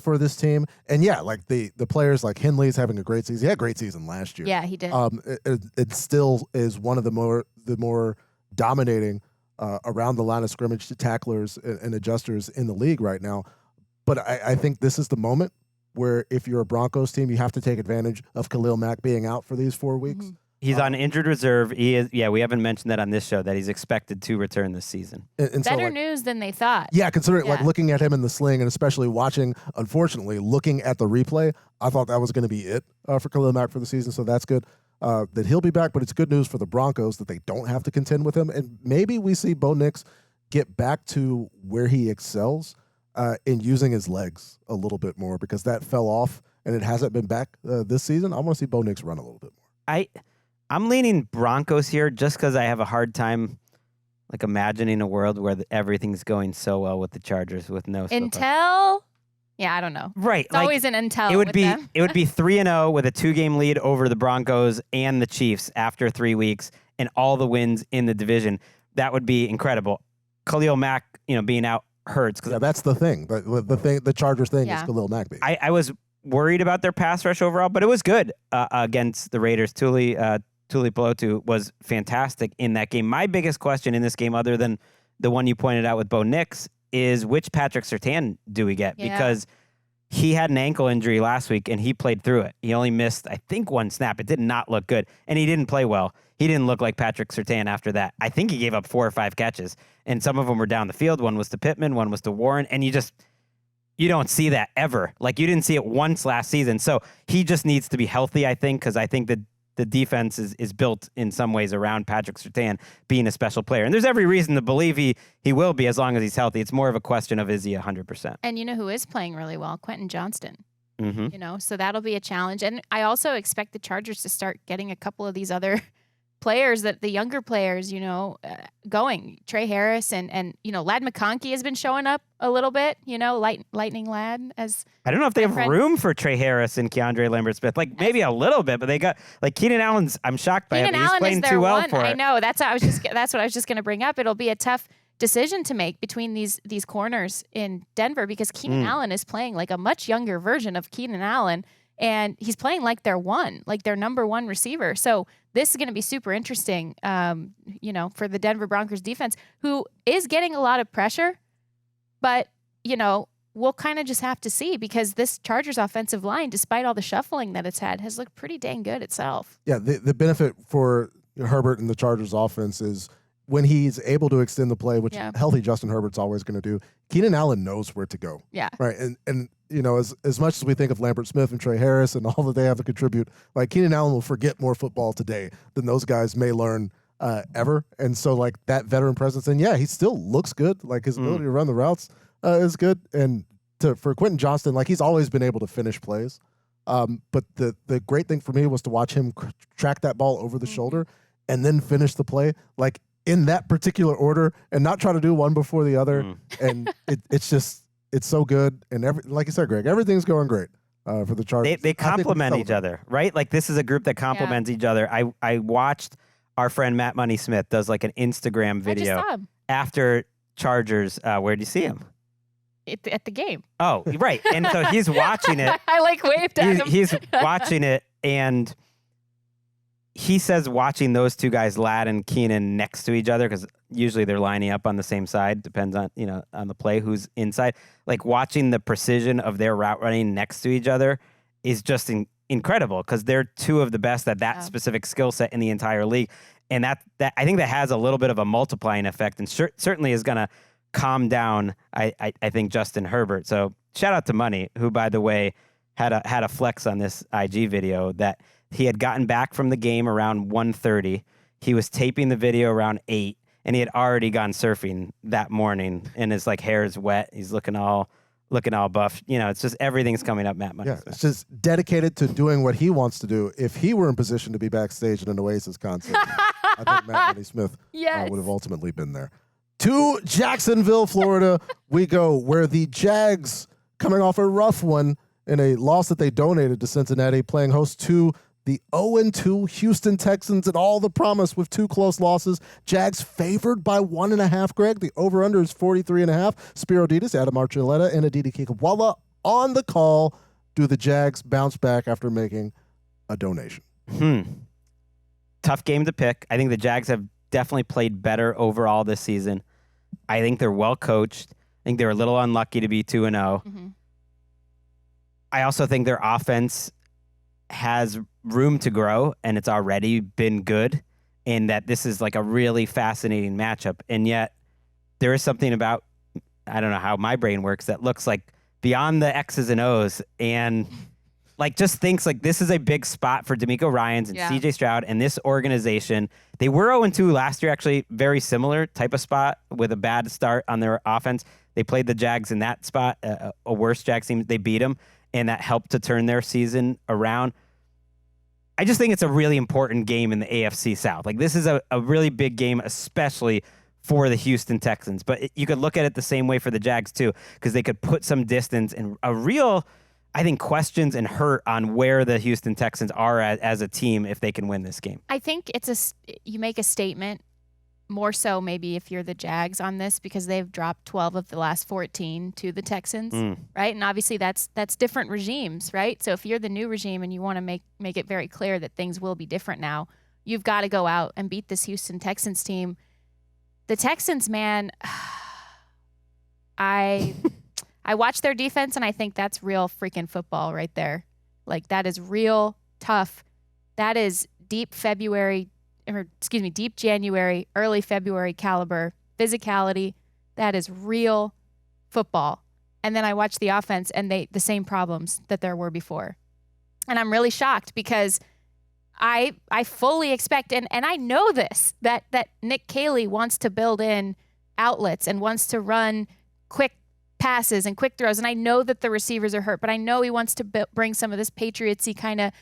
for this team. And like the players like Henley's having a great season. He had a great season last year. Yeah, he did. It still is one of the more dominating around the line of scrimmage tacklers and adjusters in the league right now. But I think this is the moment where if you're a Broncos team, you have to take advantage of Khalil Mack being out for these 4 weeks. Mm-hmm. He's on injured reserve. He is. Yeah, we haven't mentioned that on this show, that he's expected to return this season. And Better so, news than they thought. Yeah, considering looking at him in the sling, and especially unfortunately, looking at the replay, I thought that was going to be it for Khalil Mack for the season. So that's good that he'll be back. But it's good news for the Broncos that they don't have to contend with him. And maybe we see Bo Nix get back to where he excels in using his legs a little bit more, because that fell off and it hasn't been back this season. I want to see Bo Nix run a little bit more. I'm leaning Broncos here just because I have a hard time like imagining a world where everything's going so well with the Chargers with no Intel. Yeah, I don't know. Right, it's always an intel. It would be them. It would be 3-0 with a 2-game lead over the Broncos and the Chiefs after 3 weeks, and all the wins in the division. That would be incredible. Khalil Mack, being out hurts, because that's the thing. The Chargers thing is Khalil Mack. I was worried about their pass rush overall, but it was good against the Raiders. Tuli Pelotu was fantastic in that game. My biggest question in this game, other than the one you pointed out with Bo Nix, is which Patrick Surtain do we get? Yeah. Because he had an ankle injury last week, and he played through it. He only missed, I think, 1 snap. It did not look good, and he didn't play well. He didn't look like Patrick Surtain after that. I think he gave up 4 or 5 catches, and some of them were down the field. One was to Pittman, one was to Warren, and you don't see that ever. Like, you didn't see it once last season. So he just needs to be healthy, I think, because I think that the defense is built in some ways around Patrick Surtain being a special player. And there's every reason to believe he will be as long as he's healthy. It's more of a question of, is he 100%? And you know who is playing really well? Quentin Johnston. Mm-hmm. So that'll be a challenge. And I also expect the Chargers to start getting a couple of these other players, that the younger players, going. Trey Harris and Lad McConkey has been showing up a little bit, Lightning Lad. As I don't know if they have room for Trey Harris and Keandre Lambert-Smith. Like, maybe a little bit, but they got, like, Keenan Allen's, I'm shocked by him. He's playing too well for it. I know. That's what I was just going to bring up. It'll be a tough decision to make between these corners in Denver, because Keenan Allen is playing like a much younger version of Keenan Allen. And he's playing like their number 1 receiver. So this is going to be super interesting, for the Denver Broncos defense, who is getting a lot of pressure. But, we'll kind of just have to see, because this Chargers offensive line, despite all the shuffling that it's had, has looked pretty dang good itself. Yeah, the benefit for Herbert and the Chargers offense is when he's able to extend the play, which healthy Justin Herbert's always going to do, Keenan Allen knows where to go. Yeah. Right. And you know, as much as we think of Lambert Smith and Trey Harris and all that they have to contribute, like Keenan Allen will forget more football today than those guys may learn ever. And so like that veteran presence, and he still looks good. Like his ability to run the routes is good. And for Quentin Johnston, like he's always been able to finish plays. But the great thing for me was to watch him track that ball over the shoulder and then finish the play like in that particular order and not try to do one before the other. And it's so good. And like you said, Greg, everything's going great for the Chargers. They complement each other, right? Like this is a group that complements each other. I watched our friend Matt Money Smith does like an Instagram video after Chargers. Where did you see him? At the game. Oh, right. And so he's watching it. I like waved at him. He's watching it, and he says watching those two guys, Ladd and Keenan, next to each other, because usually they're lining up on the same side. Depends on on the play who's inside. Like watching the precision of their route running next to each other is just incredible, because they're two of the best at that specific skill set in the entire league, and that I think that has a little bit of a multiplying effect, and certainly is going to calm down, I think, Justin Herbert. So shout out to Money, who, by the way, had a flex on this IG video that he had gotten back from the game around 1:30. He was taping the video around 8, and he had already gone surfing that morning, and his like hair is wet. He's looking all buff. It's just everything's coming up Matt Money. Yeah, it's just dedicated to doing what he wants to do. If he were in position to be backstage at an Oasis concert, I think Matt Money Smith would have ultimately been there. To Jacksonville, Florida, we go, where the Jags, coming off a rough one in a loss that they donated to Cincinnati, playing host to the 0-2 Houston Texans, and all the promise with 2 close losses. Jags favored by 1.5, Greg. The over-under is 43.5. Spiro Ditas, Adam Archuleta, and Aditi Kikawala on the call. Do the Jags bounce back after making a donation? Tough game to pick. I think the Jags have definitely played better overall this season. I think they're well coached. I think they're a little unlucky to be 2-0. I also think their offense has room to grow, and it's already been good, and that this is like a really fascinating matchup. And yet there is something about, I don't know how my brain works, that looks like beyond the X's and O's, and like just thinks like this is a big spot for D'Amico Ryans and CJ Stroud and this organization. They were 0-2 last year, actually, very similar type of spot with a bad start on their offense. They played the Jags in that spot, a worse Jags team. They beat them, and that helped to turn their season around. I just think it's a really important game in the AFC South. Like this is a really big game, especially for the Houston Texans. But you could look at it the same way for the Jags too, because they could put some distance and a real, I think, questions and hurt on where the Houston Texans are as a team if they can win this game. I think you make a statement, more so maybe if you're the Jags on this, because they've dropped 12 of the last 14 to the Texans, right? And obviously that's different regimes, right? So if you're the new regime and you want to make it very clear that things will be different now, you've got to go out and beat this Houston Texans team. The Texans, man, I watch their defense, and I think that's real freaking football right there. Like, that is real tough. That is deep January, early February caliber physicality. That is real football. And then I watch the offense, and the same problems that there were before. And I'm really shocked, because I fully expect, and I know this, that Nick Caley wants to build in outlets and wants to run quick passes and quick throws. And I know that the receivers are hurt, but I know he wants to bring some of this Patriots-y kind of,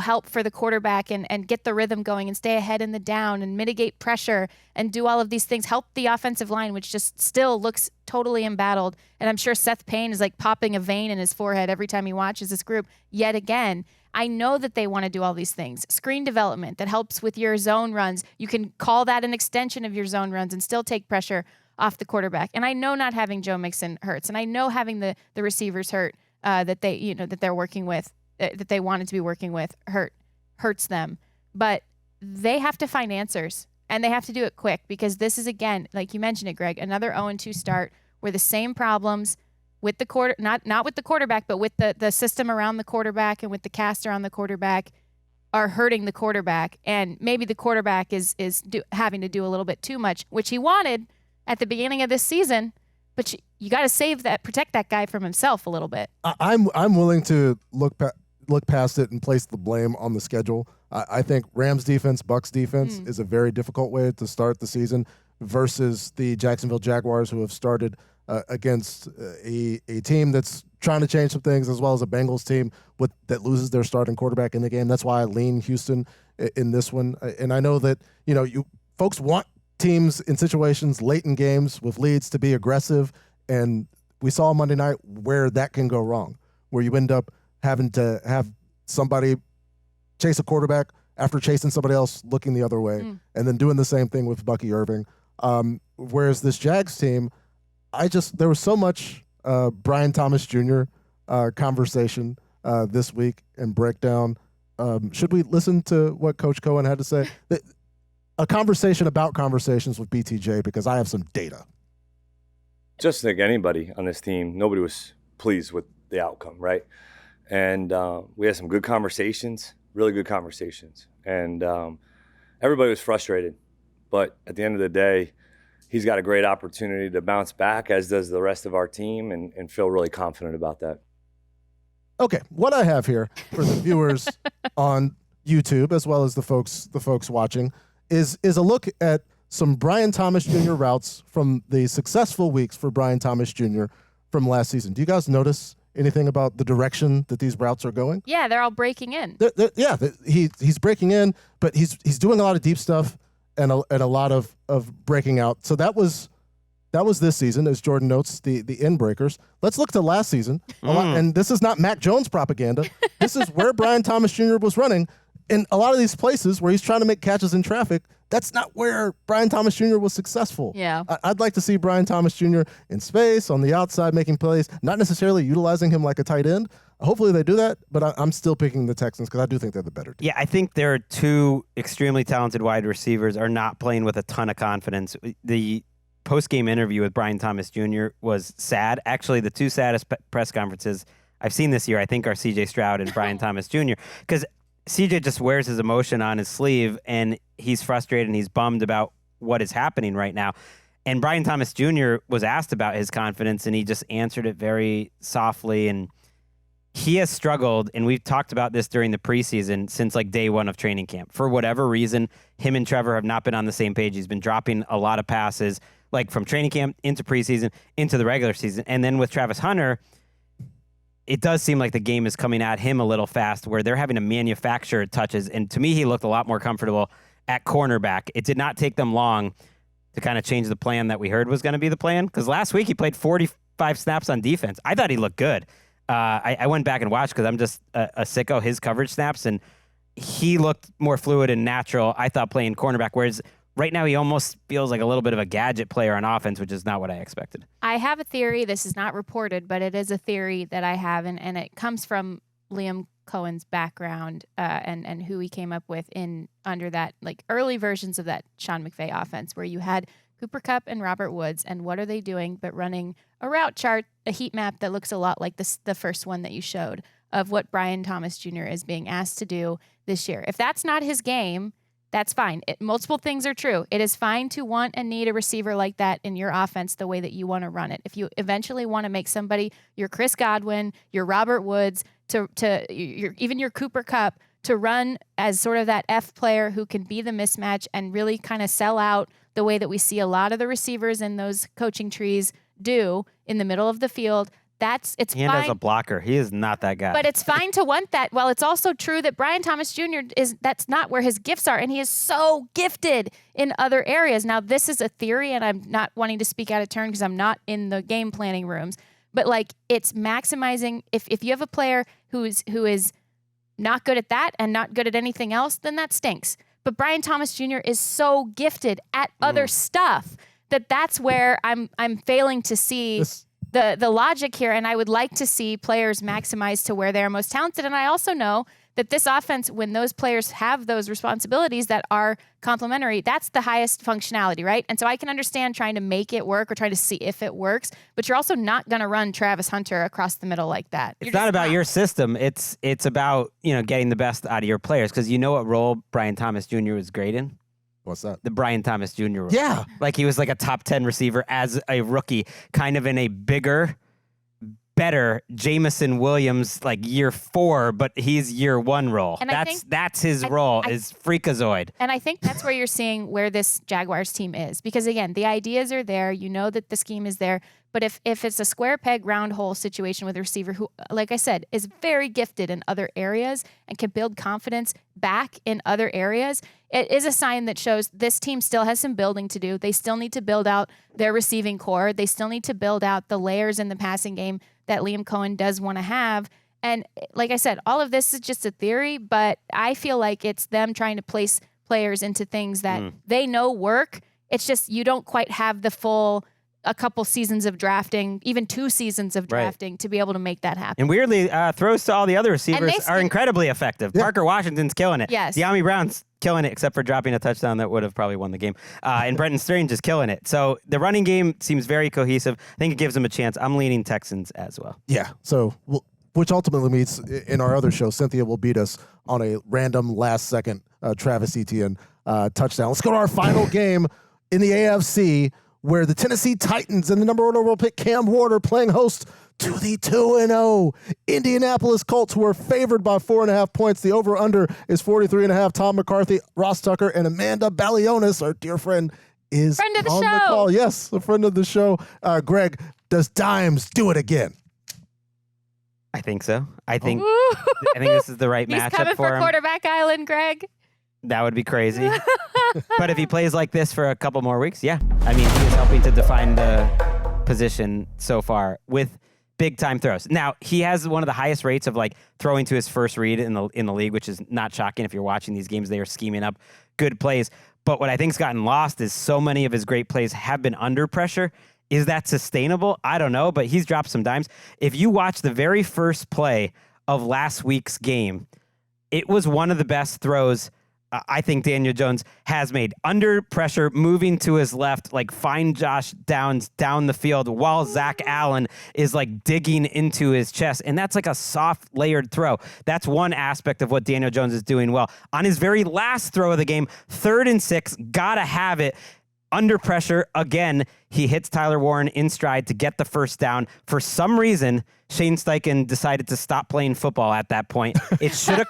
help for the quarterback and get the rhythm going and stay ahead in the down and mitigate pressure and do all of these things, help the offensive line, which just still looks totally embattled. And I'm sure Seth Payne is like popping a vein in his forehead every time he watches this group yet again. I know that they want to do all these things. Screen development that helps with your zone runs. You can call that an extension of your zone runs and still take pressure off the quarterback. And I know not having Joe Mixon hurts, and I know having the receivers hurt that they're working with, that they wanted to be working with, hurts them. But they have to find answers, and they have to do it quick, because this is, again, like you mentioned it, Greg, another 0-2 start where the same problems with the not with the quarterback, but with the system around the quarterback and with the cast around the quarterback are hurting the quarterback. And maybe the quarterback is having to do a little bit too much, which he wanted at the beginning of this season. But you got to protect that guy from himself a little bit. I'm willing to look past it and place the blame on the schedule. I think Rams defense, Bucs defense is a very difficult way to start the season versus the Jacksonville Jaguars, who have started against a team that's trying to change some things, as well as a Bengals team that loses their starting quarterback in the game. That's why I lean Houston in this one. And I know that you folks want teams in situations late in games with leads to be aggressive, and we saw Monday night where that can go wrong, where you end up having to have somebody chase a quarterback after chasing somebody else looking the other way, and then doing the same thing with Bucky Irving. Whereas this Jags team, there was so much Brian Thomas Jr. Conversation this week and breakdown. Should we listen to what Coach Cohen had to say? A conversation about conversations with BTJ, because I have some data. Just like anybody on this team, nobody was pleased with the outcome, right? And we had some good conversations, really good conversations. And everybody was frustrated. But at the end of the day, he's got a great opportunity to bounce back, as does the rest of our team, and feel really confident about that. Okay, what I have here for the viewers on YouTube, as well as the folks watching, is a look at some Brian Thomas Jr. routes from the successful weeks for Brian Thomas Jr. from last season. Do you guys notice anything about the direction that these routes are going? Yeah, they're all breaking in. He's breaking in, but he's doing a lot of deep stuff and a lot of breaking out. So that was this season, as Jourdan notes, the end breakers. Let's look to last season. And this is not Mac Jones propaganda. This is where Brian Thomas Jr. was running. In a lot of these places where he's trying to make catches in traffic, that's not where Brian Thomas Jr. was successful. Yeah. I'd like to see Brian Thomas Jr. in space, on the outside, making plays, not necessarily utilizing him like a tight end. Hopefully they do that, but I'm still picking the Texans because I do think they're the better team. Yeah, I think there are two extremely talented wide receivers are not playing with a ton of confidence. The post-game interview with Brian Thomas Jr. was sad. Actually, the two saddest press conferences I've seen this year, I think, are C.J. Stroud and Brian Thomas Jr., because CJ just wears his emotion on his sleeve, and he's frustrated and he's bummed about what is happening right now. And Brian Thomas Jr. was asked about his confidence, and he just answered it very softly. And he has struggled, and we've talked about this during the preseason since like day one of training camp. For whatever reason, him and Trevor have not been on the same page. He's been dropping a lot of passes, like from training camp into preseason into the regular season. And then with Travis Hunter, it does seem like the game is coming at him a little fast, where they're having to manufacture touches. And to me, he looked a lot more comfortable at cornerback. It did not take them long to kind of change the plan that we heard was going to be the plan, because last week he played 45 snaps on defense. I thought he looked good. I went back and watched because I'm just a sicko, his coverage snaps, and he looked more fluid and natural, I thought, playing cornerback, whereas right now he almost feels like a little bit of a gadget player on offense, which is not what I expected. I have a theory. This is not reported, but it is a theory that I have, and it comes from Liam Cohen's background and who he came up with under that, like, early versions of that Sean McVay offense, where you had Cooper Kupp and Robert Woods, and what are they doing but running a route chart, a heat map that looks a lot like the first one that you showed of what Brian Thomas Jr. is being asked to do this year. If that's not his game, that's fine. Multiple things are true. It is fine to want and need a receiver like that in your offense the way that you want to run it. If you eventually want to make somebody your Chris Godwin, your Robert Woods, even your Cooper Kupp, to run as sort of that F player who can be the mismatch and really kind of sell out the way that we see a lot of the receivers in those coaching trees do in the middle of the field, it's and fine. As a blocker, he is not that guy. But it's fine to want that. Well, it's also true that Brian Thomas Jr. that's not where his gifts are, and he is so gifted in other areas. Now, this is a theory, and I'm not wanting to speak out of turn because I'm not in the game planning rooms. But like, it's maximizing. If you have a player who is not good at that and not good at anything else, then that stinks. But Brian Thomas Jr. is so gifted at other stuff that's where I'm failing to see the logic here, and I would like to see players maximize to where they're most talented. And I also know that this offense, when those players have those responsibilities that are complementary, that's the highest functionality, right? And so I can understand trying to make it work or trying to see if it works, but you're also not going to run Travis Hunter across the middle like that. It's not about your system. It's about, getting the best out of your players, because you know what role Brian Thomas Jr. was great in? What's that? The Brian Thomas Jr. role. Yeah. Like he was like a top 10 receiver as a rookie, kind of in a bigger, better Jameson Williams like year 4, but he's year 1 role. And that's his role, is freakazoid. And I think that's where you're seeing where this Jaguars team is. Because again, the ideas are there. You know that the scheme is there. But if it's a square peg, round hole situation with a receiver who, like I said, is very gifted in other areas and can build confidence back in other areas, it is a sign that shows this team still has some building to do. They still need to build out their receiving core. They still need to build out the layers in the passing game that Liam Cohen does want to have. And like I said, all of this is just a theory, but I feel like it's them trying to place players into things that they know work. It's just you don't quite have the full a couple seasons of drafting, even 2 seasons of drafting to be able to make that happen. And weirdly, throws to all the other receivers they are incredibly effective. Yeah. Parker Washington's killing it. Yes. De'Ami Brown's killing it, except for dropping a touchdown that would have probably won the game. And Brenton Strange is killing it. So the running game seems very cohesive. I think it gives them a chance. I'm leaning Texans as well. Yeah. So, which ultimately means in our other show, Cynthia will beat us on a random last-second Travis Etienne touchdown. Let's go to our final game in the AFC, where the Tennessee Titans and the number 1 overall pick Cam Ward are playing host to the 2-0 Indianapolis Colts, who are favored by 4.5 points. The over-under is 43.5. Tom McCarthy, Ross Tucker, and Amanda Balionis, our dear friend, is Friend of the on show. the call. Yes, a friend of the show. Greg, does Dimes do it again? I think so. I think this is the right He's matchup coming for him. quarterback island, Greg. That would be crazy. But if he plays like this for a couple more weeks, yeah. I mean, he is helping to define the position so far with big time throws. Now, he has one of the highest rates of like throwing to his first read in the league, which is not shocking. If you're watching these games, they are scheming up good plays. But what I think's gotten lost is so many of his great plays have been under pressure. Is that sustainable? I don't know, but he's dropped some dimes. If you watch the very first play of last week's game, it was one of the best throws I think Daniel Jones has made. Under pressure, moving to his left, like find Josh Downs down the field while Zach Allen is like digging into his chest. And that's like a soft layered throw. That's one aspect of what Daniel Jones is doing well. On his very last throw of the game, 3rd and 6, gotta have it. Under pressure, again, he hits Tyler Warren in stride to get the first down. For some reason, Shane Steichen decided to stop playing football at that point. It should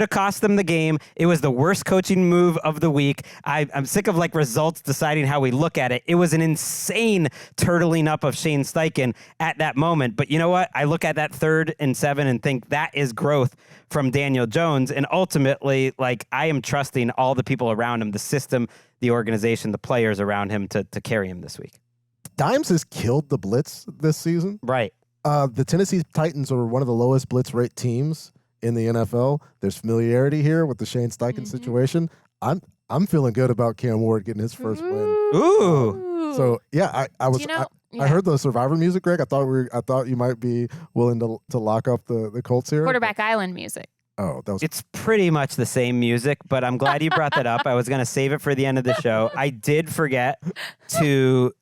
have cost them the game. It was the worst coaching move of the week. I'm sick of like results deciding how we look at it. It was an insane turtling up of Shane Steichen at that moment. But you know what? I look at that 3rd and 7 and think that is growth from Daniel Jones. And ultimately, like I am trusting all the people around him, the system, the organization, the players around him to carry him this week. Dimes has killed the blitz this season. Right. The Tennessee Titans are one of the lowest blitz rate teams in the NFL. There's familiarity here with the Shane Steichen situation. I'm feeling good about Cam Ward getting his first win. Ooh. So yeah, I heard the Survivor music, Greg. I thought you might be willing to lock up the Colts here. Quarterback island music. Oh, that was. It's pretty much the same music, but I'm glad you brought that up. I was going to save it for the end of the show. I did forget to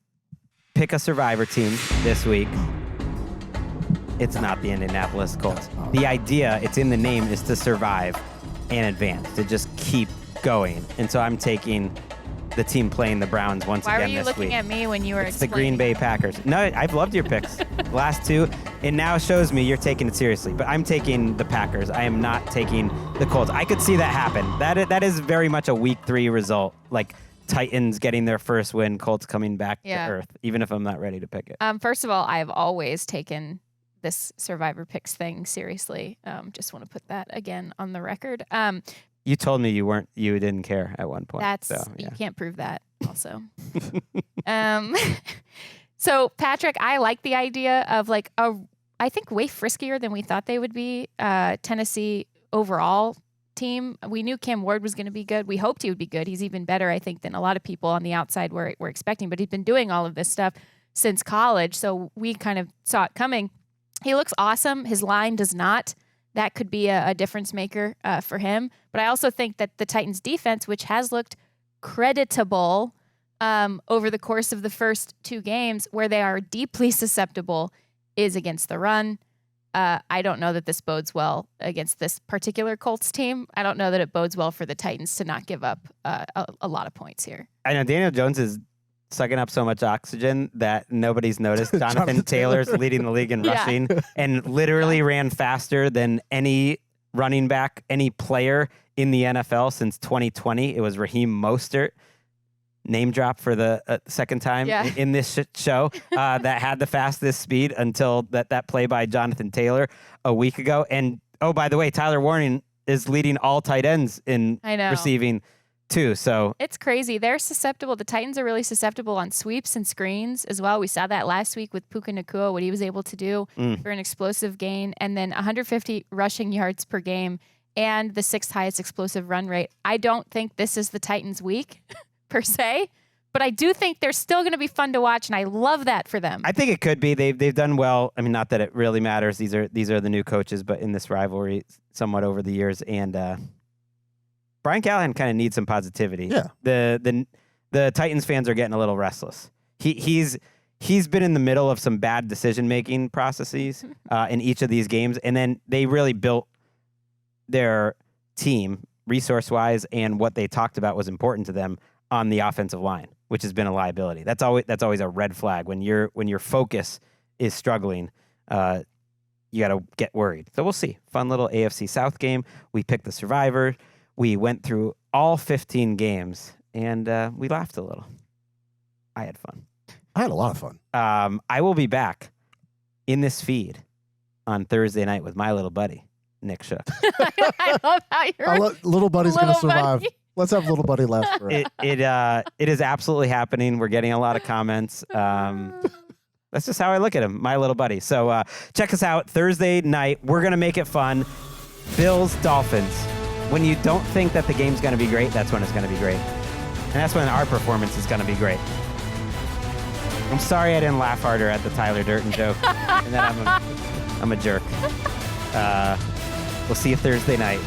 pick a Survivor team this week. It's not the Indianapolis Colts. The idea, it's in the name, is to survive and advance, to just keep going. And so I'm taking the team playing the Browns once Why again were you this looking week. at me when you were It's the Green explaining? Bay Packers. No, I've loved your picks. Last 2. It now shows me you're taking it seriously. But I'm taking the Packers. I am not taking the Colts. I could see that happen. That is very much a week 3 result. Like Titans getting their first win, Colts coming back to earth, even if I'm not ready to pick it. First of all, I've always taken this Survivor picks thing seriously. Just want to put that again on the record. You told me you didn't care at one point. You can't prove that also. So Patrick, I like the idea of like I think way friskier than we thought they would be. Tennessee overall team. We knew Cam Ward was going to be good. We hoped he would be good. He's even better, I think, than a lot of people on the outside were expecting, but he's been doing all of this stuff since college. So we kind of saw it coming. He looks awesome. His line does not that could be a difference maker for him. But I also think that the Titans defense, which has looked creditable over the course of the first 2 games, where they are deeply susceptible is against the run. I don't know that this bodes well against this particular Colts team. I don't know that it bodes well for the Titans to not give up a lot of points here. I know Daniel Jones is sucking up so much oxygen that nobody's noticed. Jonathan Taylor's leading the league in rushing and literally ran faster than any running back, any player in the NFL since 2020. It was Raheem Mostert. Name drop for the second time in this show that had the fastest speed until that play by Jonathan Taylor a week ago. And, oh, by the way, Tyler Warren is leading all tight ends in receiving too. So it's crazy. They're susceptible. The Titans are really susceptible on sweeps and screens as well. We saw that last week with Puka Nacua, what he was able to do for an explosive gain, and then 150 rushing yards per game and the 6th highest explosive run rate. I don't think this is the Titans' week per se, but I do think they're still going to be fun to watch, and I love that for them. I think it could be. They've done well. I mean, not that it really matters. These are the new coaches, but in this rivalry, somewhat over the years, and Brian Callahan kind of needs some positivity. Yeah. The Titans fans are getting a little restless. He's been in the middle of some bad decision making processes in each of these games, and then they really built their team resource wise, and what they talked about was important to them on the offensive line, which has been a liability. That's always a red flag when your focus is struggling. You got to get worried. So we'll see. Fun little AFC South game. We picked the survivor. We went through all 15 games, and we laughed a little. I had fun. I had a lot of fun. I will be back in this feed on Thursday night with my little buddy, Nick Shook. I love how you're Little buddy's going to Little survive. buddy. Let's have little buddy last for it. It is absolutely happening. We're getting a lot of comments. That's just how I look at him, my little buddy. So check us out Thursday night. We're going to make it fun. Bills, Dolphins. When you don't think that the game's going to be great, that's when it's going to be great. And that's when our performance is going to be great. I'm sorry I didn't laugh harder at the Tyler Durden joke. And that I'm a jerk. We'll see you Thursday night.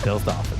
Bills, Dolphins.